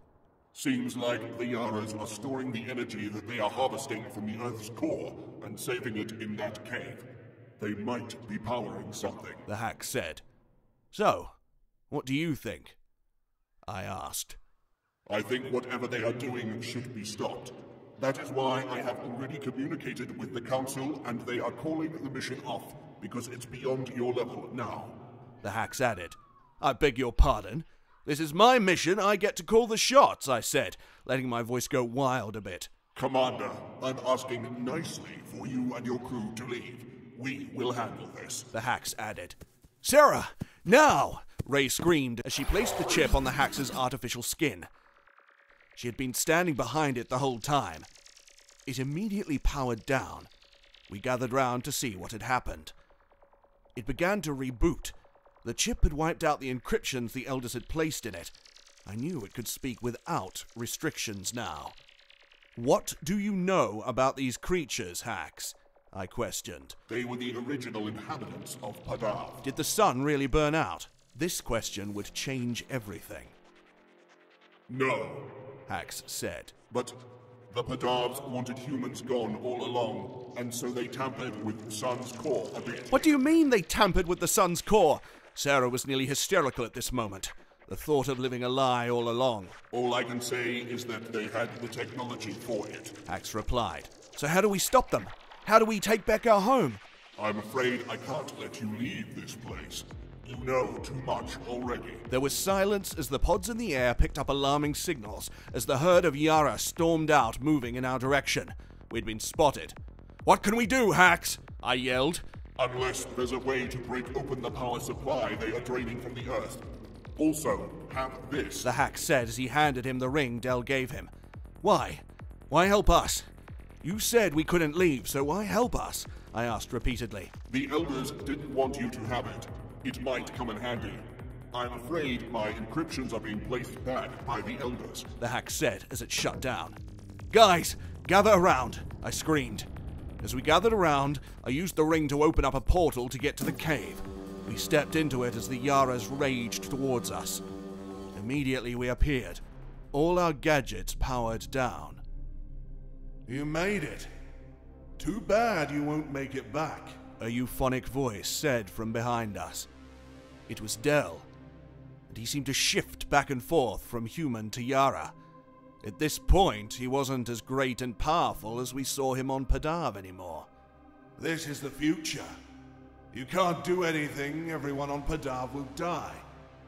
Seems like the Yaras are storing the energy that they are harvesting from the Earth's core and saving it in that cave. They might be powering something, the hack said. So, what do you think? I asked. I think whatever they are doing should be stopped. That is why I have already communicated with the Council and they are calling the mission off, because it's beyond your level now. The hacks added. I beg your pardon. This is my mission, I get to call the shots, I said, letting my voice go wild a bit. Commander, I'm asking nicely for you and your crew to leave. We will handle this, the hacks added. Sarah, now! Ray screamed as she placed the chip on the hacks' artificial skin. She had been standing behind it the whole time. It immediately powered down. We gathered round to see what had happened. It began to reboot. The chip had wiped out the encryptions the elders had placed in it. I knew it could speak without restrictions now. What do you know about these creatures, hacks? I questioned. They were the original inhabitants of Padav. Did the sun really burn out? This question would change everything. No, Hacks said. But the Padavs wanted humans gone all along, and so they tampered with the sun's core a bit. What do you mean they tampered with the sun's core? Sarah was nearly hysterical at this moment. The thought of living a lie all along. All I can say is that they had the technology for it, Hacks replied. So how do we stop them? How do we take back our home? I'm afraid I can't let you leave this place. You know too much already. There was silence as the pods in the air picked up alarming signals as the herd of Yara stormed out, moving in our direction. We'd been spotted. What can we do, Hacks? I yelled. Unless there's a way to break open the power supply they are draining from the Earth. Also, have this, the hack said as he handed him the ring Del gave him. Why? Why help us? You said we couldn't leave, so why help us? I asked repeatedly. The elders didn't want you to have it. It might come in handy. I'm afraid my encryptions are being placed back by the elders, the hack said as it shut down. Guys, gather around, I screamed. As we gathered around, I used the ring to open up a portal to get to the cave. We stepped into it as the Yaras raged towards us. Immediately we appeared, all our gadgets powered down. You made it. Too bad you won't make it back, a euphonic voice said from behind us. It was Del, and he seemed to shift back and forth from human to Yara. At this point, he wasn't as great and powerful as we saw him on Padav anymore. This is the future. You can't do anything, everyone on Padav will die.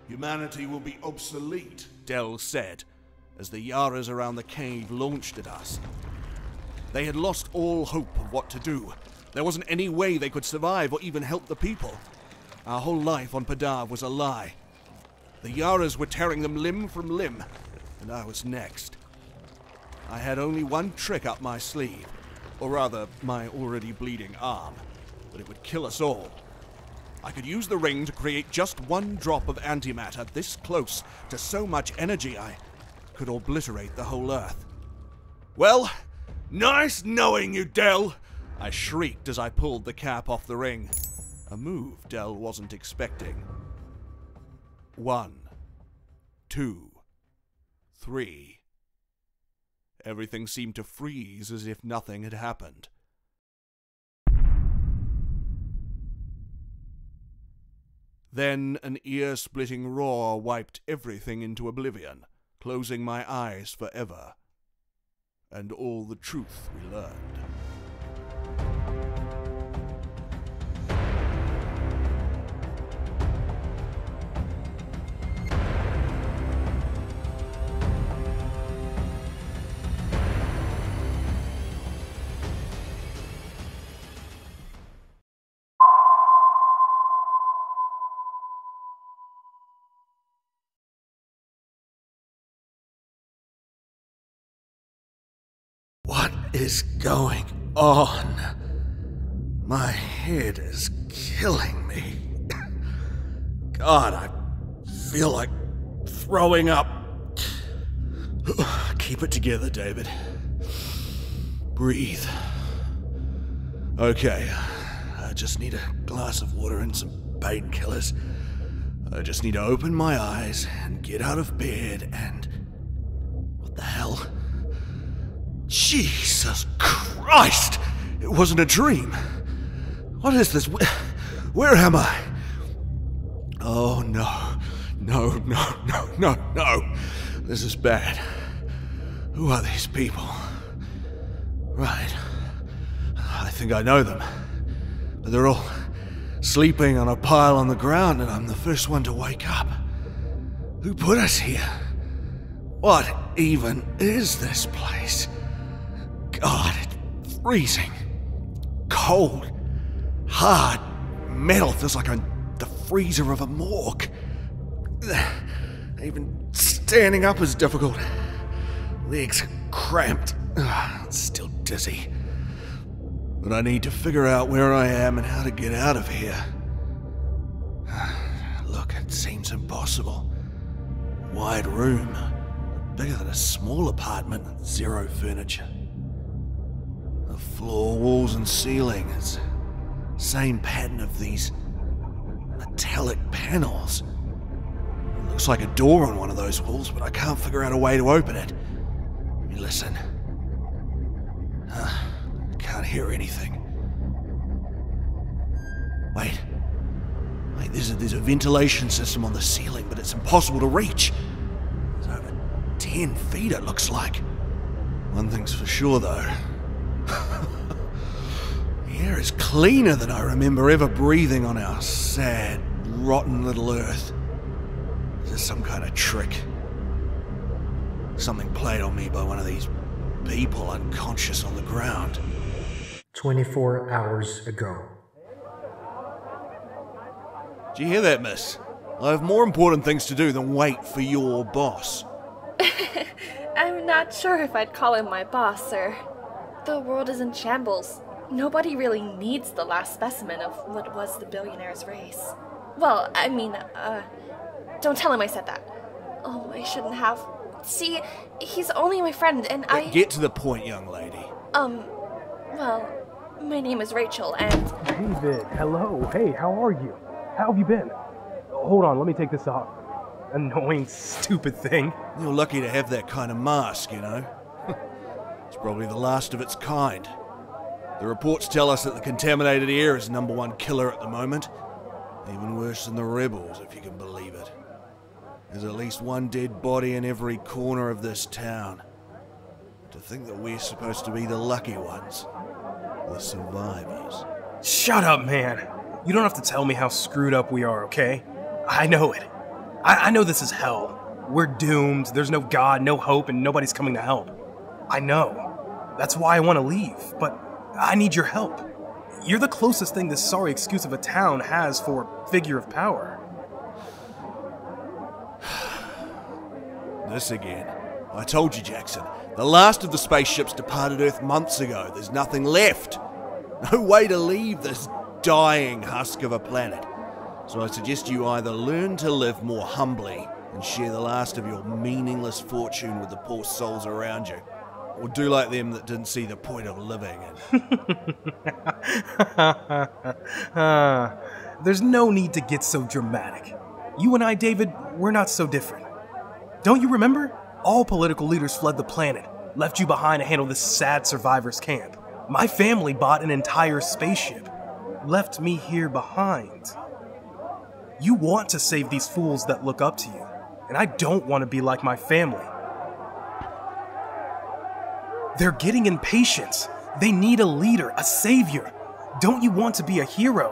Humanity will be obsolete, Del said, as the Yaras around the cave launched at us. They had lost all hope of what to do. There wasn't any way they could survive or even help the people. Our whole life on Padav was a lie. The Yaras were tearing them limb from limb, and I was next. I had only one trick up my sleeve, or rather, my already bleeding arm, but it would kill us all. I could use the ring to create just one drop of antimatter this close to so much energy I could obliterate the whole Earth. Well, nice knowing you, Del! I shrieked as I pulled the cap off the ring. A move Del wasn't expecting. 1, 2, 3. Everything seemed to freeze as if nothing had happened. Then an ear-splitting roar wiped everything into oblivion, closing my eyes forever. And all the truth we learned. is going on? My head is killing me. God, I feel like throwing up. Keep it together, David. Breathe. Okay, I just need a glass of water and some painkillers. I just need to open my eyes and get out of bed and... What the hell? Jesus Christ! It wasn't a dream. What is this? Where am I? Oh no. No. This is bad. Who are these people? Right. I think I know them. But they're all sleeping on a pile on the ground and I'm the first one to wake up. Who put us here? What even is this place? God, it's freezing. Cold. Hard. Metal feels like I'm the freezer of a morgue. Even standing up is difficult. Legs cramped. Still dizzy. But I need to figure out where I am and how to get out of here. Look, it seems impossible. Wide room. Bigger than a small apartment. Zero furniture. The floor, walls and ceiling is the same pattern of these metallic panels. It looks like a door on one of those walls, but I can't figure out a way to open it. Let me listen. I can't hear anything. Wait, there's a ventilation system on the ceiling, but it's impossible to reach. It's over 10 feet, it looks like. One thing's for sure, though. The air is cleaner than I remember ever breathing on our sad, rotten little Earth. Is this some kind of trick? Something played on me by one of these people unconscious on the ground. 24 hours ago. Did you hear that, miss? I have more important things to do than wait for your boss. I'm not sure if I'd call him my boss, sir. The world is in shambles. Nobody really needs the last specimen of what was the billionaire's race. Well, I mean, don't tell him I said that. Oh, I shouldn't have. See, he's only my friend, and I... Get to the point, young lady. Well, my name is Rachel, and... David, hello. Hey, how are you? How have you been? Hold on, let me take this off. Annoying, stupid thing. You're lucky to have that kind of mask, you know. It's probably the last of its kind. The reports tell us that the contaminated air is #1 killer at the moment. Even worse than the rebels, if you can believe it. There's at least one dead body in every corner of this town. To think that we're supposed to be the lucky ones. The survivors. Shut up, man. You don't have to tell me how screwed up we are, okay? I know it. I know this is hell. We're doomed, there's no God, no hope, and nobody's coming to help. I know. That's why I want to leave, but I need your help. You're the closest thing this sorry excuse of a town has for figure of power. This again. I told you, Jackson. The last of the spaceships departed Earth months ago. There's nothing left. No way to leave this dying husk of a planet. So I suggest you either learn to live more humbly and share the last of your meaningless fortune with the poor souls around you, or do like them that didn't see the point of living and... There's no need to get so dramatic. You and I, David, we're not so different. Don't you remember? All political leaders fled the planet, left you behind to handle this sad survivors camp. My family bought an entire spaceship, left me here behind. You want to save these fools that look up to you, and I don't want to be like my family. They're getting impatient. They need a leader, a savior. Don't you want to be a hero?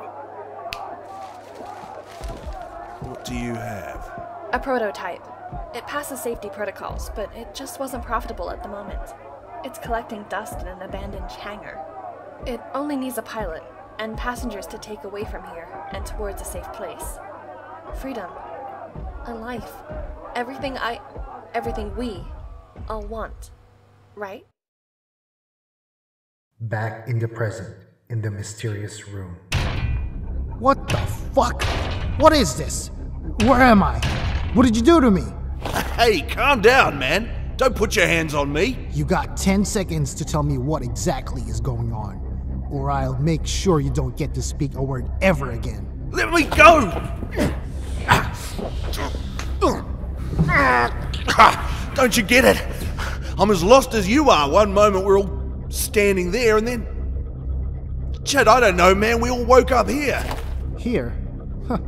What do you have? A prototype. It passes safety protocols, but it just wasn't profitable at the moment. It's collecting dust in an abandoned hangar. It only needs a pilot, and passengers to take away from here and towards a safe place. Freedom. A life. Everything we all want. Right? Back in the present, in the mysterious room. What the fuck? What is this? Where am I? What did you do to me? Hey, calm down, man. Don't put your hands on me. You got 10 seconds to tell me what exactly is going on, or I'll make sure you don't get to speak a word ever again. Let me go! Don't you get it? I'm as lost as you are. One moment we're all standing there and then... Chad, I don't know, man. We all woke up here. Here? Huh.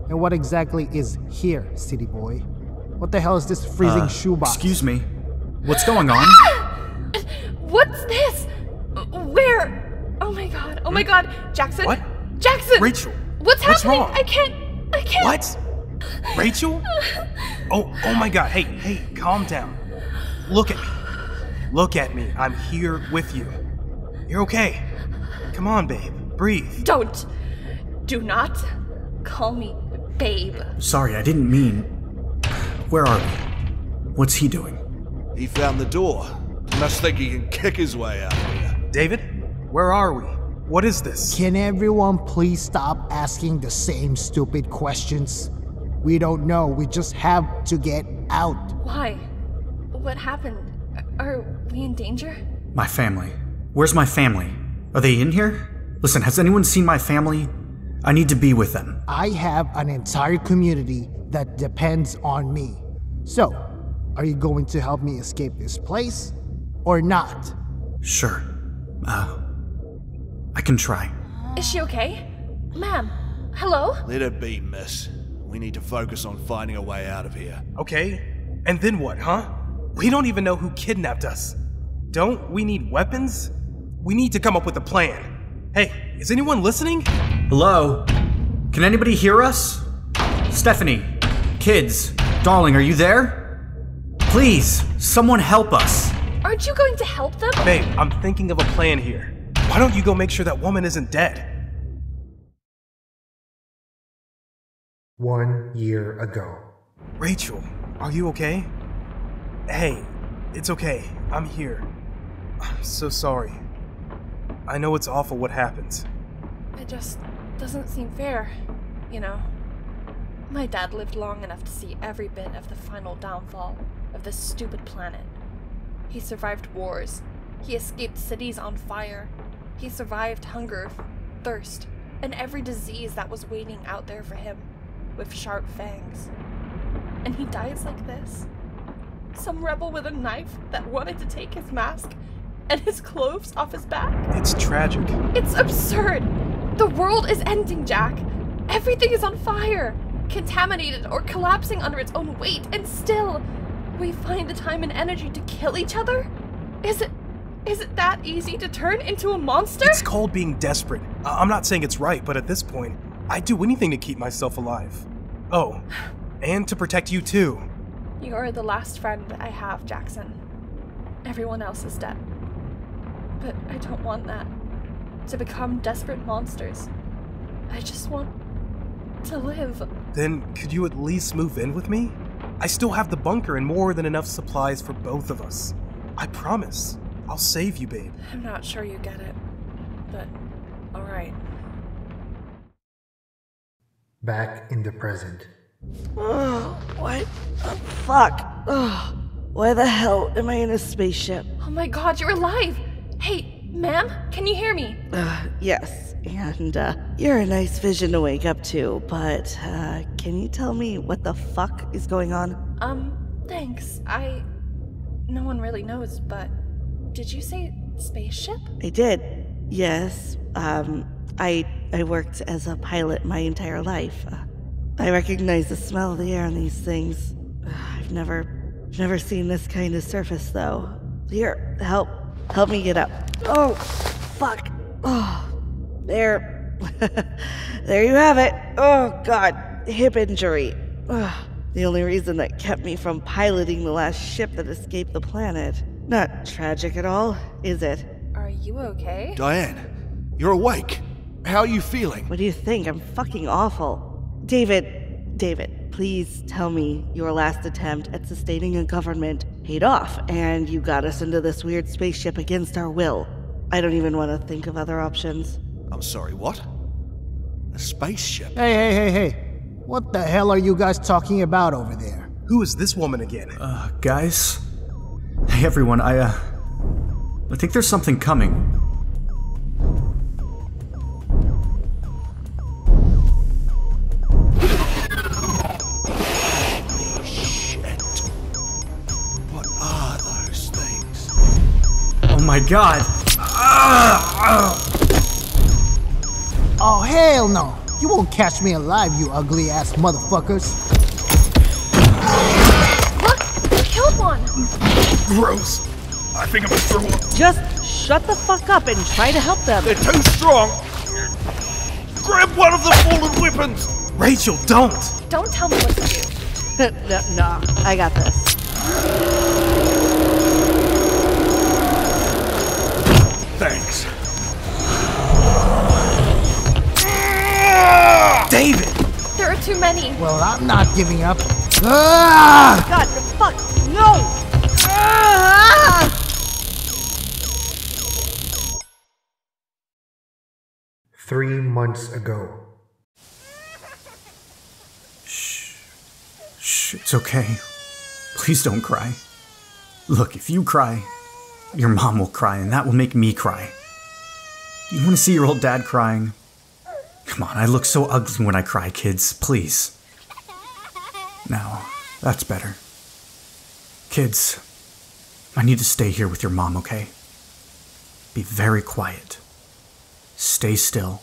And what exactly is here, city boy? What the hell is this freezing shoebox? Excuse me. What's going on? What's this? Where? Oh my god. Jackson? What? Jackson! Rachel! What's happening? wrong? I can't. What? Rachel? Oh my god. Hey, calm down. Look at me. Look at me. I'm here with you. You're okay. Come on, babe. Breathe. Don't. Do not call me babe. Sorry, I didn't mean... Where are we? What's he doing? He found the door. He must think he can kick his way out of here. David, where are we? What is this? Can everyone please stop asking the same stupid questions? We don't know. We just have to get out. Why? What happened? Are we in danger? My family. Where's my family? Are they in here? Listen, has anyone seen my family? I need to be with them. I have an entire community that depends on me. So, are you going to help me escape this place or not? Sure. I can try. Is she okay? Ma'am, hello? Let it be, miss. We need to focus on finding a way out of here. Okay. And then what, huh? We don't even know who kidnapped us. Don't we need weapons? We need to come up with a plan. Hey, is anyone listening? Hello? Can anybody hear us? Stephanie, kids, darling, are you there? Please, someone help us. Aren't you going to help them? Babe, I'm thinking of a plan here. Why don't you go make sure that woman isn't dead? 1 year ago. Rachel, are you okay? Hey, it's okay. I'm here. I'm so sorry. I know it's awful what happened. It just doesn't seem fair, you know. My dad lived long enough to see every bit of the final downfall of this stupid planet. He survived wars. He escaped cities on fire. He survived hunger, thirst, and every disease that was waiting out there for him, with sharp fangs. And he dies like this. Some rebel with a knife that wanted to take his mask and his clothes off his back. It's tragic. It's absurd. The world is ending, Jack. Everything is on fire, contaminated or collapsing under its own weight, and still, we find the time and energy to kill each other? Is it that easy to turn into a monster? It's called being desperate. I'm not saying it's right, but at this point, I'd do anything to keep myself alive. Oh, and to protect you too. You are the last friend I have, Jackson. Everyone else is dead. But I don't want that. To become desperate monsters. I just want to live. Then could you at least move in with me? I still have the bunker and more than enough supplies for both of us. I promise. I'll save you, babe. I'm not sure you get it, but alright. Back in the present. What the fuck? Why the hell am I in a spaceship? Oh my god, you're alive! Hey, ma'am, can you hear me? Yes, and you're a nice vision to wake up to, but can you tell me what the fuck is going on? Thanks. No one really knows, but did you say spaceship? I did, yes. I worked as a pilot my entire life. I recognize the smell of the air on these things. I've never seen this kind of surface, though. Here, help me get up. Oh, fuck. Oh, there. There you have it. Oh, God, hip injury. The only reason that kept me from piloting the last ship that escaped the planet. Not tragic at all, is it? Are you okay? Diane, you're awake. How are you feeling? What do you think? I'm fucking awful. David, please tell me your last attempt at sustaining a government paid off, and you got us into this weird spaceship against our will. I don't even want to think of other options. I'm sorry, what? A spaceship? Hey. What the hell are you guys talking about over there? Who is this woman again? Guys? Hey, everyone, I think there's something coming. Shit. What are those things? Oh my god! Oh, hell no! You won't catch me alive, you ugly ass motherfuckers! Look! You killed one! Gross. I think I'm gonna throw up. Just shut the fuck up and try to help them. They're too strong! Grab one of the fallen weapons! Rachel, don't! Don't tell me what to do. No, I got this. Thanks. David! There are too many. Well, I'm not giving up. Ah! God, fuck, no! Ah! 3 months ago. Shh, it's okay. Please don't cry. Look, if you cry, your mom will cry, and that will make me cry. You want to see your old dad crying? Come on, I look so ugly when I cry, kids. Please. Now, that's better. Kids, I need to stay here with your mom, okay? Be very quiet. Stay still.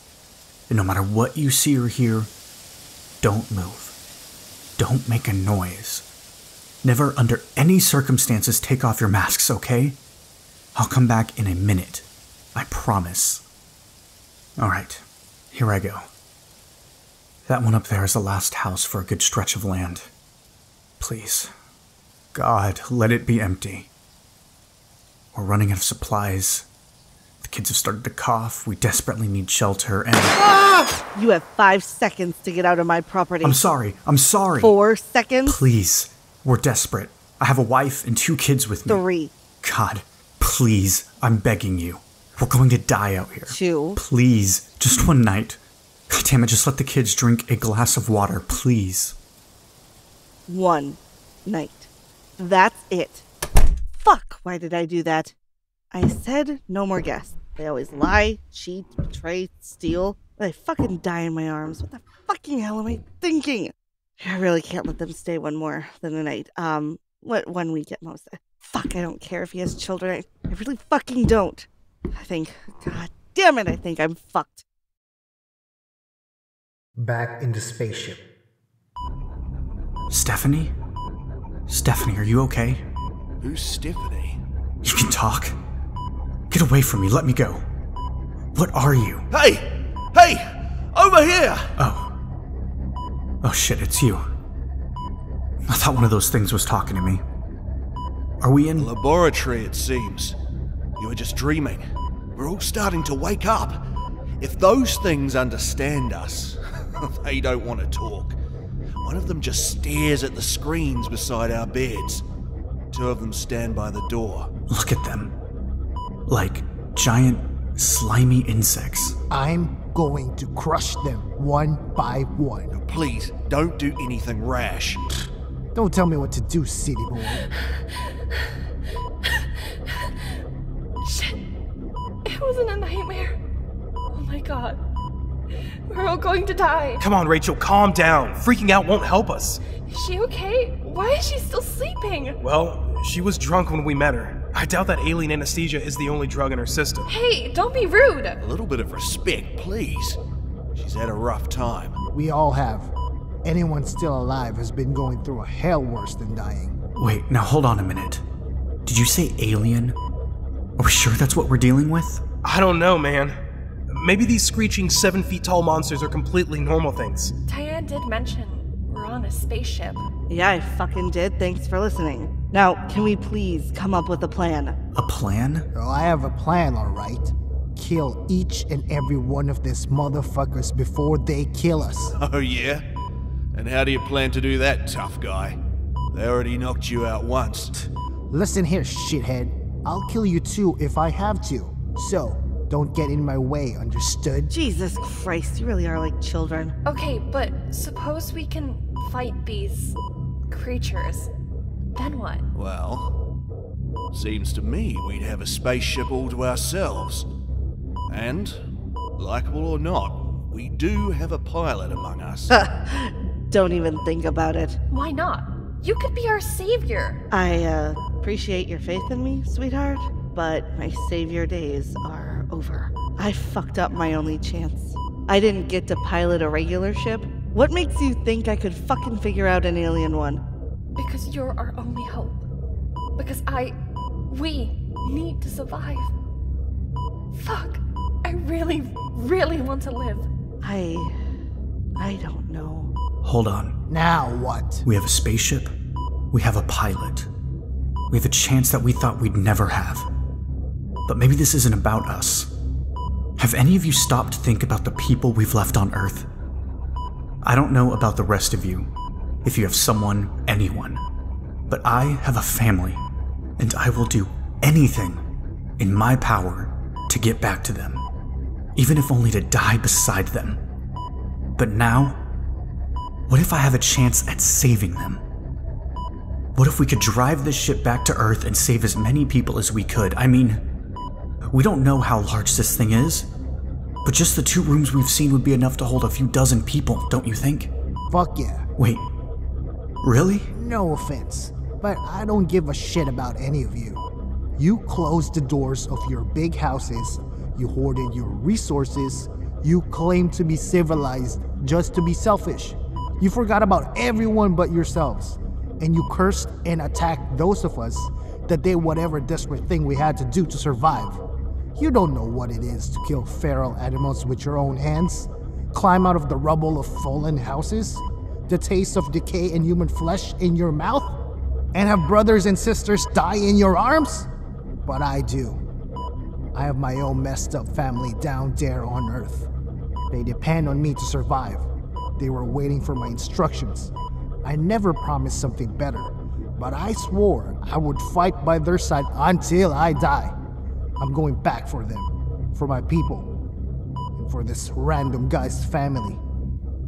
And no matter what you see or hear, don't move. Don't make a noise. Never under any circumstances take off your masks, okay? I'll come back in a minute. I promise. Alright, here I go. That one up there is the last house for a good stretch of land. Please, God, let it be empty. We're running out of supplies. The kids have started to cough. We desperately need shelter and... Ah! You have 5 seconds to get out of my property. I'm sorry. 4 seconds? Please, we're desperate. I have a wife and 2 kids with me. 3. God, please, I'm begging you. We're going to die out here. 2. Please, just one night. God damn it, just let the kids drink a glass of water, please. 1 night. That's it. Fuck, why did I do that? I said no more guests. They always lie, cheat, betray, steal. I fucking die in my arms. What the fucking hell am I thinking? I really can't let them stay one more than a night. What, 1 week at most. Fuck, I don't care if he has children. I really fucking don't. I think, god damn it, I think I'm fucked. Back in the spaceship. Stephanie? Stephanie, are you okay? Who's Stephanie? You can talk. Get away from me, let me go. What are you? Hey! Hey! Over here! Oh shit, it's you. I thought one of those things was talking to me. Are we in? Laboratory, it seems. You were just dreaming. We're all starting to wake up. If those things understand us, they don't want to talk. One of them just stares at the screens beside our beds. 2 of them stand by the door. Look at them. Like giant, slimy insects. I'm going to crush them one by one. Please, don't do anything rash. Don't tell me what to do, city boy. Shit. It wasn't a nightmare. Oh my god. We're all going to die. Come on, Rachel, calm down. Freaking out won't help us. Is she okay? Why is she still sleeping? Well, she was drunk when we met her. I doubt that alien anesthesia is the only drug in her system. Hey, don't be rude. A little bit of respect, please. She's had a rough time. We all have. Anyone still alive has been going through a hell worse than dying. Wait, now hold on a minute. Did you say alien? Are we sure that's what we're dealing with? I don't know, man. Maybe these screeching 7 feet tall monsters are completely normal things. Diane did mention we're on a spaceship. Yeah, I fucking did. Thanks for listening. Now, can we please come up with a plan? A plan? Oh, I have a plan, alright. Kill each and every one of these motherfuckers before they kill us. Oh yeah? And how do you plan to do that, tough guy? They already knocked you out once. Listen here, shithead. I'll kill you too if I have to. So, don't get in my way, understood? Jesus Christ, you really are like children. Okay, but suppose we can fight these creatures. Then what? Well, seems to me we'd have a spaceship all to ourselves. And, likable or not, we do have a pilot among us. Don't even think about it. Why not? You could be our savior. I appreciate your faith in me, sweetheart, but my savior days are over. I fucked up my only chance. I didn't get to pilot a regular ship. What makes you think I could fucking figure out an alien one? Because you're our only hope. Because we need to survive. Fuck. I really, really want to live. I don't know. Hold on. Now what? We have a spaceship. We have a pilot. We have a chance that we thought we'd never have. But maybe this isn't about us. Have any of you stopped to think about the people we've left on Earth? I don't know about the rest of you, if you have someone, anyone, but I have a family, and I will do anything in my power to get back to them, even if only to die beside them. But now, what if I have a chance at saving them? What if we could drive this ship back to Earth and save as many people as we could? I mean, we don't know how large this thing is, but just the 2 rooms we've seen would be enough to hold a few dozen people, don't you think? Fuck yeah. Wait, really? No offense, but I don't give a shit about any of you. You closed the doors of your big houses, you hoarded your resources, you claim to be civilized just to be selfish. You forgot about everyone but yourselves, and you cursed and attacked those of us that did whatever desperate thing we had to do to survive. You don't know what it is to kill feral animals with your own hands, climb out of the rubble of fallen houses, the taste of decay and human flesh in your mouth, and have brothers and sisters die in your arms? But I do. I have my own messed up family down there on Earth. They depend on me to survive. They were waiting for my instructions. I never promised something better, but I swore I would fight by their side until I die. I'm going back for them, for my people, and for this random guy's family.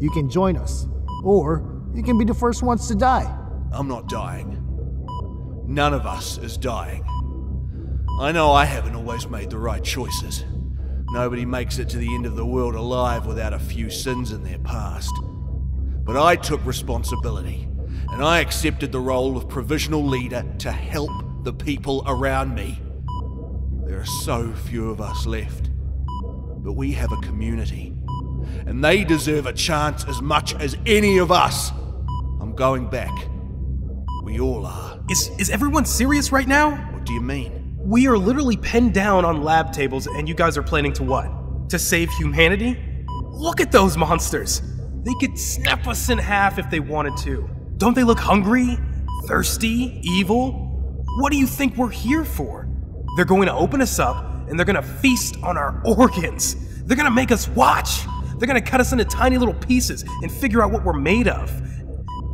You can join us, or you can be the first ones to die. I'm not dying. None of us is dying. I know I haven't always made the right choices. Nobody makes it to the end of the world alive without a few sins in their past. But I took responsibility, and I accepted the role of provisional leader to help the people around me. There are so few of us left, but we have a community, and they deserve a chance as much as any of us. I'm going back. We all are. Is everyone serious right now? What do you mean? We are literally pinned down on lab tables, and you guys are planning to what? To save humanity? Look at those monsters! They could snap us in half if they wanted to. Don't they look hungry? Thirsty? Evil? What do you think we're here for? They're going to open us up, and they're going to feast on our organs. They're going to make us watch. They're going to cut us into tiny little pieces and figure out what we're made of.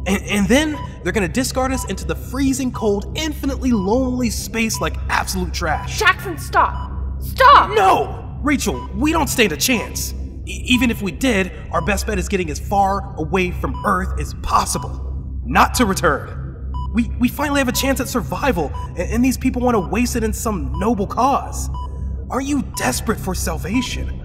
And then they're going to discard us into the freezing cold, infinitely lonely space like absolute trash. Jackson, stop! Stop! No! Rachel, we don't stand a chance. Even if we did, our best bet is getting as far away from Earth as possible. Not to return. We finally have a chance at survival, and these people want to waste it in some noble cause. Aren't you desperate for salvation?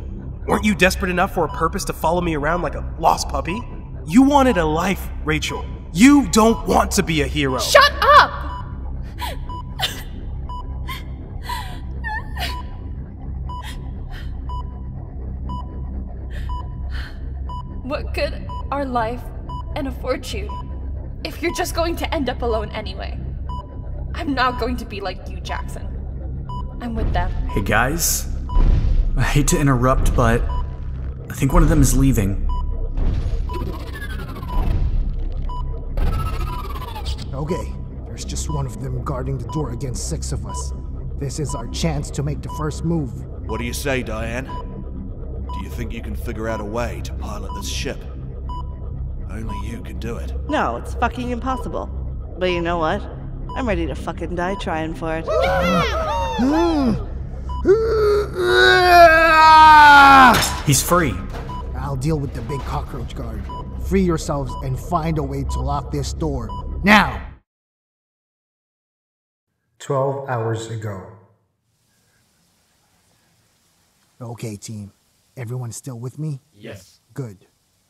Weren't you desperate enough for a purpose to follow me around like a lost puppy? You wanted a life, Rachel. You don't want to be a hero. Shut up! What good are life and a fortune if you're just going to end up alone anyway? I'm not going to be like you, Jackson. I'm with them. Hey guys, I hate to interrupt, but I think one of them is leaving. Okay, there's just one of them guarding the door against 6 of us. This is our chance to make the first move. What do you say, Diane? Do you think you can figure out a way to pilot this ship? Only you can do it. No, it's fucking impossible. But you know what? I'm ready to fucking die trying for it. He's free. I'll deal with the big cockroach guard. Free yourselves and find a way to lock this door. Now! 12 hours ago. Okay, team. Everyone still with me? Yes. Good.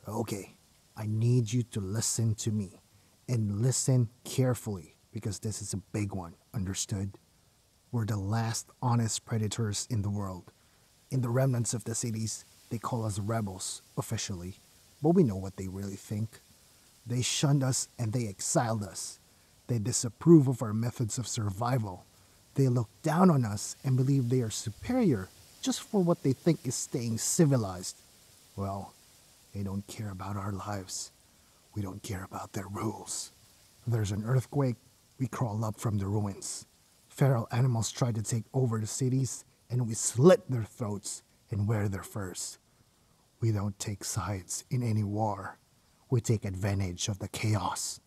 Okay. I need you to listen to me. And listen carefully, because this is a big one. Understood? We're the last honest predators in the world. In the remnants of the cities, they call us rebels, officially. But we know what they really think. They shunned us and they exiled us. They disapprove of our methods of survival. They look down on us and believe they are superior just for what they think is staying civilized. Well, they don't care about our lives. We don't care about their rules. There's an earthquake, we crawl up from the ruins. Feral animals try to take over the cities, and we slit their throats and wear their furs. We don't take sides in any war. We take advantage of the chaos.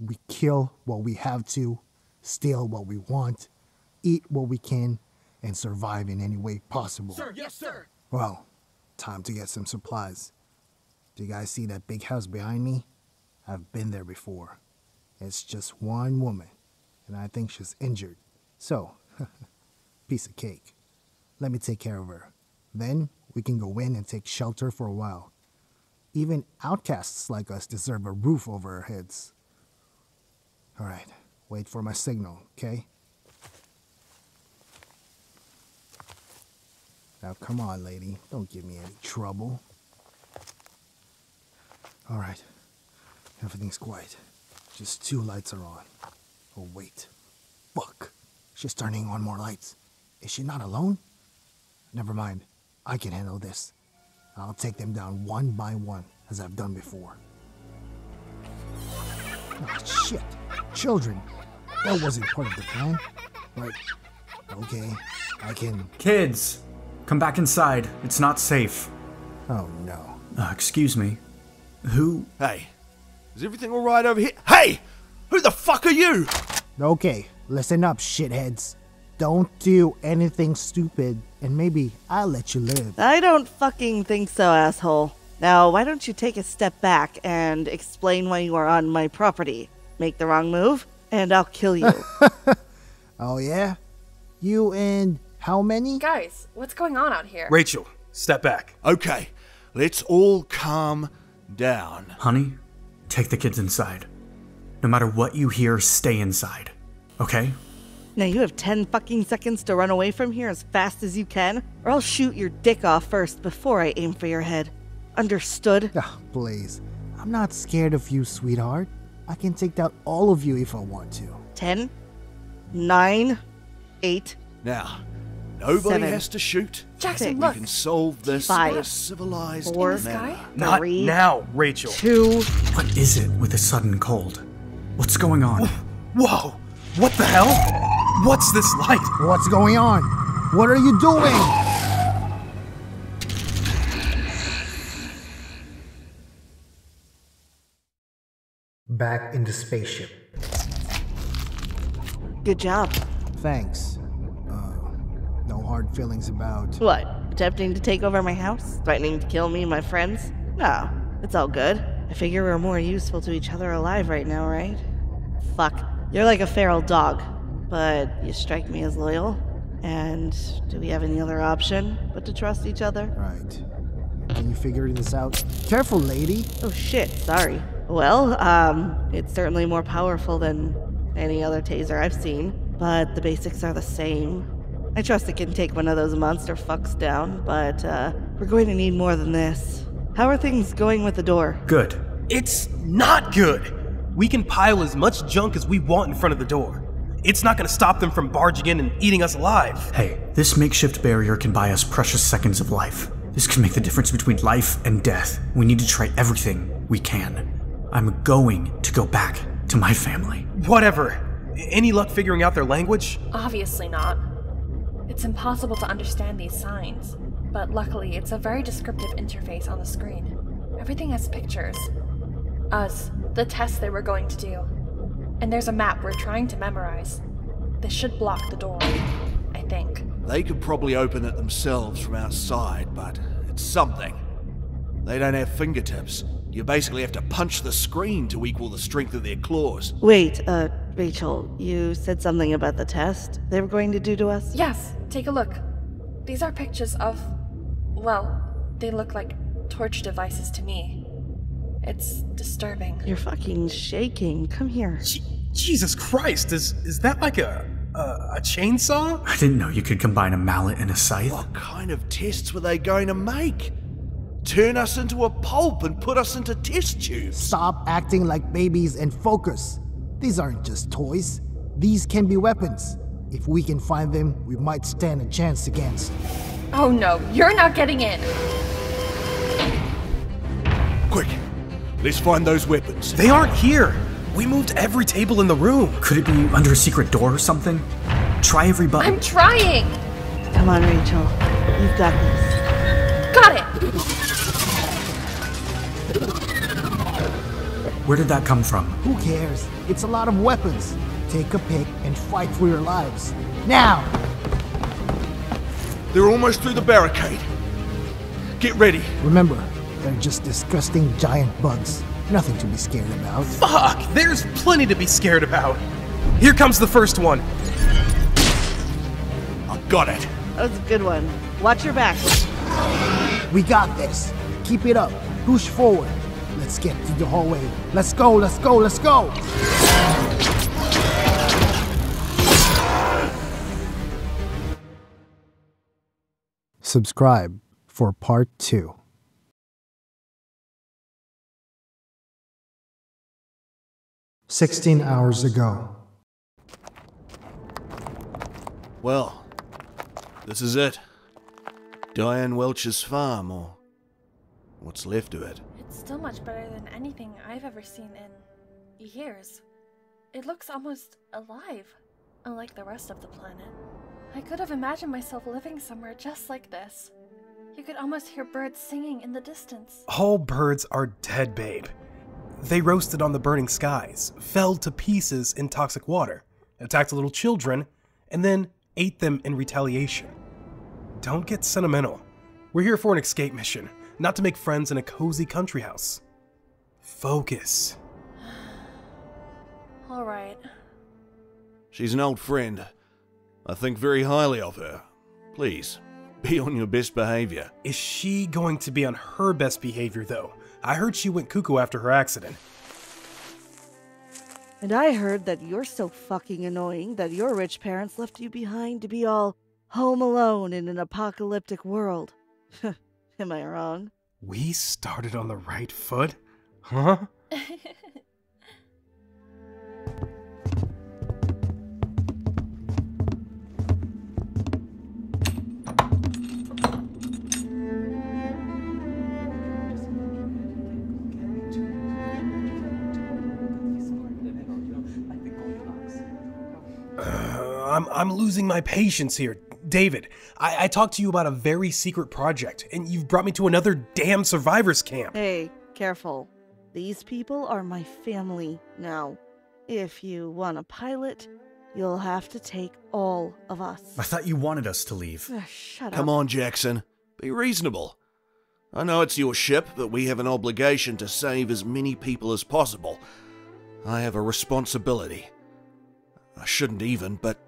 We kill what we have to, steal what we want, eat what we can, and survive in any way possible. Sir, yes, sir. Well, time to get some supplies. Do you guys see that big house behind me? I've been there before. It's just one woman, and I think she's injured. So, piece of cake. Let me take care of her. Then, we can go in and take shelter for a while. Even outcasts like us deserve a roof over our heads. Alright, wait for my signal, okay? Now come on, lady. Don't give me any trouble. Alright. Everything's quiet. Just 2 lights are on. Oh, wait. Fuck. She's turning on more lights. Is she not alone? Never mind. I can handle this. I'll take them down one by one, as I've done before. Oh, shit. Children. That wasn't part of the plan. But, okay. I can... Kids! Come back inside. It's not safe. Oh, no. Excuse me. Who? Hey, is everything all right over here? Hey! Who the fuck are you? Okay, listen up, shitheads. Don't do anything stupid, and maybe I'll let you live. I don't fucking think so, asshole. Now, why don't you take a step back and explain why you are on my property? Make the wrong move, and I'll kill you. Oh, yeah? You and how many? Guys, what's going on out here? Rachel, step back. Okay, let's all calm down. Honey, take the kids inside. No matter what you hear, stay inside. Okay? Now you have 10 fucking seconds to run away from here as fast as you can, or I'll shoot your dick off first before I aim for your head. Understood? Ah, please. I'm not scared of you, sweetheart. I can take down all of you if I want to. 10, 9, 8. Now, nobody 7, has to shoot. Jackson, six, look. We can solve this 5, in a civilized 4, In the sky? Not 3, now, Rachel. 2. What is it with the sudden cold? What's going on? Whoa! What the hell? What's this light? What's going on? What are you doing? Back in the spaceship. Good job. Thanks. No hard feelings about... What? Attempting to take over my house? Threatening to kill me and my friends? No, it's all good. I figure we're more useful to each other alive right now, right? Fuck. You're like a feral dog, but you strike me as loyal. And do we have any other option but to trust each other? Right. Can you figure this out? Careful, lady. Oh shit, sorry. Well, it's certainly more powerful than any other taser I've seen, but the basics are the same. I trust it can take one of those monster fucks down, but we're going to need more than this. How are things going with the door? Good. It's not good. We can pile as much junk as we want in front of the door. It's not gonna stop them from barging in and eating us alive. Hey, this makeshift barrier can buy us precious seconds of life. This can make the difference between life and death. We need to try everything we can. I'm going to go back to my family. Whatever. Any luck figuring out their language? Obviously not. It's impossible to understand these signs, but luckily it's a very descriptive interface on the screen. Everything has pictures. Us, the test they were going to do. And there's a map we're trying to memorize. This should block the door, I think. They could probably open it themselves from outside, but it's something. They don't have fingertips. You basically have to punch the screen to equal the strength of their claws. Wait, Rachel, you said something about the test they were going to do to us? Yes, take a look. These are pictures of, well, they look like torture devices to me. It's disturbing. You're fucking shaking. Come here. Jesus Christ, is that like a chainsaw? I didn't know you could combine a mallet and a scythe. What kind of tests were they going to make? Turn us into a pulp and put us into test tubes? Stop acting like babies and focus. These aren't just toys. These can be weapons. If we can find them, we might stand a chance against. Oh no, you're not getting in. Quick, let's find those weapons. They aren't here. We moved every table in the room. Could it be under a secret door or something? Try every button. I'm trying! Come on, Rachel. You've got this. Got it! Where did that come from? Who cares? It's a lot of weapons. Take a pick and fight for your lives. Now! They're almost through the barricade. Get ready. Remember, they're just disgusting giant bugs. Nothing to be scared about. Fuck! There's plenty to be scared about. Here comes the first one. I got it. That was a good one. Watch your back. We got this. Keep it up. Push forward. Let's get to the hallway. Let's go, let's go, let's go! Subscribe for part 2. "16 hours ago. Well, this is it. Diane Welch's farm, or what's left of it. It's still much better than anything I've ever seen in years. It looks almost alive, unlike the rest of the planet. I could have imagined myself living somewhere just like this. You could almost hear birds singing in the distance. All birds are dead, babe. They roasted on the burning skies, fell to pieces in toxic water, attacked little children, and then ate them in retaliation. Don't get sentimental. We're here for an escape mission, not to make friends in a cozy country house. Focus. Alright. She's an old friend. I think very highly of her. Please, be on your best behavior. Is she going to be on her best behavior, though? I heard she went cuckoo after her accident. And I heard that you're so fucking annoying that your rich parents left you behind to be all home alone in an apocalyptic world. Am I wrong? We started on the right foot? Huh? I'm losing my patience here. David, I talked to you about a very secret project, and you've brought me to another damn survivors camp. Hey, careful. These people are my family now. If you want a pilot, you'll have to take all of us. I thought you wanted us to leave. Shut up. Come on, Jackson. Be reasonable. I know it's your ship, but we have an obligation to save as many people as possible. I have a responsibility. I shouldn't even, but...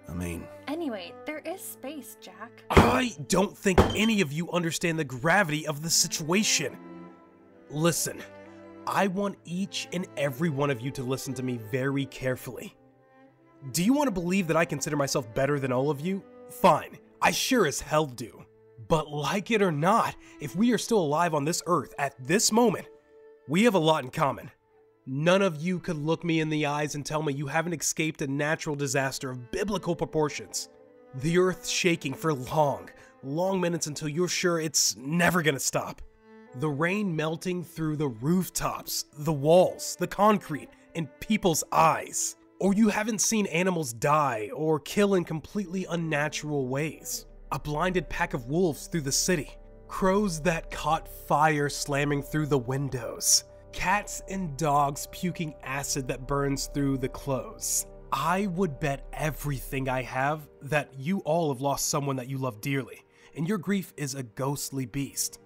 I mean... Anyway, there is space, Jack. I don't think any of you understand the gravity of the situation. Listen, I want each and every one of you to listen to me very carefully. Do you want to believe that I consider myself better than all of you? Fine, I sure as hell do. But like it or not, if we are still alive on this earth at this moment, we have a lot in common. None of you could look me in the eyes and tell me you haven't escaped a natural disaster of biblical proportions. The earth shaking for long minutes until you're sure it's never gonna stop. The rain melting through the rooftops, the walls, the concrete, and people's eyes. Or you haven't seen animals die or kill in completely unnatural ways. A blinded pack of wolves through the city. Crows that caught fire slamming through the windows. Cats and dogs puking acid that burns through the clothes. I would bet everything I have that you all have lost someone that you love dearly, and your grief is a ghostly beast.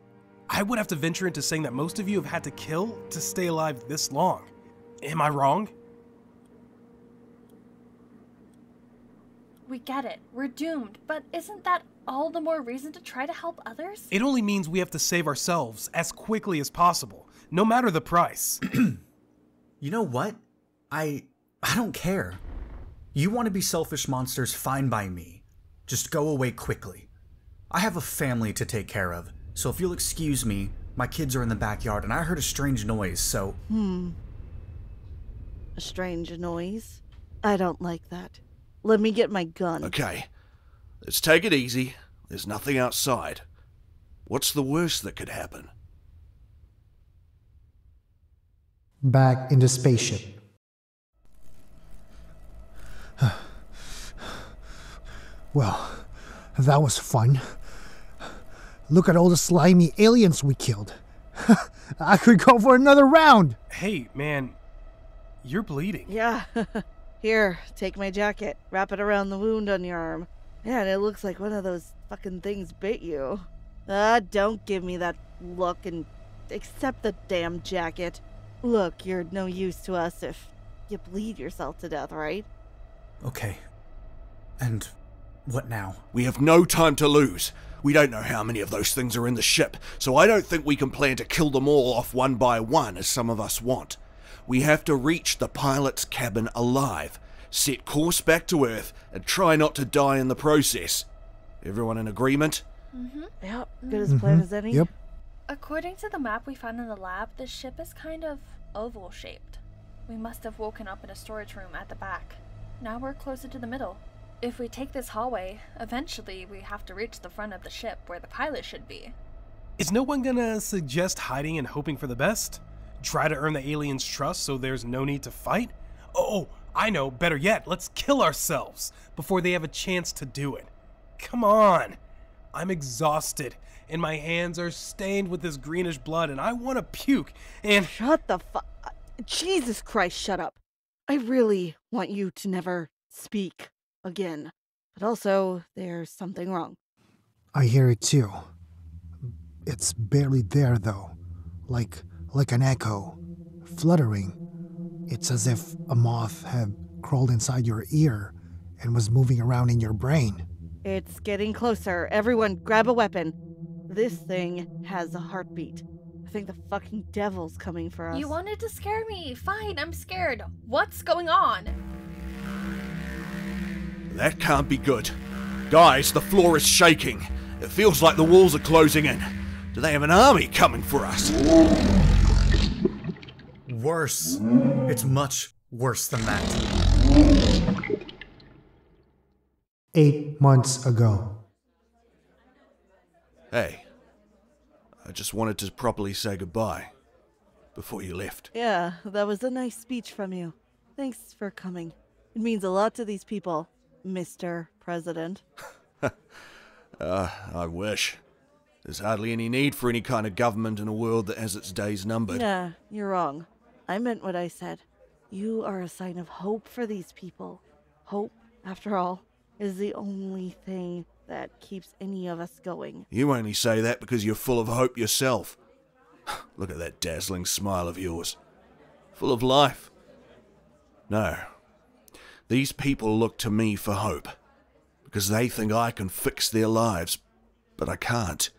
I would have to venture into saying that most of you have had to kill to stay alive this long. Am I wrong? We get it. We're doomed. But isn't that all the more reason to try to help others? It only means we have to save ourselves as quickly as possible, no matter the price. You know what? I don't care. You want to be selfish monsters, fine by me. Just go away quickly. I have a family to take care of, so if you'll excuse me, my kids are in the backyard and I heard a strange noise, so... A strange noise? I don't like that. Let me get my gun. Okay, let's take it easy. There's nothing outside. What's the worst that could happen? Back in the spaceship. Well, that was fun. Look at all the slimy aliens we killed. I could go for another round. Hey, man, you're bleeding. Yeah. Here, take my jacket. Wrap it around the wound on your arm. Man, it looks like one of those fucking things bit you. Don't give me that look and accept the damn jacket. Look, you're no use to us if you bleed yourself to death, right? Okay. And what now? We have no time to lose. We don't know how many of those things are in the ship, so I don't think we can plan to kill them all off one by one as some of us want. We have to reach the pilot's cabin alive, set course back to Earth, and try not to die in the process. Everyone in agreement? Yep, good as plan as any. Yep. According to the map we found in the lab, the ship is kind of oval-shaped. We must have woken up in a storage room at the back. Now we're closer to the middle. If we take this hallway, eventually we have to reach the front of the ship where the pilot should be. Is no one gonna suggest hiding and hoping for the best? Try to earn the aliens' trust so there's no need to fight? Oh, I know, better yet, let's kill ourselves before they have a chance to do it. Come on! I'm exhausted, and my hands are stained with this greenish blood, and I want to puke, and... Shut the fuck... Jesus Christ, shut up. I really want you to never speak again. But also, there's something wrong. I hear it too. It's barely there though. Like an echo. Fluttering. It's as if a moth had crawled inside your ear and was moving around in your brain. It's getting closer. Everyone, grab a weapon. This thing has a heartbeat. I think the fucking devil's coming for us. You wanted to scare me. Fine, I'm scared. What's going on? That can't be good. Guys, the floor is shaking. It feels like the walls are closing in. Do they have an army coming for us? Worse. It's much worse than that. 8 months ago. Hey, I just wanted to properly say goodbye before you left. Yeah, that was a nice speech from you. Thanks for coming. It means a lot to these people, Mr. President. I wish. There's hardly any need for any kind of government in a world that has its days numbered. Yeah, you're wrong. I meant what I said. You are a sign of hope for these people. Hope, after all, is the only thing that keeps any of us going. You only say that because you're full of hope yourself. Look at that dazzling smile of yours. Full of life. No. These people look to me for hope. Because they think I can fix their lives. But I can't.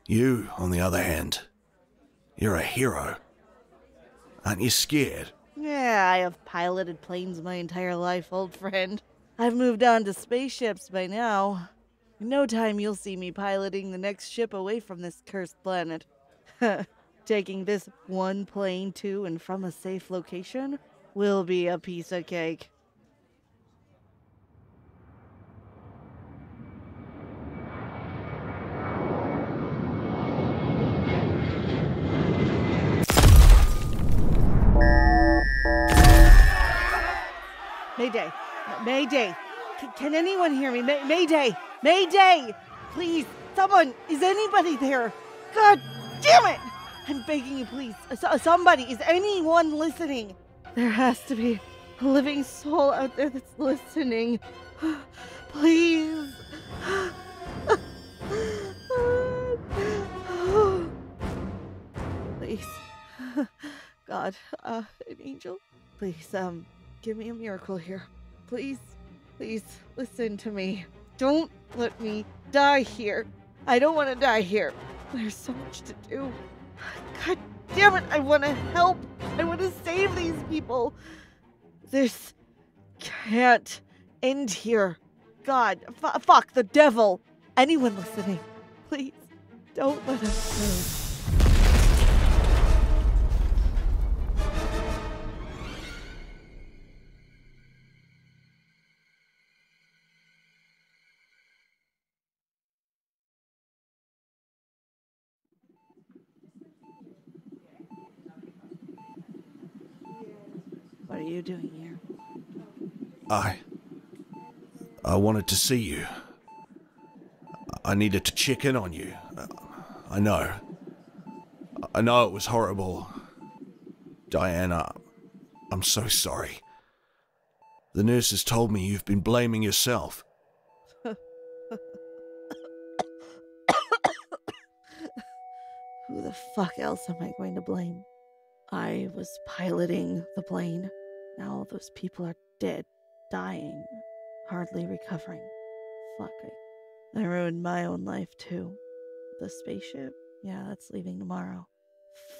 You, on the other hand, you're a hero. Aren't you scared? Yeah, I have piloted planes my entire life, old friend. I've moved on to spaceships by now. In no time you'll see me piloting the next ship away from this cursed planet. Taking this one plane to and from a safe location will be a piece of cake. Mayday! Mayday! Can anyone hear me? Mayday! Mayday! Please, someone! Is anybody there? God damn it! I'm begging you, please. Somebody! Is anyone listening? There has to be. living soul out there that's listening. Please. Please. God, an angel. Please, give me a miracle here. Please, please, listen to me. Don't let me die here. I don't want to die here. There's so much to do. God damn it, I want to help. I want to save these people. This can't end here. God, fuck, the devil. Anyone listening, please, don't let us go. What are you doing here? I wanted to see you. I needed to check in on you. I know it was horrible. Diana, I'm so sorry. The nurses told me you've been blaming yourself. Who the fuck else am I going to blame? I was piloting the plane. Now all those people are dead, dying, hardly recovering. Fuck, I ruined my own life too. The spaceship? Yeah, that's leaving tomorrow.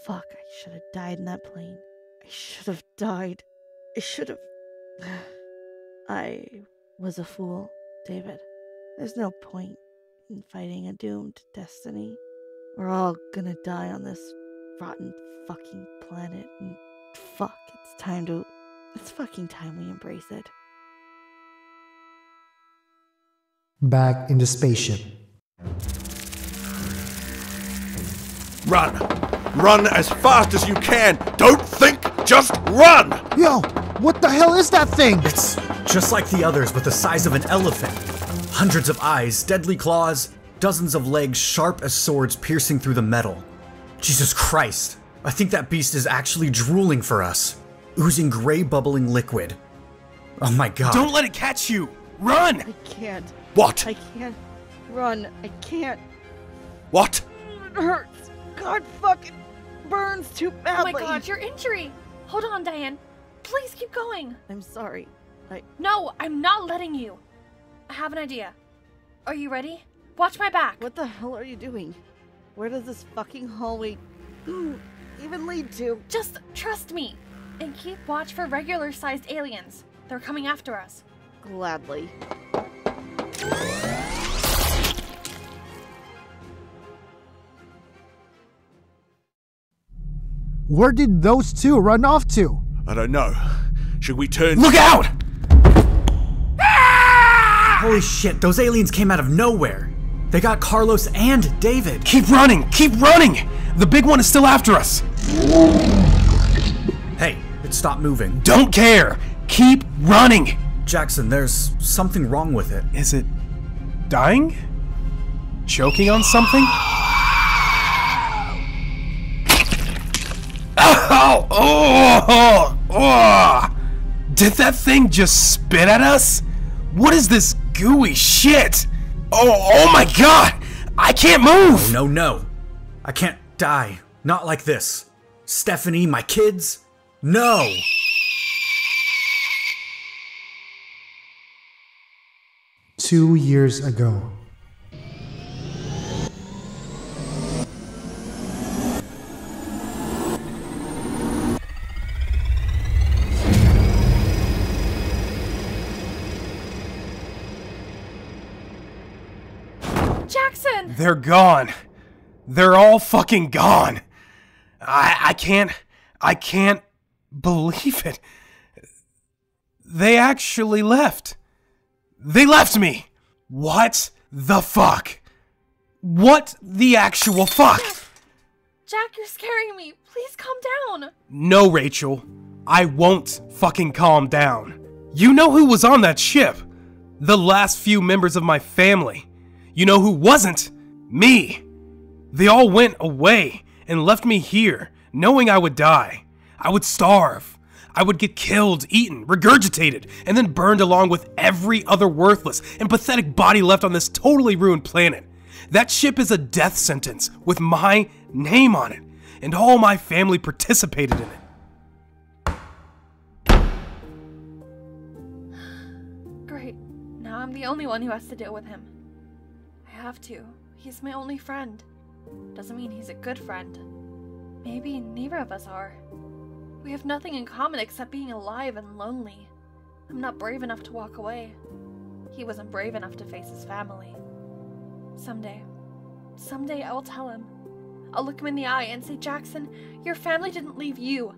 Fuck, I should have died in that plane. I should have died. I should have... I was a fool, David. There's no point in fighting a doomed destiny. We're all gonna die on this rotten fucking planet, and fuck, it's fucking time we embrace it. Back in the spaceship. Run! Run as fast as you can! Don't think, just run! Yo, what the hell is that thing? It's just like the others, but the size of an elephant. Hundreds of eyes, deadly claws, dozens of legs sharp as swords piercing through the metal. Jesus Christ, I think that beast is actually drooling for us, oozing gray bubbling liquid. Oh my god. Don't let it catch you! Run! I can't. What? I can't run. I can't. What? It hurts. God fucking burns too Oh badly. my god, your injury! Hold on, Diane. Please keep going. I'm sorry. No, I'm not letting you. I have an idea. Are you ready? Watch my back. What the hell are you doing? Where does this fucking hallway even lead to? Just trust me. And keep watch for regular-sized aliens. They're coming after us. Gladly. Where did those two run off to? I don't know. Should we turn? Look out! Holy shit, those aliens came out of nowhere. They got Carlos and David. Keep running! Keep running! The big one is still after us! Hey, it stopped moving. Don't care! Keep running! Jackson, there's something wrong with it. Is it dying? Choking on something? Ow! Oh! Oh! Did that thing just spit at us? What is this gooey shit? Oh my god! I can't move! Oh, no. I can't die. Not like this. Stephanie, my kids? No! Two years ago. Jackson! They're gone. They're all fucking gone. I can't believe it. They actually left. They left me. What the fuck? What the actual fuck? Jack, you're scaring me. Please calm down. No, Rachel. I won't fucking calm down. You know who was on that ship? The last few members of my family. You know who wasn't? Me. They all went away and left me here, knowing I would die. I would starve. I would get killed, eaten, regurgitated, and then burned along with every other worthless and pathetic body left on this totally ruined planet. That ship is a death sentence with my name on it, and all my family participated in it. Great. Now I'm the only one who has to deal with him. I have to. He's my only friend. Doesn't mean he's a good friend. Maybe neither of us are. We have nothing in common except being alive and lonely. I'm not brave enough to walk away. He wasn't brave enough to face his family. Someday I will tell him. I'll look him in the eye and say, Jackson, your family didn't leave you.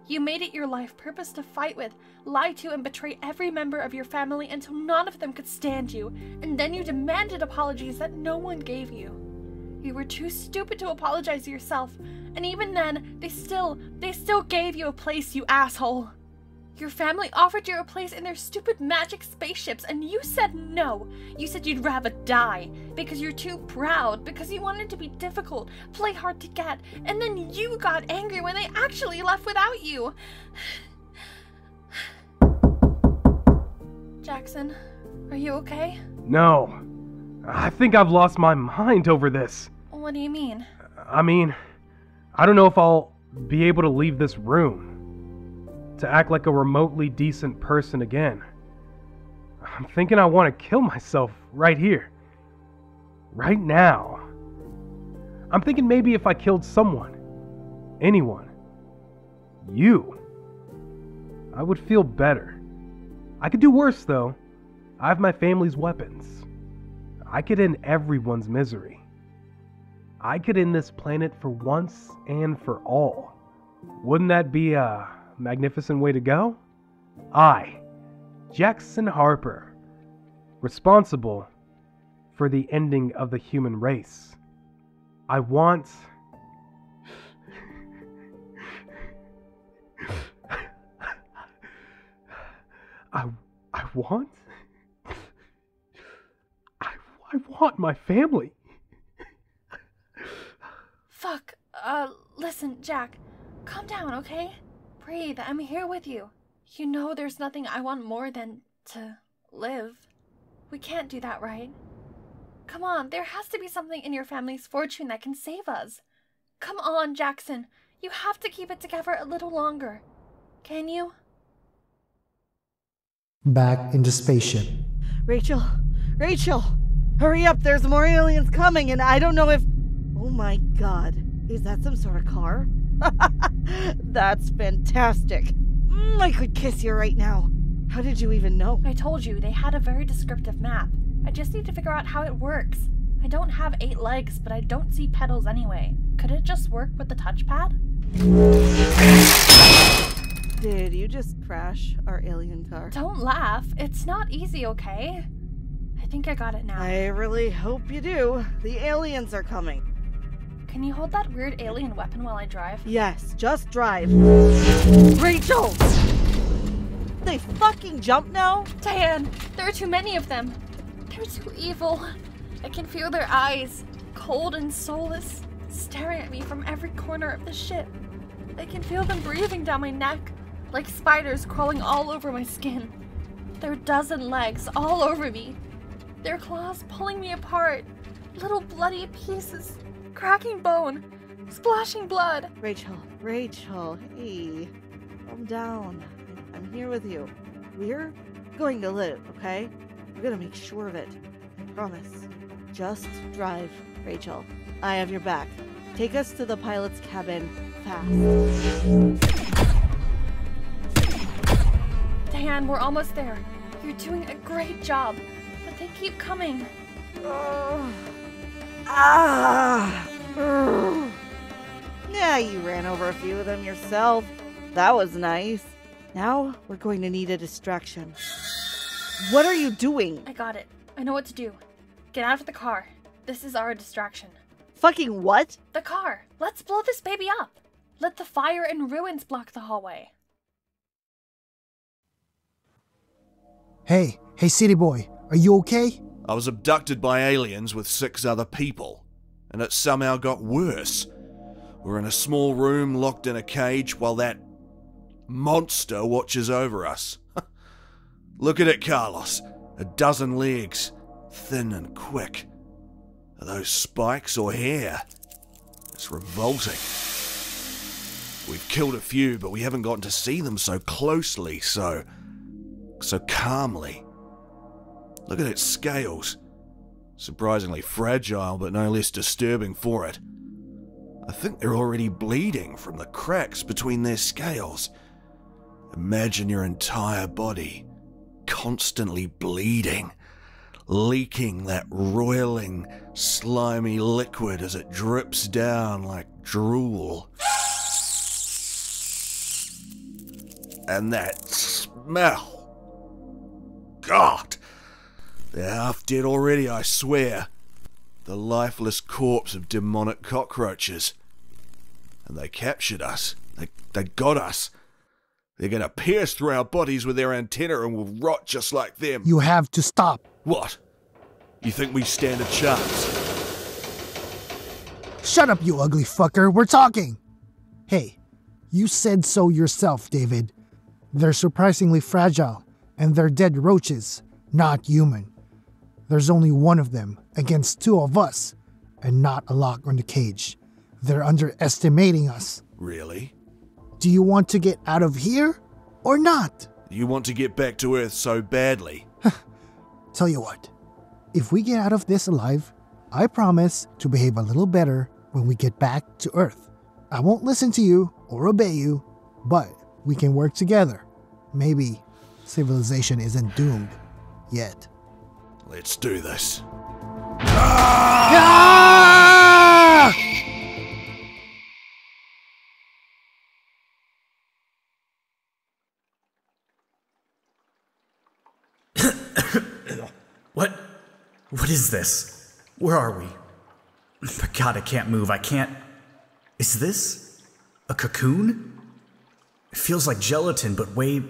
You made it your life purpose to fight with, lie to, and betray every member of your family until none of them could stand you, and then you demanded apologies that no one gave you. You were too stupid to apologize yourself, and even then, they still gave you a place, you asshole. Your family offered you a place in their stupid magic spaceships, and you said no. You said you'd rather die, because you're too proud, because you wanted to be difficult, play hard to get, and then you got angry when they actually left without you. Jackson, are you okay? No. I think I've lost my mind over this. What do you mean? I don't know if I'll be able to leave this room. To act like a remotely decent person again. I'm thinking I want to kill myself right here. Right now. I'm thinking maybe if I killed someone. Anyone. You. I would feel better. I could do worse though. I have my family's weapons. I could end everyone's misery. I could end this planet for once and for all. Wouldn't that be a magnificent way to go? I, Jackson Harper, responsible for the ending of the human race. I want... I want my family. Fuck. Listen, Jack. Calm down, okay? Breathe. I'm here with you. You know there's nothing I want more than to live. We can't do that, right? Come on, there has to be something in your family's fortune that can save us. Come on, Jackson. You have to keep it together a little longer. Can you? Back in the spaceship. Rachel! Hurry up, there's more aliens coming, and I don't know if... Oh my god, is that some sort of car? That's fantastic. I could kiss you right now. How did you even know? I told you, they had a very descriptive map. I just need to figure out how it works. I don't have 8 legs, but I don't see pedals anyway. Could it just work with the touchpad? Did you just crash our alien car? Don't laugh. It's not easy, okay? I think I got it now. I really hope you do. The aliens are coming. Can you hold that weird alien weapon while I drive? Yes, just drive. Rachel! They fucking jump now? Diane, there are too many of them. They're too evil. I can feel their eyes, cold and soulless, staring at me from every corner of the ship. I can feel them breathing down my neck, like spiders crawling all over my skin. Their dozen legs all over me. Their claws pulling me apart. Little bloody pieces. Cracking bone. Splashing blood. Rachel, hey. Calm down. I'm here with you. We're going to live, okay? We're gonna make sure of it. I promise. Just drive, Rachel. I have your back. Take us to the pilot's cabin fast. Diane, we're almost there. You're doing a great job, but they keep coming. Yeah, you ran over a few of them yourself. That was nice. Now we're going to need a distraction. What are you doing? I got it. I know what to do. Get out of the car. This is our distraction. Fucking what? The car. Let's blow this baby up. Let the fire and ruins block the hallway. Hey, city boy, are you okay? I was abducted by aliens with 6 other people, and it somehow got worse. We're in a small room locked in a cage while that monster watches over us. Look at it, Carlos. A dozen legs, thin and quick. Are those spikes or hair? It's revolting. We've killed a few, but we haven't gotten to see them so closely, so calmly. Look at its scales. Surprisingly fragile, but no less disturbing for it. I think they're already bleeding from the cracks between their scales. Imagine your entire body constantly bleeding, leaking that roiling, slimy liquid as it drips down like drool. And that smell. God! They're half dead already, I swear. The lifeless corpse of demonic cockroaches. And they captured us. They got us. They're gonna pierce through our bodies with their antenna and we'll rot just like them. You have to stop. What? You think we stand a chance? Shut up, you ugly fucker. We're talking. Hey, you said so yourself, David. They're surprisingly fragile, and they're dead roaches, not human. There's only one of them against two of us, and not a lock on the cage. They're underestimating us. Really? Do you want to get out of here, or not? You want to get back to Earth so badly? Tell you what, if we get out of this alive, I promise to behave a little better when we get back to Earth. I won't listen to you or obey you, but we can work together. Maybe civilization isn't doomed yet. Let's do this. What is this? Where are we? But God, I can't move. I can't... Is this a cocoon? It feels like gelatin, but way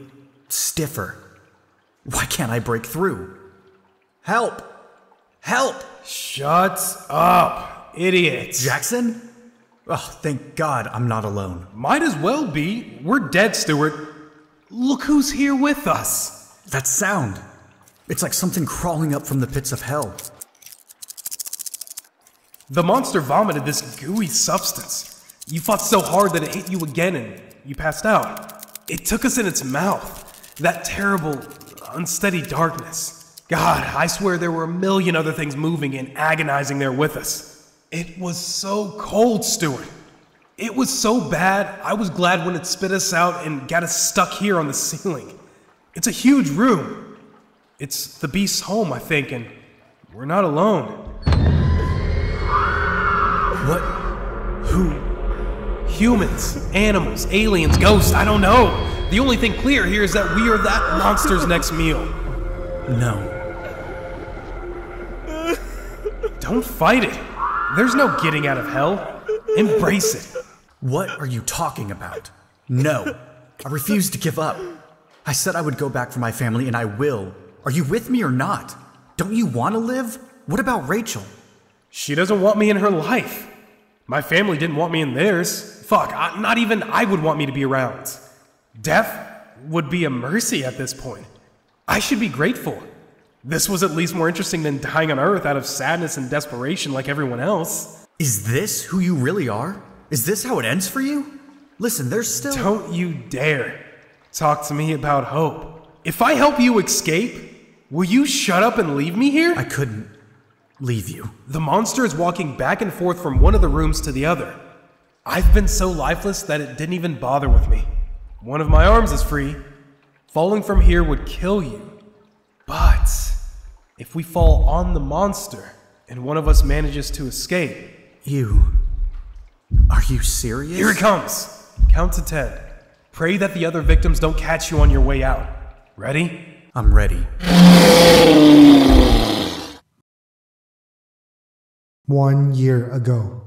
stiffer. Why can't I break through? Help! Help! Shut up, idiot. Jackson? Oh, thank God I'm not alone. Might as well be. We're dead, Stuart. Look who's here with us. That sound. It's like something crawling up from the pits of hell. The monster vomited this gooey substance. You fought so hard that it hit you again and you passed out. It took us in its mouth. That terrible, unsteady darkness. God, I swear there were a million other things moving and agonizing there with us. It was so cold, Stuart. It was so bad, I was glad when it spit us out and got us stuck here on the ceiling. It's a huge room. It's the beast's home, I think, and we're not alone. What? Who? Humans, animals, aliens, ghosts, I don't know. The only thing clear here is that we are that monster's next meal. No. Don't fight it. There's no getting out of hell. Embrace it. What are you talking about? No. I refuse to give up. I said I would go back for my family, and I will. Are you with me or not? Don't you want to live? What about Rachel? She doesn't want me in her life. My family didn't want me in theirs. Fuck, not even I would want me to be around. Death would be a mercy at this point. I should be grateful. This was at least more interesting than dying on Earth out of sadness and desperation like everyone else. Is this who you really are? Is this how it ends for you? Listen, there's still... Don't you dare talk to me about hope. If I help you escape, will you shut up and leave me here? I couldn't leave you. The monster is walking back and forth from one of the rooms to the other. I've been so lifeless that it didn't even bother with me. One of my arms is free. Falling from here would kill you. But if we fall on the monster and one of us manages to escape... Are you serious? Here it comes. Count to 10. Pray that the other victims don't catch you on your way out. Ready? I'm ready. 1 year ago.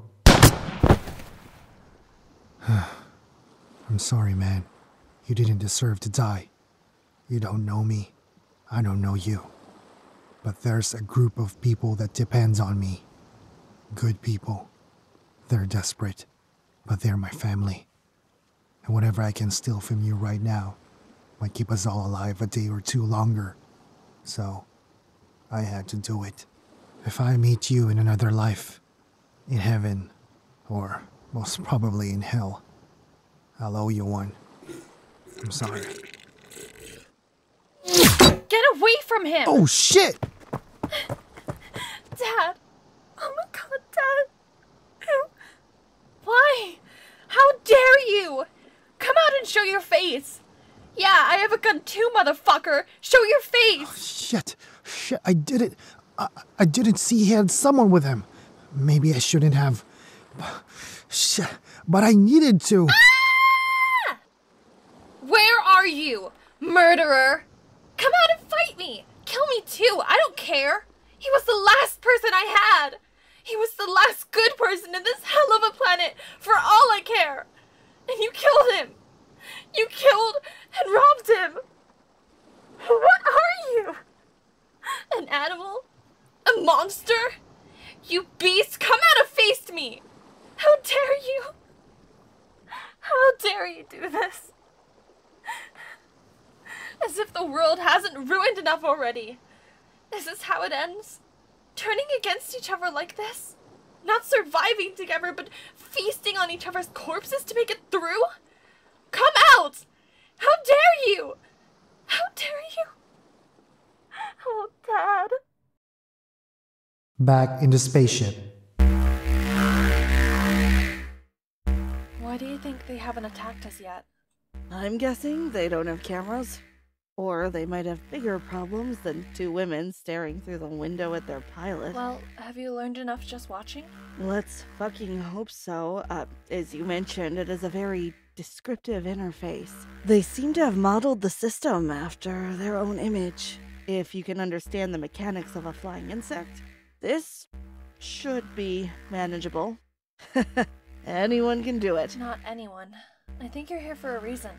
I'm sorry, man. You didn't deserve to die. You don't know me. I don't know you. But there's a group of people that depends on me. Good people. They're desperate, but they're my family. And whatever I can steal from you right now might keep us all alive a day or two longer. So, I had to do it. If I meet you in another life, in heaven, or most probably in hell, I'll owe you one. I'm sorry. Get away from him! Oh, shit! Dad! Oh my god, Dad! Why? How dare you? Come out and show your face! Yeah, I have a gun too, motherfucker! Show your face! Oh, shit, I didn't... I didn't see he had someone with him. Maybe I shouldn't have... Shit, but I needed to. Ah! Where are you, murderer? Come out and fight me! Kill me too, I don't care! He was the last person I had! He was the last good person in this hell of a planet, for all I care! And you killed him! You killed and robbed him! What are you? An animal? A monster? You beast, come out and face me! How dare you? How dare you do this? As if the world hasn't ruined enough already. Is this how it ends? Turning against each other like this? Not surviving together, but feasting on each other's corpses to make it through? Come out! How dare you? How dare you? Oh, Dad. Back in the spaceship. Why do you think they haven't attacked us yet? I'm guessing they don't have cameras. Or they might have bigger problems than two women staring through the window at their pilot. Well, have you learned enough just watching? Let's fucking hope so. As you mentioned, it is a very descriptive interface. They seem to have modeled the system after their own image. If you can understand the mechanics of a flying insect, this should be manageable. Anyone can do it. Not anyone. I think you're here for a reason.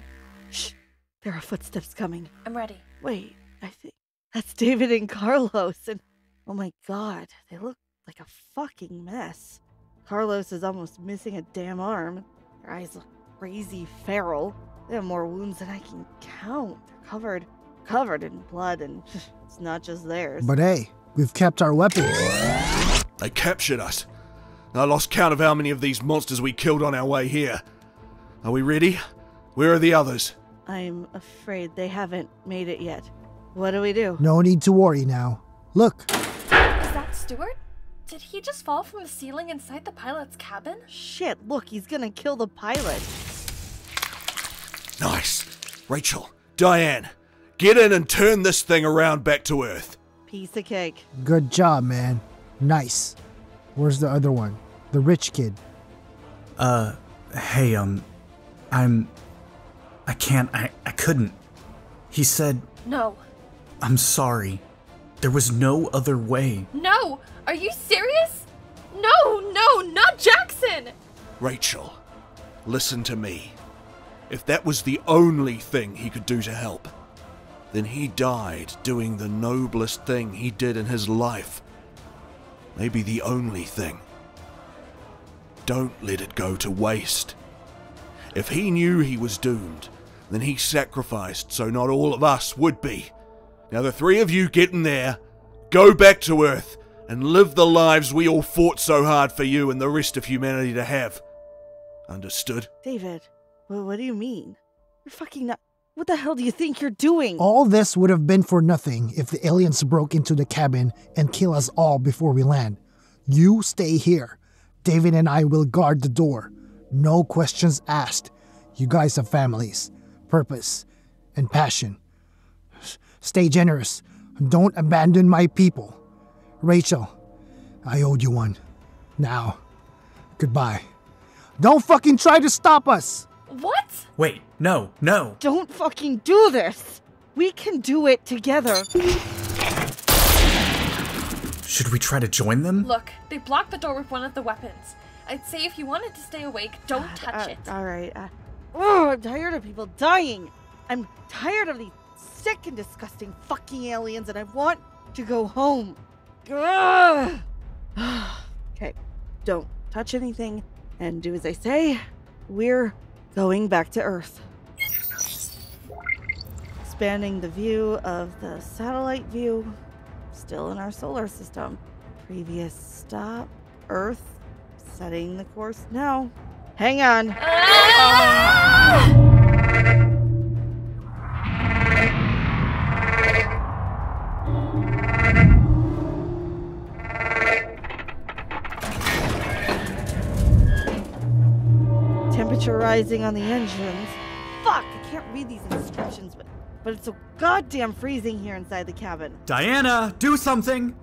Shh! There are footsteps coming. I'm ready. Wait, I think that's David and Carlos, and oh my god, they look like a fucking mess. Carlos is almost missing a damn arm. Their eyes look crazy feral. They have more wounds than I can count. They're covered in blood, and it's not just theirs. But hey, we've kept our weapons. They captured us. I lost count of how many of these monsters we killed on our way here. Are we ready? Where are the others? I'm afraid they haven't made it yet. What do we do? No need to worry now. Look. Is that Stuart? Did he just fall from the ceiling inside the pilot's cabin? Shit, look, he's gonna kill the pilot. Nice. Rachel, Diane, get in and turn this thing around back to Earth. Piece of cake. Good job, man. Nice. Where's the other one? The rich kid. Hey, I couldn't. He said... No. I'm sorry. There was no other way. No! Are you serious? No, not Jackson! Rachel, listen to me. If that was the only thing he could do to help, then he died doing the noblest thing he did in his life. Maybe the only thing. Don't let it go to waste. If he knew he was doomed, then he sacrificed so not all of us would be. Now the three of you get in there, go back to Earth, and live the lives we all fought so hard for you and the rest of humanity to have. Understood? David, what do you mean? You're fucking not... What the hell do you think you're doing? All this would have been for nothing if the aliens broke into the cabin and kill us all before we land. You stay here. David and I will guard the door. No questions asked. You guys have families, purpose, and passion. Stay generous. Don't abandon my people. Rachel, I owed you one. Now, goodbye. Don't fucking try to stop us! What? Wait, no. Don't fucking do this! We can do it together. Should we try to join them? Look, they blocked the door with one of the weapons. I'd say if you wanted to stay awake, don't touch it. Alright. I'm tired of people dying. I'm tired of these sick and disgusting fucking aliens, and I want to go home. Ugh. Okay, don't touch anything and do as I say. We're Going back to Earth. Expanding the view of the satellite view. Still in our solar system. Previous stop, Earth. Setting the course now. Hang on. Temperature rising on the engines. Fuck, I can't read these instructions, but it's so goddamn freezing here inside the cabin. Diana, do something!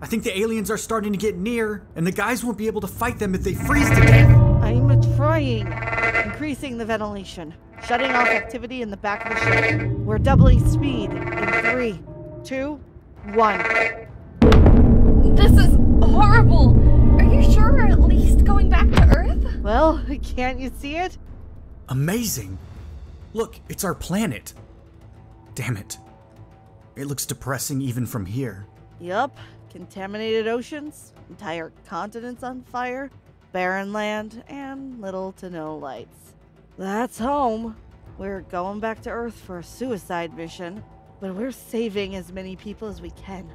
I think the aliens are starting to get near, and the guys won't be able to fight them if they freeze to death. I'm trying. Increasing the ventilation. Shutting off activity in the back of the ship. We're doubling speed in 3, 2, 1. This is horrible. Are you sure we're at least going back to Earth? Well, can't you see it? Amazing. Look, it's our planet. Damn it. It looks depressing even from here. Yup. Contaminated oceans, entire continents on fire, barren land, and little to no lights. That's home. We're going back to Earth for a suicide mission, but we're saving as many people as we can.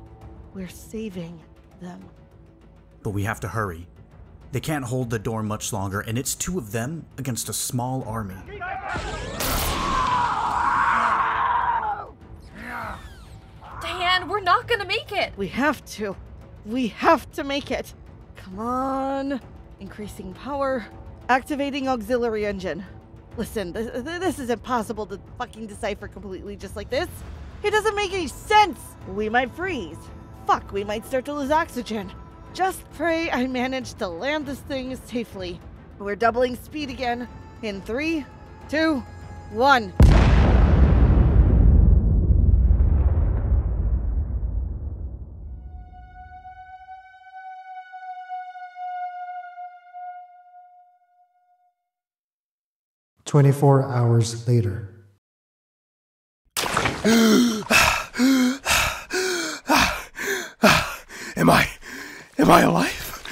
We're saving them. But we have to hurry. They can't hold the door much longer, and it's 2 of them against a small army. Diane, we're not gonna make it. We have to. We have to make it. Come on. Increasing power. Activating auxiliary engine. Listen, this is impossible to fucking decipher completely just like this. It doesn't make any sense. We might freeze. Fuck, we might start to lose oxygen. Just pray I manage to land this thing safely. We're doubling speed again. In 3, 2, 1. "24 hours later. Am I alive?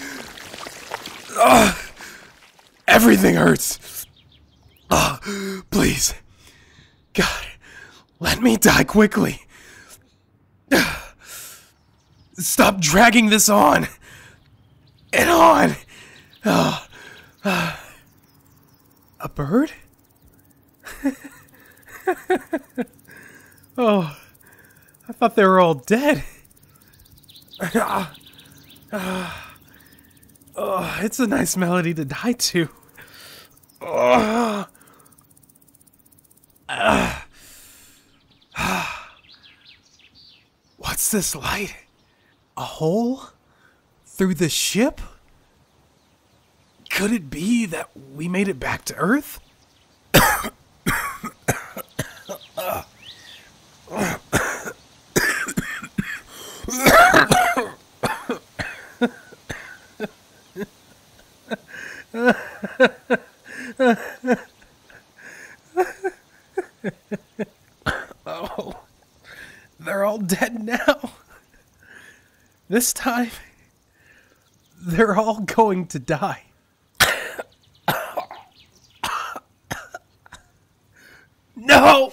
Everything hurts. Please. God, let me die quickly. Stop dragging this on. And on. A bird? Oh, I thought they were all dead. Oh, it's a nice melody to die to. What's this light? A hole? Through the ship? Could it be that we made it back to Earth? Oh, they're all dead now. This time, they're all going to die. No!